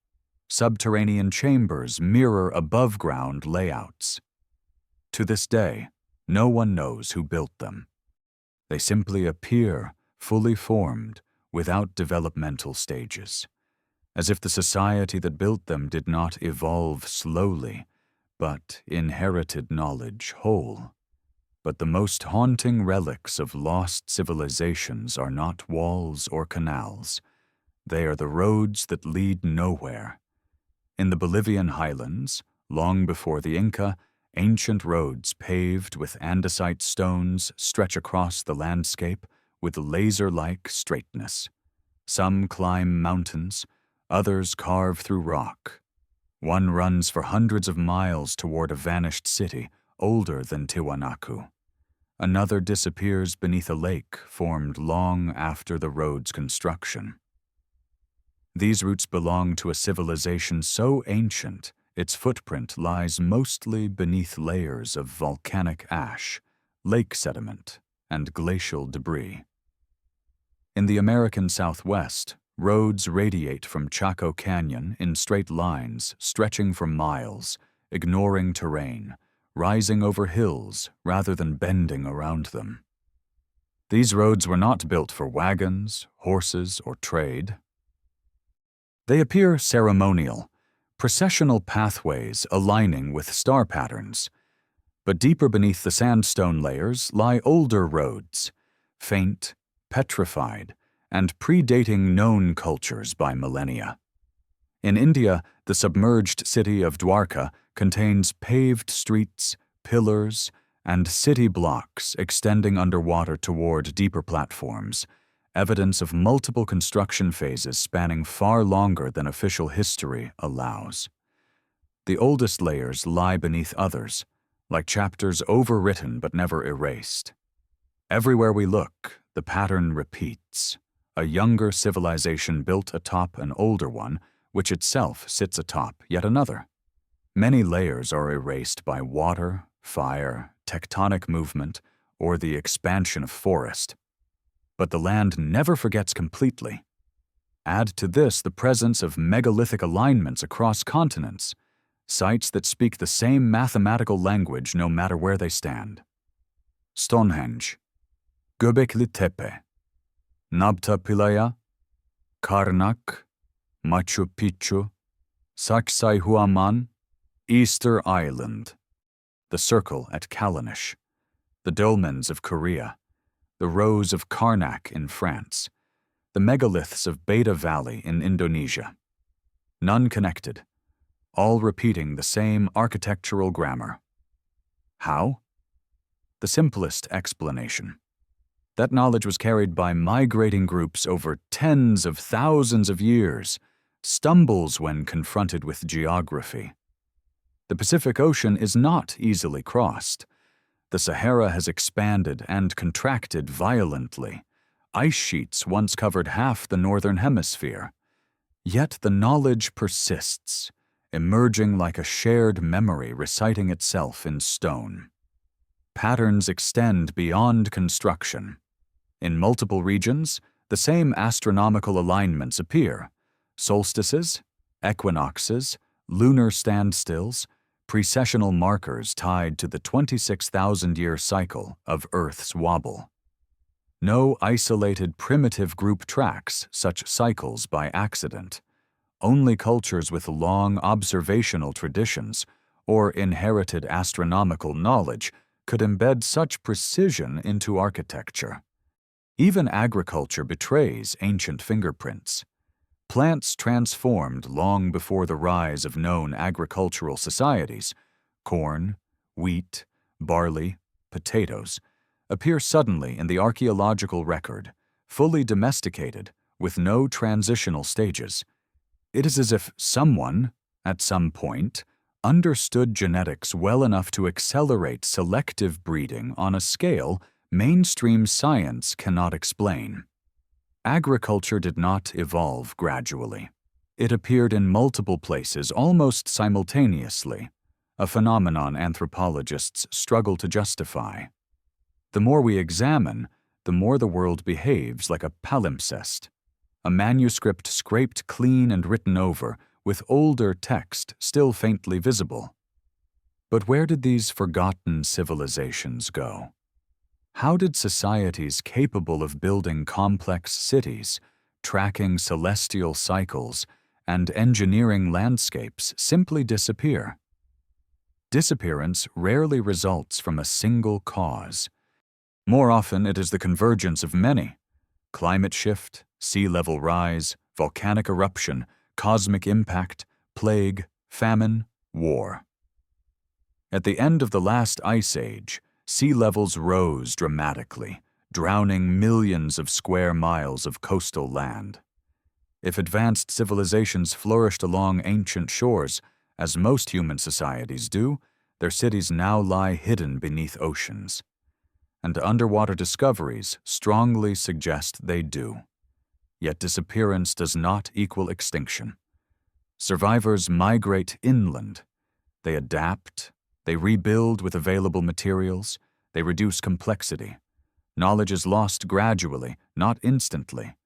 Subterranean chambers mirror above-ground layouts. To this day, no one knows who built them. They simply appear fully formed without developmental stages, as if the society that built them did not evolve slowly, but inherited knowledge whole. But the most haunting relics of lost civilizations are not walls or canals. They are the roads that lead nowhere. In the Bolivian highlands, long before the Inca, ancient roads paved with andesite stones stretch across the landscape with laser-like straightness. Some climb mountains, others carve through rock. One runs for hundreds of miles toward a vanished city older than Tiwanaku. Another disappears beneath a lake formed long after the road's construction. These routes belong to a civilization so ancient, its footprint lies mostly beneath layers of volcanic ash, lake sediment, and glacial debris. In the American Southwest, roads radiate from Chaco Canyon in straight lines stretching for miles, ignoring terrain, rising over hills rather than bending around them. These roads were not built for wagons, horses, or trade. They appear ceremonial, processional pathways aligning with star patterns. But deeper beneath the sandstone layers lie older roads, faint, petrified, and predating known cultures by millennia. In India, the submerged city of Dwarka contains paved streets, pillars, and city blocks extending underwater toward deeper platforms, evidence of multiple construction phases spanning far longer than official history allows. The oldest layers lie beneath others, like chapters overwritten but never erased. Everywhere we look, the pattern repeats. A younger civilization built atop an older one, which itself sits atop yet another. Many layers are erased by water, fire, tectonic movement, or the expansion of forest. But the land never forgets completely. Add to this the presence of megalithic alignments across continents, sites that speak the same mathematical language no matter where they stand. Stonehenge, Göbekli Tepe, Nabta Pilaya, Karnak, Machu Picchu, Sacsayhuaman, Easter Island, the Circle at Kallanish, the dolmens of Korea, the Rose of Karnak in France, the megaliths of Beta Valley in Indonesia. None connected, all repeating the same architectural grammar. How? The simplest explanation. That knowledge was carried by migrating groups over tens of thousands of years, stumbles when confronted with geography. The Pacific Ocean is not easily crossed. The Sahara has expanded and contracted violently. Ice sheets once covered half the northern hemisphere. Yet the knowledge persists, emerging like a shared memory reciting itself in stone. Patterns extend beyond construction. In multiple regions, the same astronomical alignments appear: solstices, equinoxes, lunar standstills, precessional markers tied to the 26,000-year cycle of Earth's wobble. No isolated primitive group tracks such cycles by accident. Only cultures with long observational traditions or inherited astronomical knowledge could embed such precision into architecture. Even agriculture betrays ancient fingerprints. Plants transformed long before the rise of known agricultural societies, corn, wheat, barley, potatoes, appear suddenly in the archaeological record, fully domesticated, with no transitional stages. It is as if someone, at some point, understood genetics well enough to accelerate selective breeding on a scale mainstream science cannot explain. Agriculture did not evolve gradually. It appeared in multiple places almost simultaneously, a phenomenon anthropologists struggle to justify. The more we examine, the more the world behaves like a palimpsest, a manuscript scraped clean and written over, with older text still faintly visible. But where did these forgotten civilizations go? How did societies capable of building complex cities, tracking celestial cycles, and engineering landscapes simply disappear? Disappearance rarely results from a single cause. More often, it is the convergence of many: climate shift, sea level rise, volcanic eruption, cosmic impact, plague, famine, war. At the end of the last ice age, sea levels rose dramatically, drowning millions of square miles of coastal land. If advanced civilizations flourished along ancient shores, as most human societies do, their cities now lie hidden beneath oceans. And underwater discoveries strongly suggest they do. Yet disappearance does not equal extinction. Survivors migrate inland. They adapt. They rebuild with available materials. They reduce complexity. Knowledge is lost gradually, not instantly.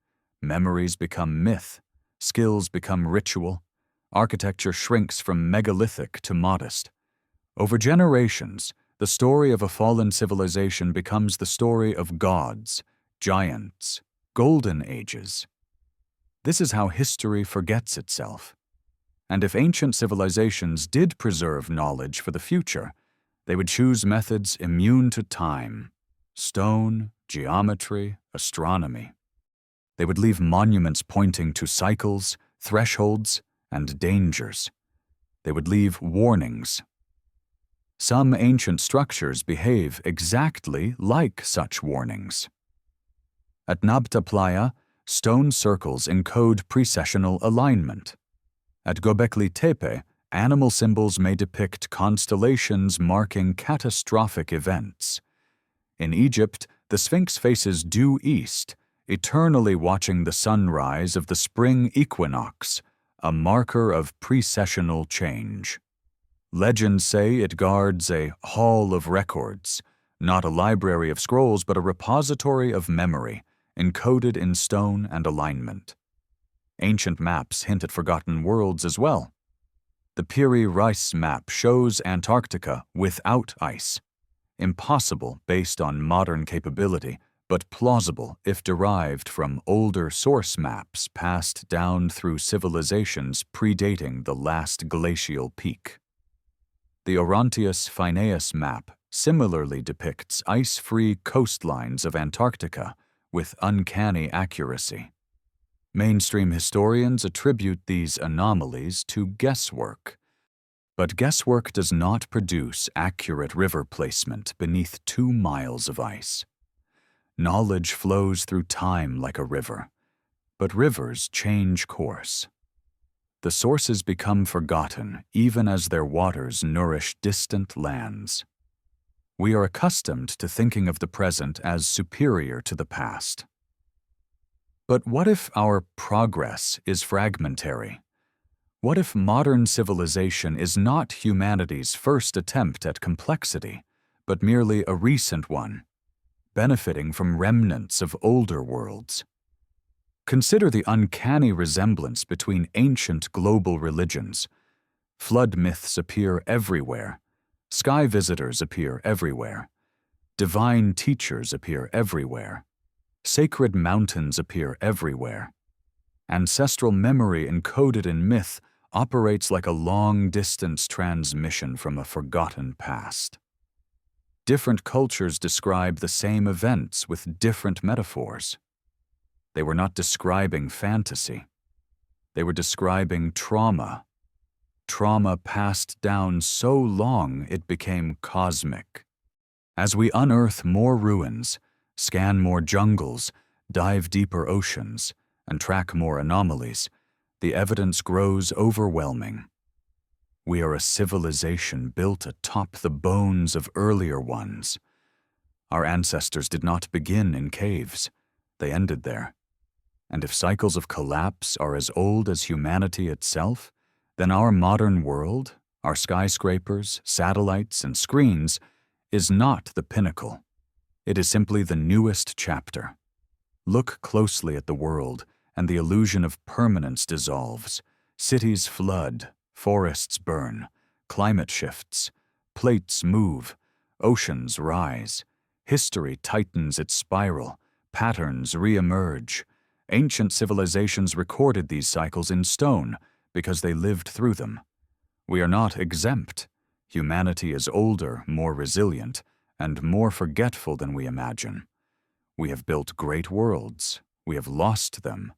Memories become myth. Skills become ritual. Architecture shrinks from megalithic to modest. Over generations, the story of a fallen civilization becomes the story of gods, giants, golden ages. This is how history forgets itself. And if ancient civilizations did preserve knowledge for the future, they would choose methods immune to time: stone, geometry, astronomy. They would leave monuments pointing to cycles, thresholds, and dangers. They would leave warnings. Some ancient structures behave exactly like such warnings. At Nabta Playa, stone circles encode precessional alignment. At Göbekli Tepe, Animal symbols may depict constellations marking catastrophic events. In Egypt, the Sphinx faces due east, eternally watching the sunrise of the spring equinox, a marker of precessional change. Legends say it guards a hall of records, not a library of scrolls but a repository of memory, encoded in stone and alignment. Ancient maps hint at forgotten worlds as well. The Piri-Reis map shows Antarctica without ice. Impossible based on modern capability, but plausible if derived from older source maps passed down through civilizations predating the last glacial peak. The Orontius Phineus map similarly depicts ice-free coastlines of Antarctica with uncanny accuracy. Mainstream historians attribute these anomalies to guesswork. But guesswork does not produce accurate river placement beneath 2 miles of ice. Knowledge flows through time like a river, but rivers change course. The sources become forgotten even as their waters nourish distant lands. We are accustomed to thinking of the present as superior to the past. But what if our progress is fragmentary? What if modern civilization is not humanity's first attempt at complexity, but merely a recent one, benefiting from remnants of older worlds? Consider the uncanny resemblance between ancient global religions. Flood myths appear everywhere. Sky visitors appear everywhere. Divine teachers appear everywhere. Sacred mountains appear everywhere. Ancestral memory encoded in myth operates like a long-distance transmission from a forgotten past. Different cultures describe the same events with different metaphors. They were not describing fantasy. They were describing trauma. Trauma passed down so long it became cosmic. As we unearth more ruins, scan more jungles, dive deeper oceans, and track more anomalies, the evidence grows overwhelming. We are a civilization built atop the bones of earlier ones. Our ancestors did not begin in caves. They ended there. And if cycles of collapse are as old as humanity itself, then our modern world, our skyscrapers, satellites, and screens, is not the pinnacle. It is simply the newest chapter. Look closely at the world, and the illusion of permanence dissolves. Cities flood, forests burn, climate shifts, plates move, oceans rise, history tightens its spiral, patterns re-emerge. Ancient civilizations recorded these cycles in stone because they lived through them. We are not exempt. Humanity is older, more resilient, and more forgetful than we imagine. We have built great worlds. We have lost them.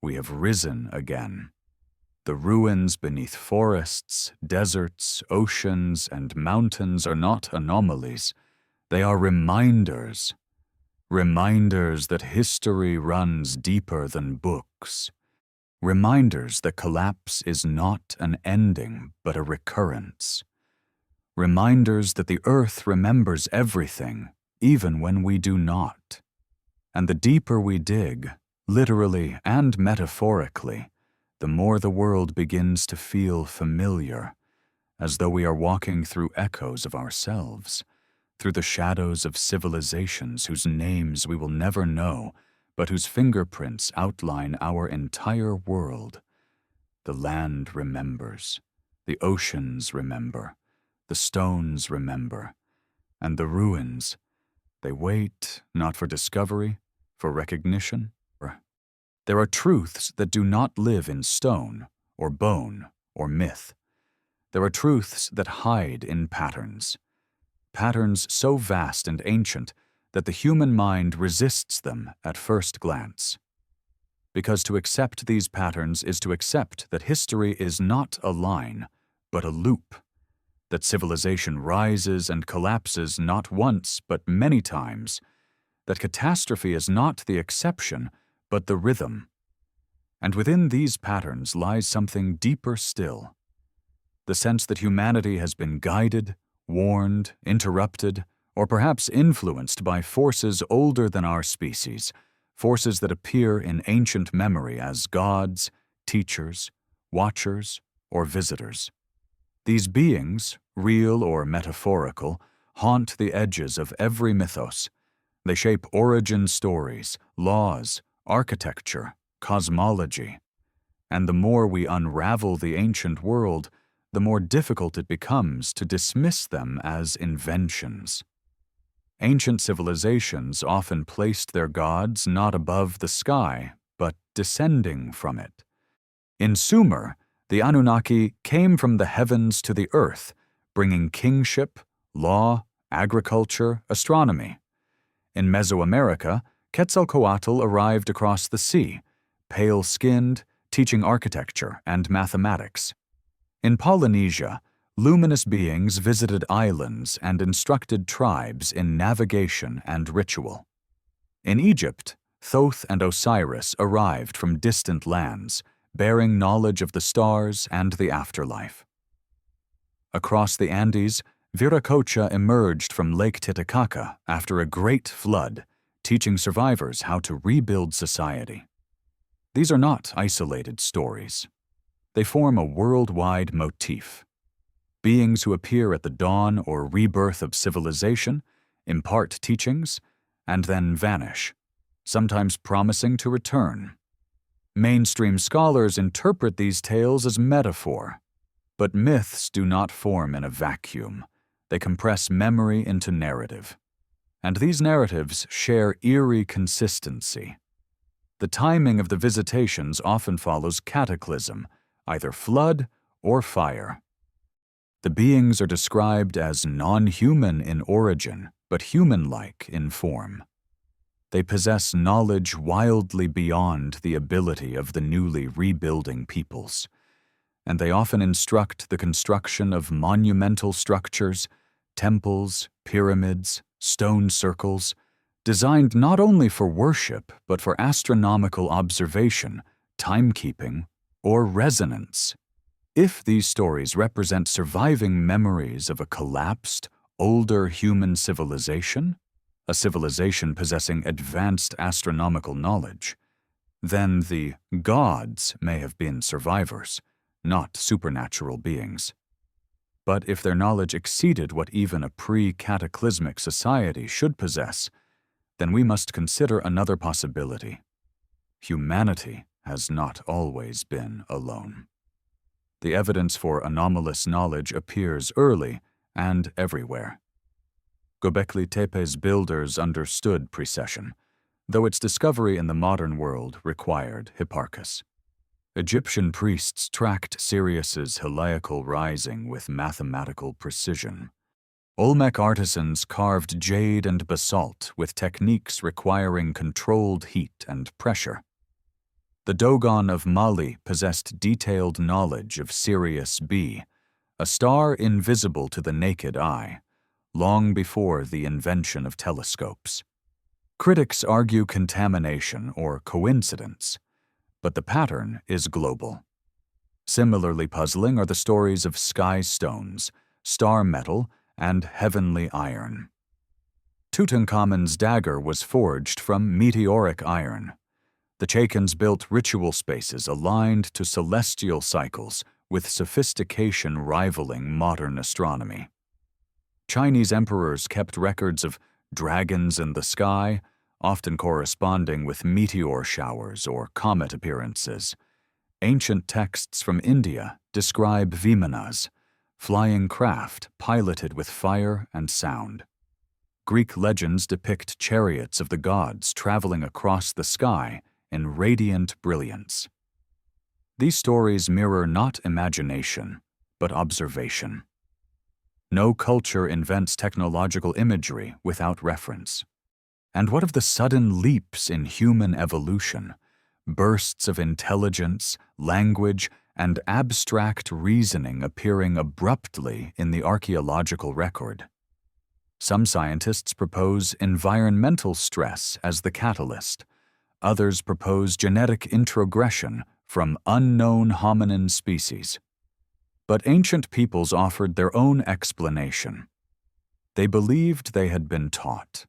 We have risen again. The ruins beneath forests, deserts, oceans, and mountains are not anomalies. They are reminders. Reminders that history runs deeper than books. Reminders that collapse is not an ending, but a recurrence. Reminders that the earth remembers everything, even when we do not. And the deeper we dig, literally and metaphorically, the more the world begins to feel familiar, as though we are walking through echoes of ourselves, through the shadows of civilizations whose names we will never know, but whose fingerprints outline our entire world. The land remembers, the oceans remember, the stones remember, and the ruins, they wait not for discovery, for recognition. There are truths that do not live in stone, or bone, or myth. There are truths that hide in patterns. Patterns so vast and ancient that the human mind resists them at first glance. Because to accept these patterns is to accept that history is not a line, but a loop. That civilization rises and collapses not once, but many times. That catastrophe is not the exception, but the rhythm. And within these patterns lies something deeper still. the sense that humanity has been guided, warned, interrupted, or perhaps influenced by forces older than our species, forces that appear in ancient memory as gods, teachers, watchers, or visitors. These beings, real or metaphorical, haunt the edges of every mythos. They shape origin stories, laws, architecture, cosmology. And the more we unravel the ancient world, the more difficult it becomes to dismiss them as inventions. Ancient civilizations often placed their gods not above the sky, but descending from it. In Sumer, the Anunnaki came from the heavens to the earth, bringing kingship, law, agriculture, astronomy. In Mesoamerica, Quetzalcoatl arrived across the sea, pale-skinned, teaching architecture and mathematics. In Polynesia, luminous beings visited islands and instructed tribes in navigation and ritual. In Egypt, Thoth and Osiris arrived from distant lands, bearing knowledge of the stars and the afterlife. Across the Andes, Viracocha emerged from Lake Titicaca after a great flood, teaching survivors how to rebuild society. These are not isolated stories. They form a worldwide motif. Beings who appear at the dawn or rebirth of civilization, impart teachings, and then vanish, sometimes promising to return. Mainstream scholars interpret these tales as metaphor, but myths do not form in a vacuum. They compress memory into narrative. And these narratives share eerie consistency. The timing of the visitations often follows cataclysm, either flood or fire. The beings are described as non-human in origin, but human-like in form. They possess knowledge wildly beyond the ability of the newly rebuilding peoples, and they often instruct the construction of monumental structures, temples, pyramids, stone circles, designed not only for worship but for astronomical observation, timekeeping, or resonance. If these stories represent surviving memories of a collapsed, older human civilization, a civilization possessing advanced astronomical knowledge, then the gods may have been survivors, not supernatural beings. But if their knowledge exceeded what even a pre-cataclysmic society should possess, then we must consider another possibility. Humanity has not always been alone. The evidence for anomalous knowledge appears early and everywhere. Göbekli Tepe's builders understood precession, though its discovery in the modern world required Hipparchus. Egyptian priests tracked Sirius's heliacal rising with mathematical precision. Olmec artisans carved jade and basalt with techniques requiring controlled heat and pressure. The Dogon of Mali possessed detailed knowledge of Sirius B, a star invisible to the naked eye, long before the invention of telescopes. Critics argue contamination or coincidence, but the pattern is global. Similarly puzzling are the stories of sky stones, star metal, and heavenly iron. Tutankhamun's dagger was forged from meteoric iron. The Chakans built ritual spaces aligned to celestial cycles with sophistication rivaling modern astronomy. Chinese emperors kept records of dragons in the sky, often corresponding with meteor showers or comet appearances. Ancient texts from India describe vimanas, flying craft piloted with fire and sound. Greek legends depict chariots of the gods traveling across the sky in radiant brilliance. These stories mirror not imagination, but observation. No culture invents technological imagery without reference. And what of the sudden leaps in human evolution, bursts of intelligence, language, and abstract reasoning appearing abruptly in the archaeological record? Some scientists propose environmental stress as the catalyst. Others propose genetic introgression from unknown hominin species. But ancient peoples offered their own explanation. They believed they had been taught.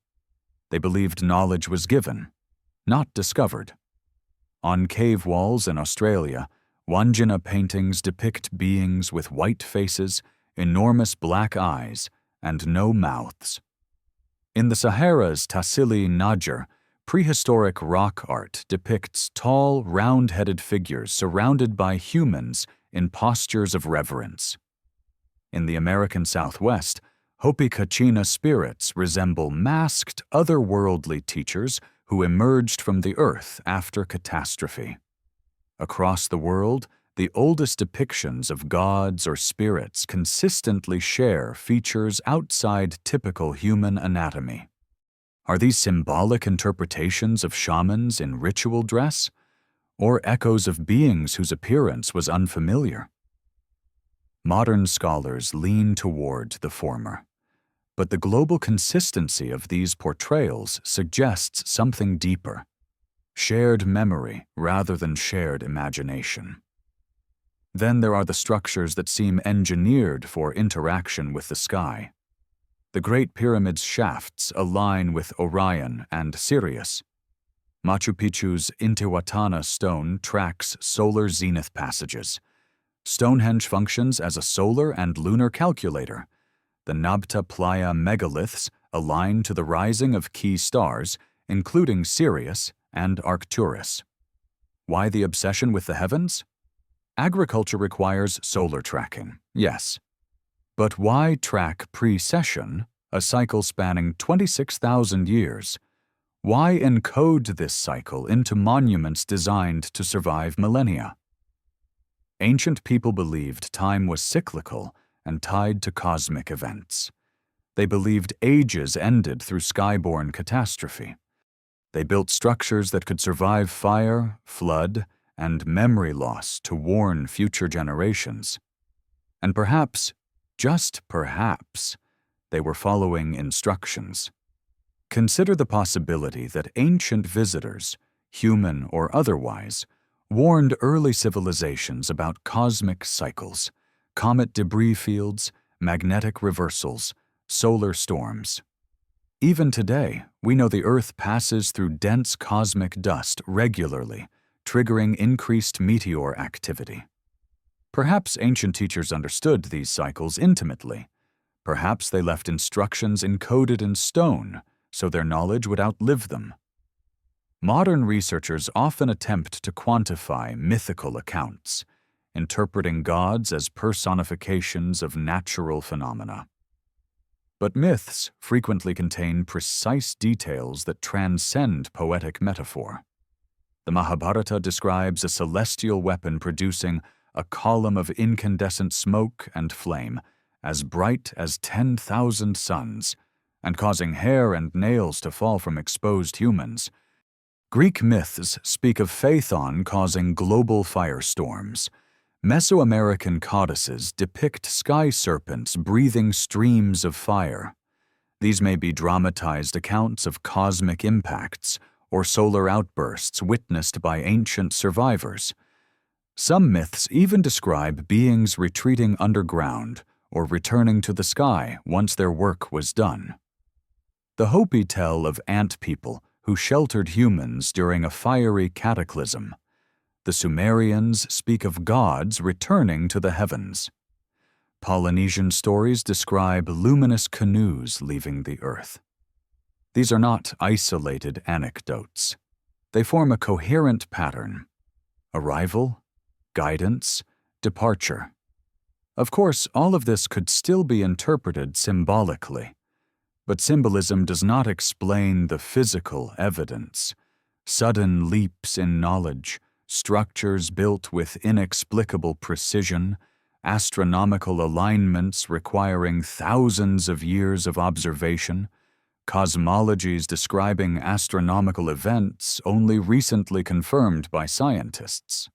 They believed knowledge was given, not discovered. On cave walls in Australia, Wandjina paintings depict beings with white faces, enormous black eyes, and no mouths. In the Sahara's Tassili Najar, prehistoric rock art depicts tall, round-headed figures surrounded by humans in postures of reverence. In the American Southwest, Hopi Kachina spirits resemble masked, otherworldly teachers who emerged from the earth after catastrophe. Across the world, the oldest depictions of gods or spirits consistently share features outside typical human anatomy. Are these symbolic interpretations of shamans in ritual dress, or echoes of beings whose appearance was unfamiliar? Modern scholars lean toward the former, but the global consistency of these portrayals suggests something deeper: shared memory rather than shared imagination. Then there are the structures that seem engineered for interaction with the sky. The Great Pyramid's shafts align with Orion and Sirius. Machu Picchu's Intihuatana stone tracks solar zenith passages. Stonehenge functions as a solar and lunar calculator. The Nabta Playa megaliths align to the rising of key stars, including Sirius and Arcturus. Why the obsession with the heavens? Agriculture requires solar tracking, yes. But why track precession, a cycle spanning 26,000 years? Why encode this cycle into monuments designed to survive millennia? Ancient people believed time was cyclical and tied to cosmic events. They believed ages ended through skyborne catastrophe. They built structures that could survive fire, flood, and memory loss to warn future generations. And perhaps, just perhaps, they were following instructions. Consider the possibility that ancient visitors, human or otherwise, warned early civilizations about cosmic cycles, comet debris fields, magnetic reversals, solar storms. Even today, we know the Earth passes through dense cosmic dust regularly, triggering increased meteor activity. Perhaps ancient teachers understood these cycles intimately. Perhaps they left instructions encoded in stone so their knowledge would outlive them. Modern researchers often attempt to quantify mythical accounts, interpreting gods as personifications of natural phenomena. But myths frequently contain precise details that transcend poetic metaphor. The Mahabharata describes a celestial weapon producing a column of incandescent smoke and flame as bright as 10,000 suns, and causing hair and nails to fall from exposed humans. Greek myths speak of Phaethon causing global firestorms. Mesoamerican codices depict sky serpents breathing streams of fire. These may be dramatized accounts of cosmic impacts or solar outbursts witnessed by ancient survivors. Some myths even describe beings retreating underground or returning to the sky once their work was done. The Hopi tell of ant people who sheltered humans during a fiery cataclysm. The Sumerians speak of gods returning to the heavens. Polynesian stories describe luminous canoes leaving the earth. These are not isolated anecdotes. They form a coherent pattern: arrival, guidance, departure. Of course, all of this could still be interpreted symbolically, but symbolism does not explain the physical evidence. Sudden leaps in knowledge, structures built with inexplicable precision, astronomical alignments requiring thousands of years of observation, cosmologies describing astronomical events only recently confirmed by scientists.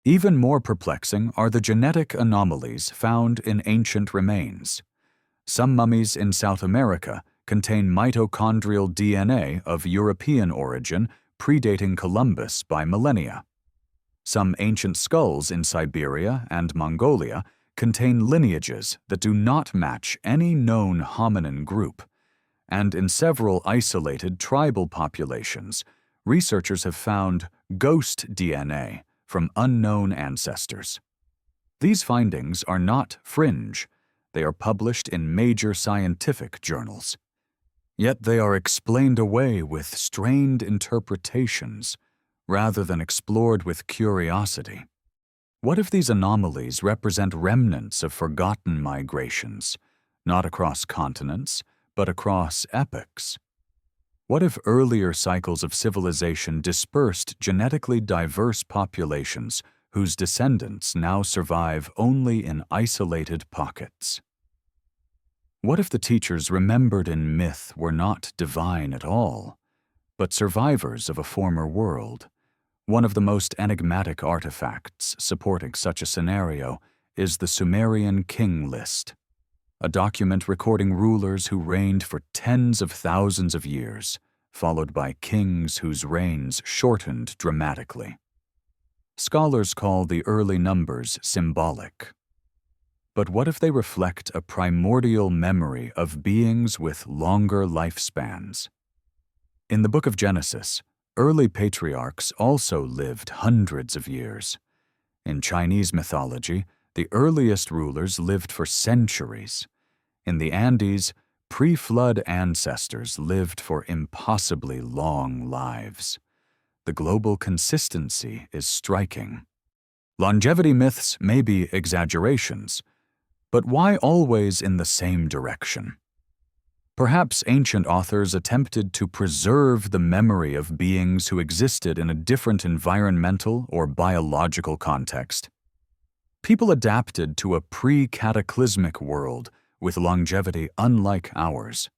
Even more perplexing are the genetic anomalies found in ancient remains. Some mummies in South America contain mitochondrial DNA of European origin predating Columbus by millennia. Some ancient skulls in Siberia and Mongolia contain lineages that do not match any known hominin group, and in several isolated tribal populations, researchers have found ghost DNA from unknown ancestors. These findings are not fringe. They are published in major scientific journals. Yet they are explained away with strained interpretations rather than explored with curiosity. What if these anomalies represent remnants of forgotten migrations, not across continents, but across epochs? What if earlier cycles of civilization dispersed genetically diverse populations whose descendants now survive only in isolated pockets? What if the teachers remembered in myth were not divine at all, but survivors of a former world? One of the most enigmatic artifacts supporting such a scenario is the Sumerian King List, a document recording rulers who reigned for tens of thousands of years, followed by kings whose reigns shortened dramatically. Scholars call the early numbers symbolic. But what if they reflect a primordial memory of beings with longer lifespans? In the book of Genesis, early patriarchs also lived hundreds of years. In Chinese mythology, the earliest rulers lived for centuries. In the Andes, pre-flood ancestors lived for impossibly long lives. The global consistency is striking. Longevity myths may be exaggerations, but why always in the same direction? Perhaps ancient authors attempted to preserve the memory of beings who existed in a different environmental or biological context. People adapted to a pre-cataclysmic world with longevity unlike ours.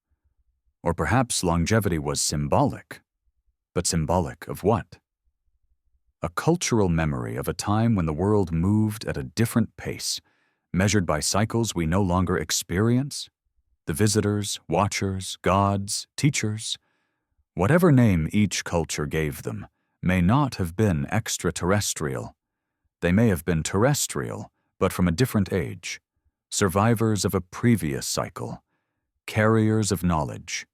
Or perhaps longevity was symbolic. But symbolic of what? A cultural memory of a time when the world moved at a different pace, measured by cycles we no longer experience? The visitors, watchers, gods, teachers, whatever name each culture gave them, may not have been extraterrestrial. They may have been terrestrial, but from a different age, survivors of a previous cycle, carriers of knowledge,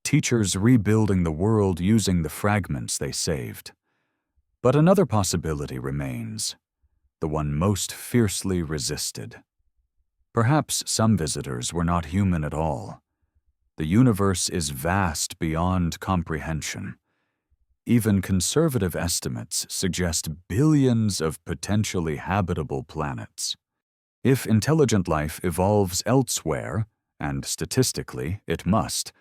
teachers rebuilding the world using the fragments they saved. But another possibility remains, the one most fiercely resisted. Perhaps some visitors were not human at all. The universe is vast beyond comprehension. Even conservative estimates suggest billions of potentially habitable planets. If intelligent life evolves elsewhere, and statistically it must,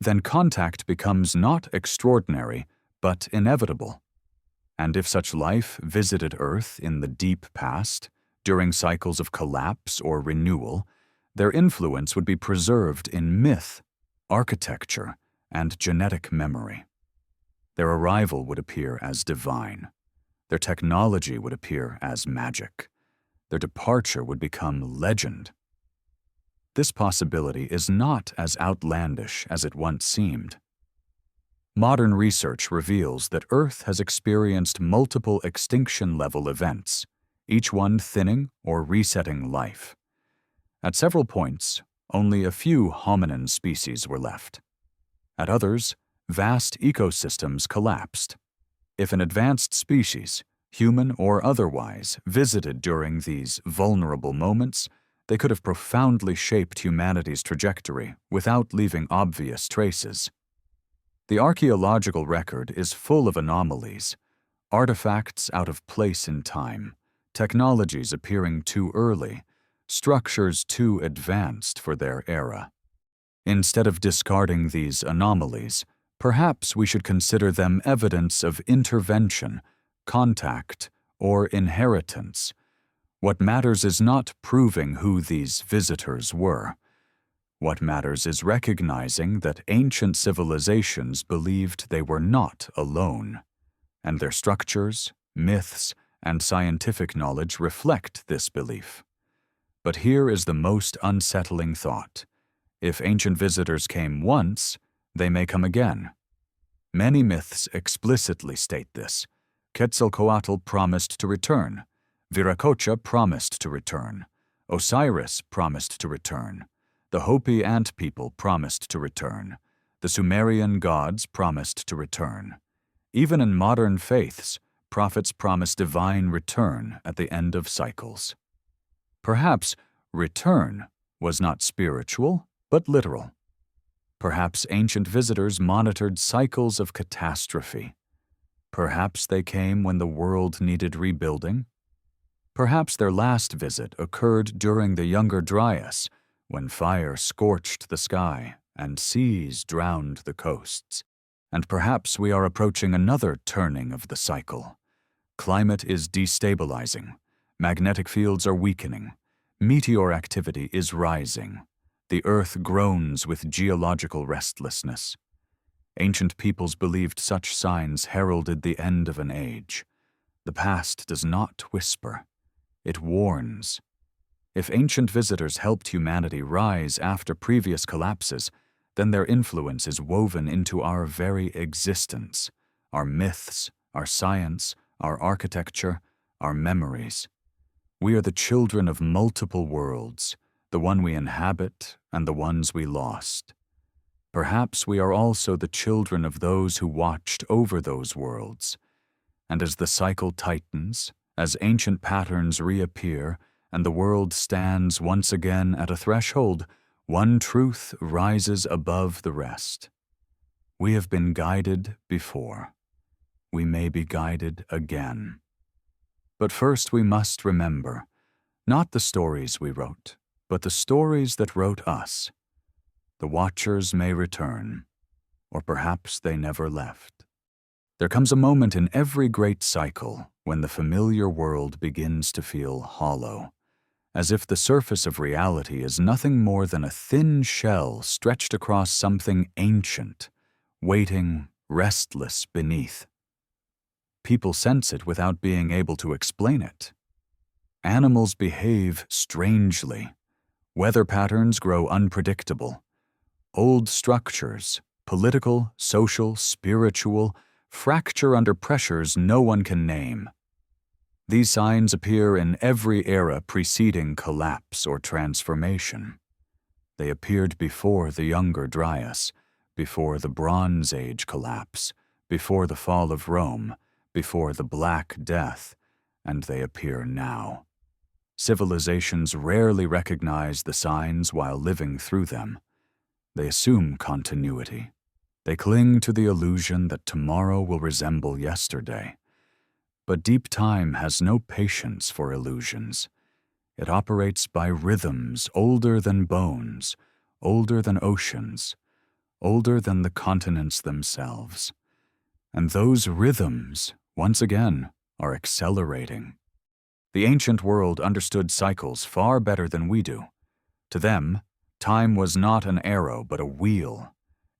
then contact becomes not extraordinary, but inevitable. And if such life visited Earth in the deep past, during cycles of collapse or renewal, their influence would be preserved in myth, architecture, and genetic memory. Their arrival would appear as divine. Their technology would appear as magic. Their departure would become legend. This possibility is not as outlandish as it once seemed. Modern research reveals that Earth has experienced multiple extinction-level events, each one thinning or resetting life. At several points, only a few hominin species were left. At others, vast ecosystems collapsed. If an advanced species, human or otherwise, visited during these vulnerable moments, they could have profoundly shaped humanity's trajectory without leaving obvious traces. The archaeological record is full of anomalies, artifacts out of place in time, technologies appearing too early, structures too advanced for their era. Instead of discarding these anomalies, perhaps we should consider them evidence of intervention, contact, or inheritance. What matters is not proving who these visitors were. What matters is recognizing that ancient civilizations believed they were not alone, and their structures, myths, and scientific knowledge reflect this belief. But here is the most unsettling thought. If ancient visitors came once, they may come again. Many myths explicitly state this. Quetzalcoatl promised to return. Viracocha promised to return. Osiris promised to return. The Hopi ant people promised to return. The Sumerian gods promised to return. Even in modern faiths, prophets promise divine return at the end of cycles. Perhaps return was not spiritual, but literal. Perhaps ancient visitors monitored cycles of catastrophe. Perhaps they came when the world needed rebuilding. Perhaps their last visit occurred during the Younger Dryas, when fire scorched the sky and seas drowned the coasts. And perhaps we are approaching another turning of the cycle. Climate is destabilizing. Magnetic fields are weakening. Meteor activity is rising. The earth groans with geological restlessness. Ancient peoples believed such signs heralded the end of an age. The past does not whisper. It warns. If ancient visitors helped humanity rise after previous collapses, then their influence is woven into our very existence, our myths, our science, our architecture, our memories. We are the children of multiple worlds, the one we inhabit and the ones we lost. Perhaps we are also the children of those who watched over those worlds. And as the cycle tightens, as ancient patterns reappear, and the world stands once again at a threshold, one truth rises above the rest. We have been guided before. We may be guided again. But first we must remember, not the stories we wrote, but the stories that wrote us. The watchers may return, or perhaps they never left. There comes a moment in every great cycle when the familiar world begins to feel hollow, as if the surface of reality is nothing more than a thin shell stretched across something ancient, waiting, restless beneath. People sense it without being able to explain it. Animals behave strangely. Weather patterns grow unpredictable. Old structures, political, social, spiritual, fracture under pressures no one can name. These signs appear in every era preceding collapse or transformation. They appeared before the Younger Dryas, before the Bronze Age collapse, before the fall of Rome, before the Black Death, and they appear now. Civilizations rarely recognize the signs while living through them. They assume continuity. They cling to the illusion that tomorrow will resemble yesterday. But deep time has no patience for illusions. It operates by rhythms older than bones, older than oceans, older than the continents themselves. And those rhythms, once again, are accelerating. The ancient world understood cycles far better than we do. To them, time was not an arrow but a wheel.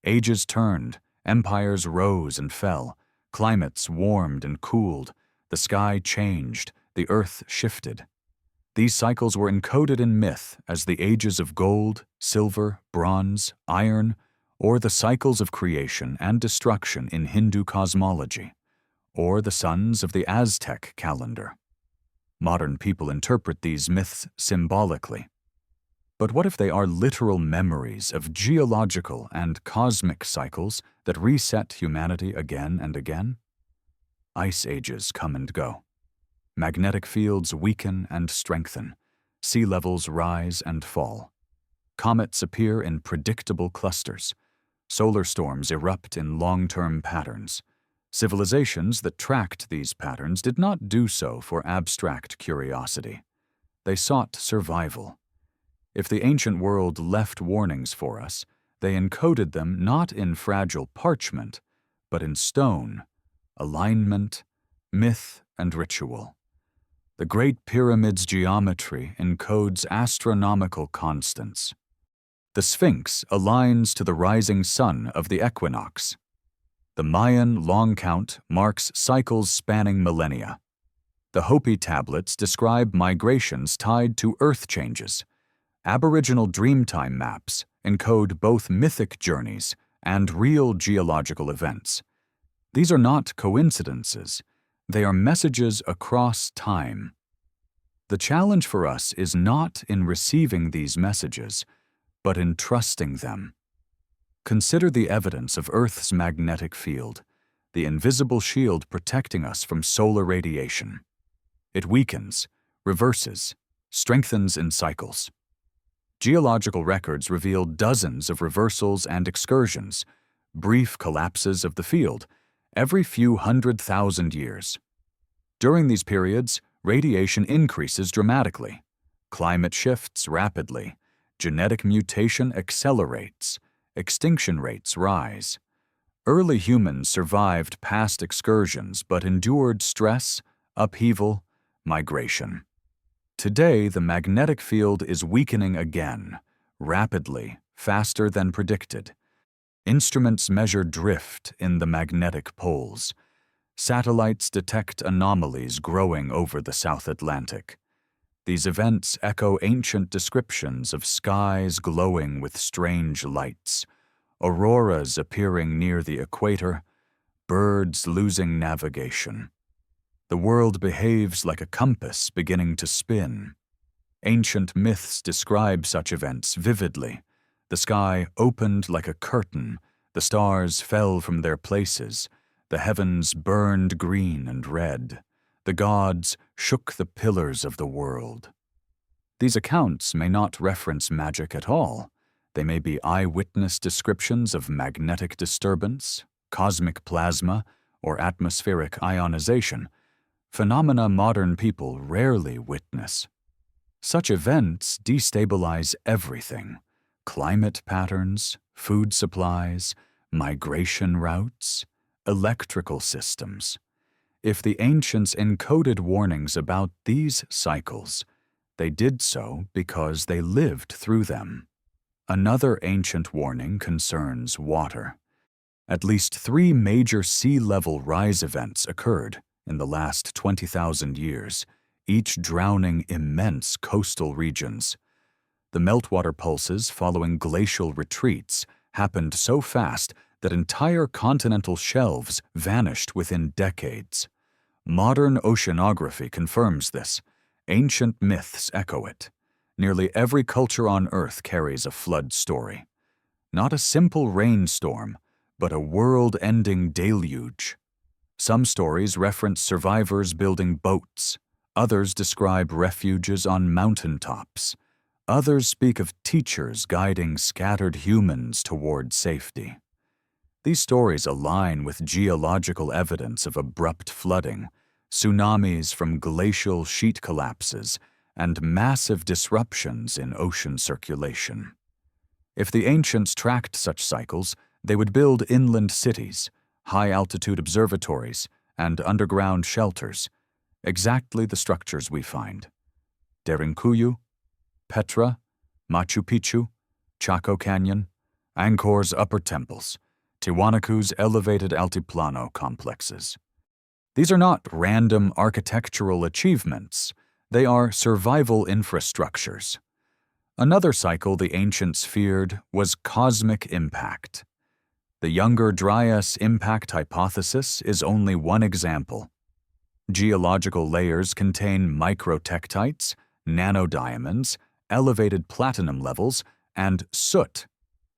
Ages turned, empires rose and fell, climates warmed and cooled, the sky changed, the earth shifted. These cycles were encoded in myth as the ages of gold, silver, bronze, iron, or the cycles of creation and destruction in Hindu cosmology, or the suns of the Aztec calendar. Modern people interpret these myths symbolically. But what if they are literal memories of geological and cosmic cycles that reset humanity again and again? Ice ages come and go. Magnetic fields weaken and strengthen. Sea levels rise and fall. Comets appear in predictable clusters. Solar storms erupt in long-term patterns. Civilizations that tracked these patterns did not do so for abstract curiosity. They sought survival. If the ancient world left warnings for us, they encoded them not in fragile parchment, but in stone, alignment, myth, and ritual. The Great Pyramid's geometry encodes astronomical constants. The Sphinx aligns to the rising sun of the equinox. The Mayan long count marks cycles spanning millennia. The Hopi tablets describe migrations tied to earth changes. Aboriginal Dreamtime maps encode both mythic journeys and real geological events. These are not coincidences. They are messages across time. The challenge for us is not in receiving these messages, but in trusting them. Consider the evidence of Earth's magnetic field, the invisible shield protecting us from solar radiation. It weakens, reverses, strengthens in cycles. Geological records reveal dozens of reversals and excursions, brief collapses of the field, every few 100,000 years. During these periods, radiation increases dramatically, climate shifts rapidly, genetic mutation accelerates, extinction rates rise. Early humans survived past excursions but endured stress, upheaval, migration. Today, the magnetic field is weakening again, rapidly, faster than predicted. Instruments measure drift in the magnetic poles. Satellites detect anomalies growing over the South Atlantic. These events echo ancient descriptions of skies glowing with strange lights, auroras appearing near the equator, birds losing navigation. The world behaves like a compass beginning to spin. Ancient myths describe such events vividly. The sky opened like a curtain, the stars fell from their places, the heavens burned green and red, the gods shook the pillars of the world. These accounts may not reference magic at all. They may be eyewitness descriptions of magnetic disturbance, cosmic plasma, or atmospheric ionization, phenomena modern people rarely witness. Such events destabilize everything: climate patterns, food supplies, migration routes, electrical systems. If the ancients encoded warnings about these cycles, they did so because they lived through them. Another ancient warning concerns water. At least 3 major sea level rise events occurred in the last 20,000 years, each drowning immense coastal regions. The meltwater pulses following glacial retreats happened so fast that entire continental shelves vanished within decades. Modern oceanography confirms this. Ancient myths echo it. Nearly every culture on Earth carries a flood story. Not a simple rainstorm, but a world-ending deluge. Some stories reference survivors building boats. Others describe refuges on mountaintops. Others speak of teachers guiding scattered humans toward safety. These stories align with geological evidence of abrupt flooding, tsunamis from glacial sheet collapses, and massive disruptions in ocean circulation. If the ancients tracked such cycles, they would build inland cities, high-altitude observatories, and underground shelters, exactly the structures we find. Derinkuyu, Petra, Machu Picchu, Chaco Canyon, Angkor's upper temples, Tiwanaku's elevated altiplano complexes. These are not random architectural achievements. They are survival infrastructures. Another cycle the ancients feared was cosmic impact. The Younger Dryas impact hypothesis is only one example. Geological layers contain microtectites, nanodiamonds, elevated platinum levels, and soot,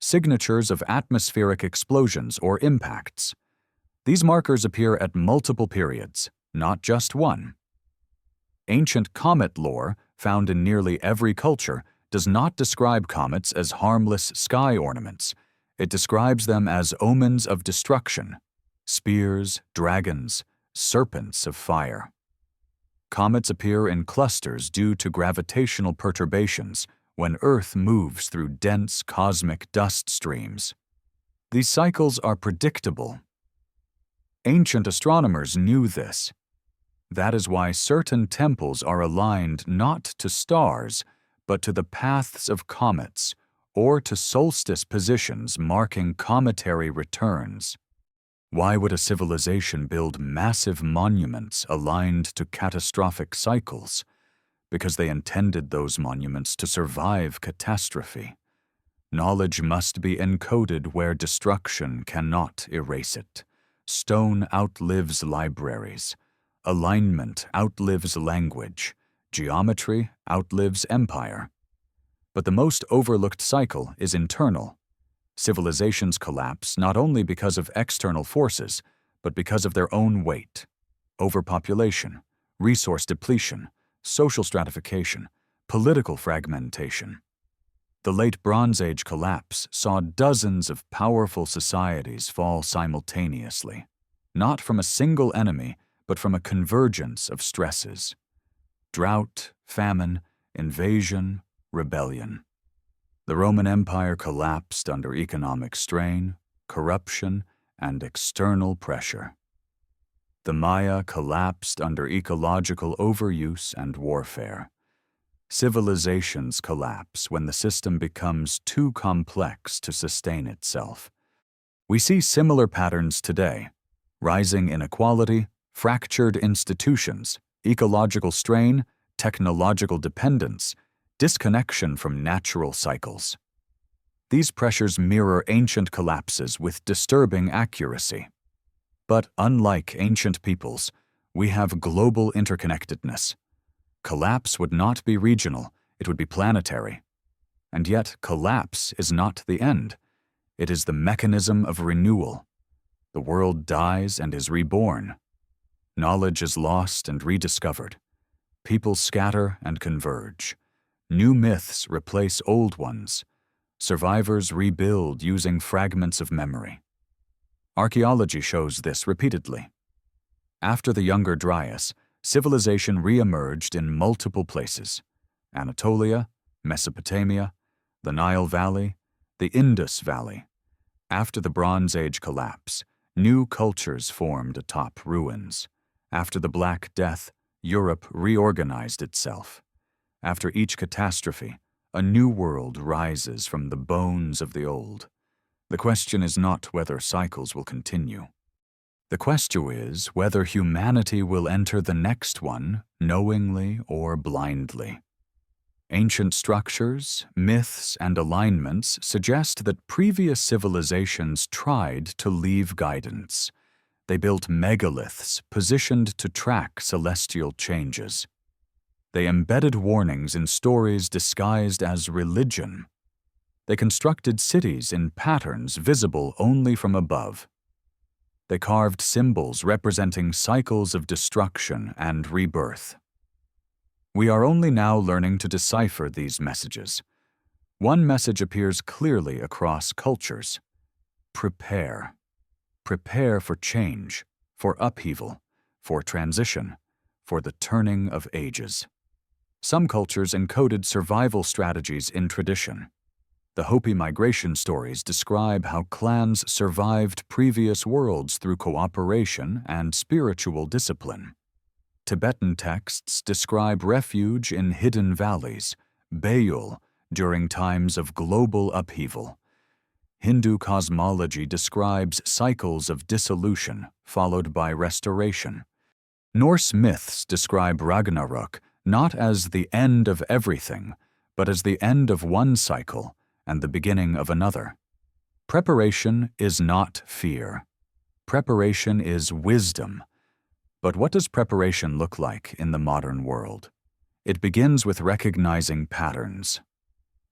signatures of atmospheric explosions or impacts. These markers appear at multiple periods, not just one. Ancient comet lore, found in nearly every culture, does not describe comets as harmless sky ornaments. It describes them as omens of destruction, spears, dragons, serpents of fire. Comets appear in clusters due to gravitational perturbations when Earth moves through dense cosmic dust streams. These cycles are predictable. Ancient astronomers knew this. That is why certain temples are aligned not to stars, but to the paths of comets, or to solstice positions marking cometary returns. Why would a civilization build massive monuments aligned to catastrophic cycles? Because they intended those monuments to survive catastrophe. Knowledge must be encoded where destruction cannot erase it. Stone outlives libraries. Alignment outlives language. Geometry outlives empire. But the most overlooked cycle is internal. Civilizations collapse not only because of external forces, but because of their own weight. Overpopulation, resource depletion, social stratification, political fragmentation. The late Bronze Age collapse saw dozens of powerful societies fall simultaneously, not from a single enemy, but from a convergence of stresses. Drought, famine, invasion, rebellion. The Roman Empire collapsed under economic strain, corruption, and external pressure. The Maya collapsed under ecological overuse and warfare. Civilizations collapse when the system becomes too complex to sustain itself. We see similar patterns today: rising inequality, fractured institutions, ecological strain, technological dependence, disconnection from natural cycles. These pressures mirror ancient collapses with disturbing accuracy. But unlike ancient peoples, we have global interconnectedness. Collapse would not be regional, it would be planetary. And yet, collapse is not the end. It is the mechanism of renewal. The world dies and is reborn. Knowledge is lost and rediscovered. People scatter and converge. New myths replace old ones. Survivors rebuild using fragments of memory. Archaeology shows this repeatedly. After the Younger Dryas, civilization re-emerged in multiple places: Anatolia, Mesopotamia, the Nile Valley, the Indus Valley. After the Bronze Age collapse, new cultures formed atop ruins. After the Black Death, Europe reorganized itself. After each catastrophe, a new world rises from the bones of the old. The question is not whether cycles will continue. The question is whether humanity will enter the next one knowingly or blindly. Ancient structures, myths, and alignments suggest that previous civilizations tried to leave guidance. They built megaliths positioned to track celestial changes. They embedded warnings in stories disguised as religion. They constructed cities in patterns visible only from above. They carved symbols representing cycles of destruction and rebirth. We are only now learning to decipher these messages. One message appears clearly across cultures: prepare. Prepare for change, for upheaval, for transition, for the turning of ages. Some cultures encoded survival strategies in tradition. The Hopi migration stories describe how clans survived previous worlds through cooperation and spiritual discipline. Tibetan texts describe refuge in hidden valleys, Bayul, during times of global upheaval. Hindu cosmology describes cycles of dissolution followed by restoration. Norse myths describe Ragnarok not as the end of everything, but as the end of one cycle and the beginning of another. Preparation is not fear. Preparation is wisdom. But what does preparation look like in the modern world? It begins with recognizing patterns.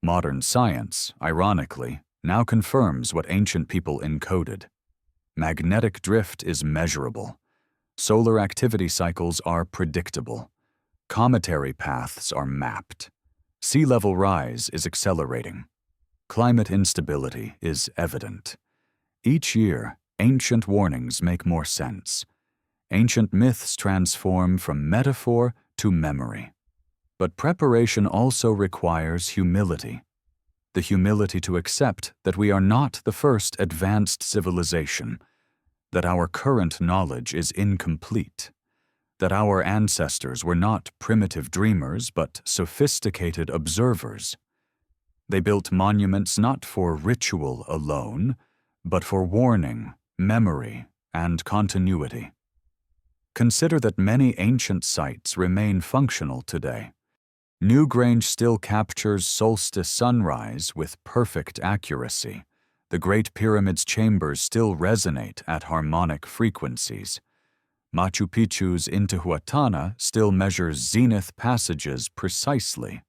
Modern science, ironically, now confirms what ancient people encoded. Magnetic drift is measurable. Solar activity cycles are predictable. Cometary paths are mapped. Sea level rise is accelerating. Climate instability is evident. Each year, ancient warnings make more sense. Ancient myths transform from metaphor to memory. But preparation also requires humility. The humility to accept that we are not the first advanced civilization, that our current knowledge is incomplete, that our ancestors were not primitive dreamers but sophisticated observers. They built monuments not for ritual alone, but for warning, memory, and continuity. Consider that many ancient sites remain functional today. Newgrange still captures solstice sunrise with perfect accuracy. The Great Pyramid's chambers still resonate at harmonic frequencies. Machu Picchu's Intihuatana still measures zenith passages precisely.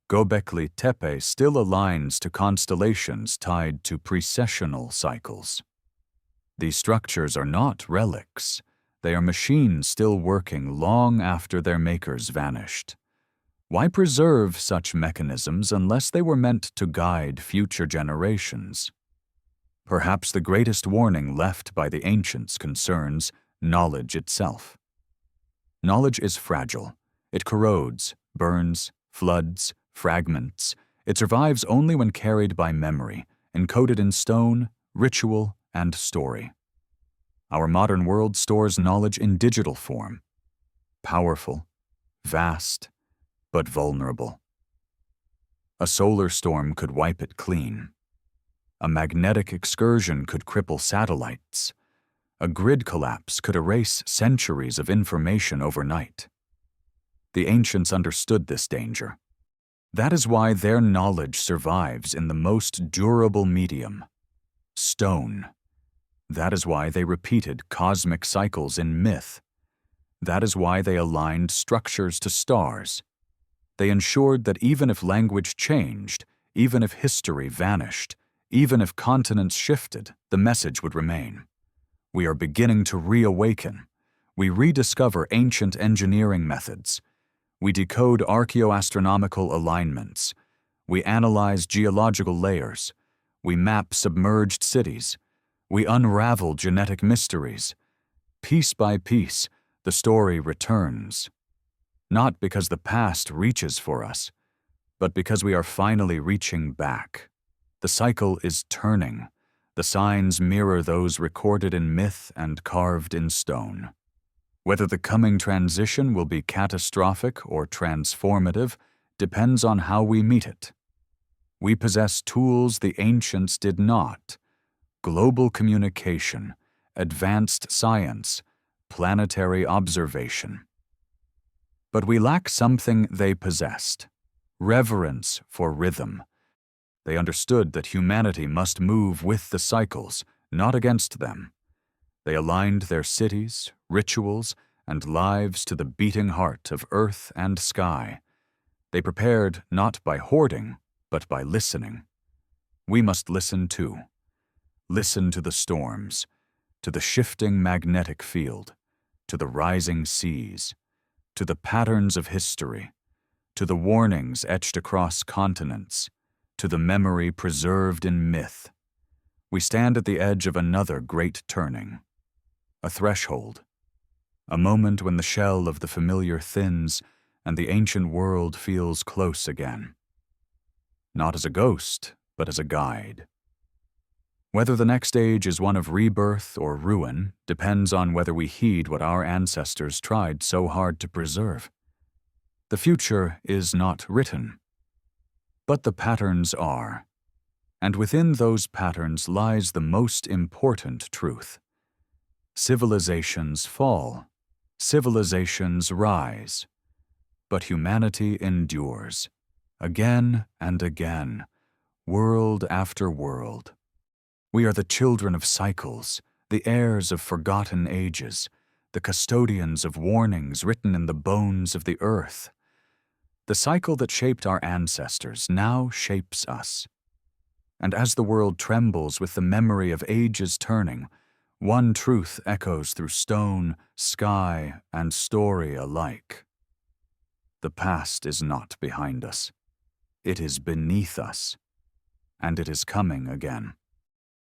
Göbekli Tepe still aligns to constellations tied to precessional cycles. These structures are not relics. They are machines still working long after their makers vanished. Why preserve such mechanisms unless they were meant to guide future generations? Perhaps the greatest warning left by the ancients concerns knowledge itself. Knowledge is fragile. It corrodes, burns, floods, fragments. It survives only when carried by memory, encoded in stone, ritual, and story. Our modern world stores knowledge in digital form. Powerful, vast, but vulnerable. A solar storm could wipe it clean. A magnetic excursion could cripple satellites. A grid collapse could erase centuries of information overnight. The ancients understood this danger. That is why their knowledge survives in the most durable medium, stone. That is why they repeated cosmic cycles in myth. That is why they aligned structures to stars. They ensured that even if language changed, even if history vanished, even if continents shifted, the message would remain. We are beginning to reawaken. We rediscover ancient engineering methods. We decode archaeoastronomical alignments. We analyze geological layers. We map submerged cities. We unravel genetic mysteries. Piece by piece, the story returns. Not because the past reaches for us, but because we are finally reaching back. The cycle is turning. The signs mirror those recorded in myth and carved in stone. Whether the coming transition will be catastrophic or transformative depends on how we meet it. We possess tools the ancients did not: global communication, advanced science, planetary observation. But we lack something they possessed: reverence for rhythm. They understood that humanity must move with the cycles, not against them. They aligned their cities, rituals, and lives to the beating heart of earth and sky. They prepared not by hoarding, but by listening. We must listen too. Listen to the storms, to the shifting magnetic field, to the rising seas, to the patterns of history, to the warnings etched across continents, to the memory preserved in myth. We stand at the edge of another great turning. A threshold. A moment when the shell of the familiar thins and the ancient world feels close again. Not as a ghost, but as a guide. Whether the next age is one of rebirth or ruin depends on whether we heed what our ancestors tried so hard to preserve. The future is not written, but the patterns are. And within those patterns lies the most important truth. Civilizations fall, civilizations rise, but humanity endures, again and again, world after world. We are the children of cycles, the heirs of forgotten ages, the custodians of warnings written in the bones of the earth. The cycle that shaped our ancestors now shapes us. And as the world trembles with the memory of ages turning, one truth echoes through stone, sky, and story alike. The past is not behind us. It is beneath us, and it is coming again.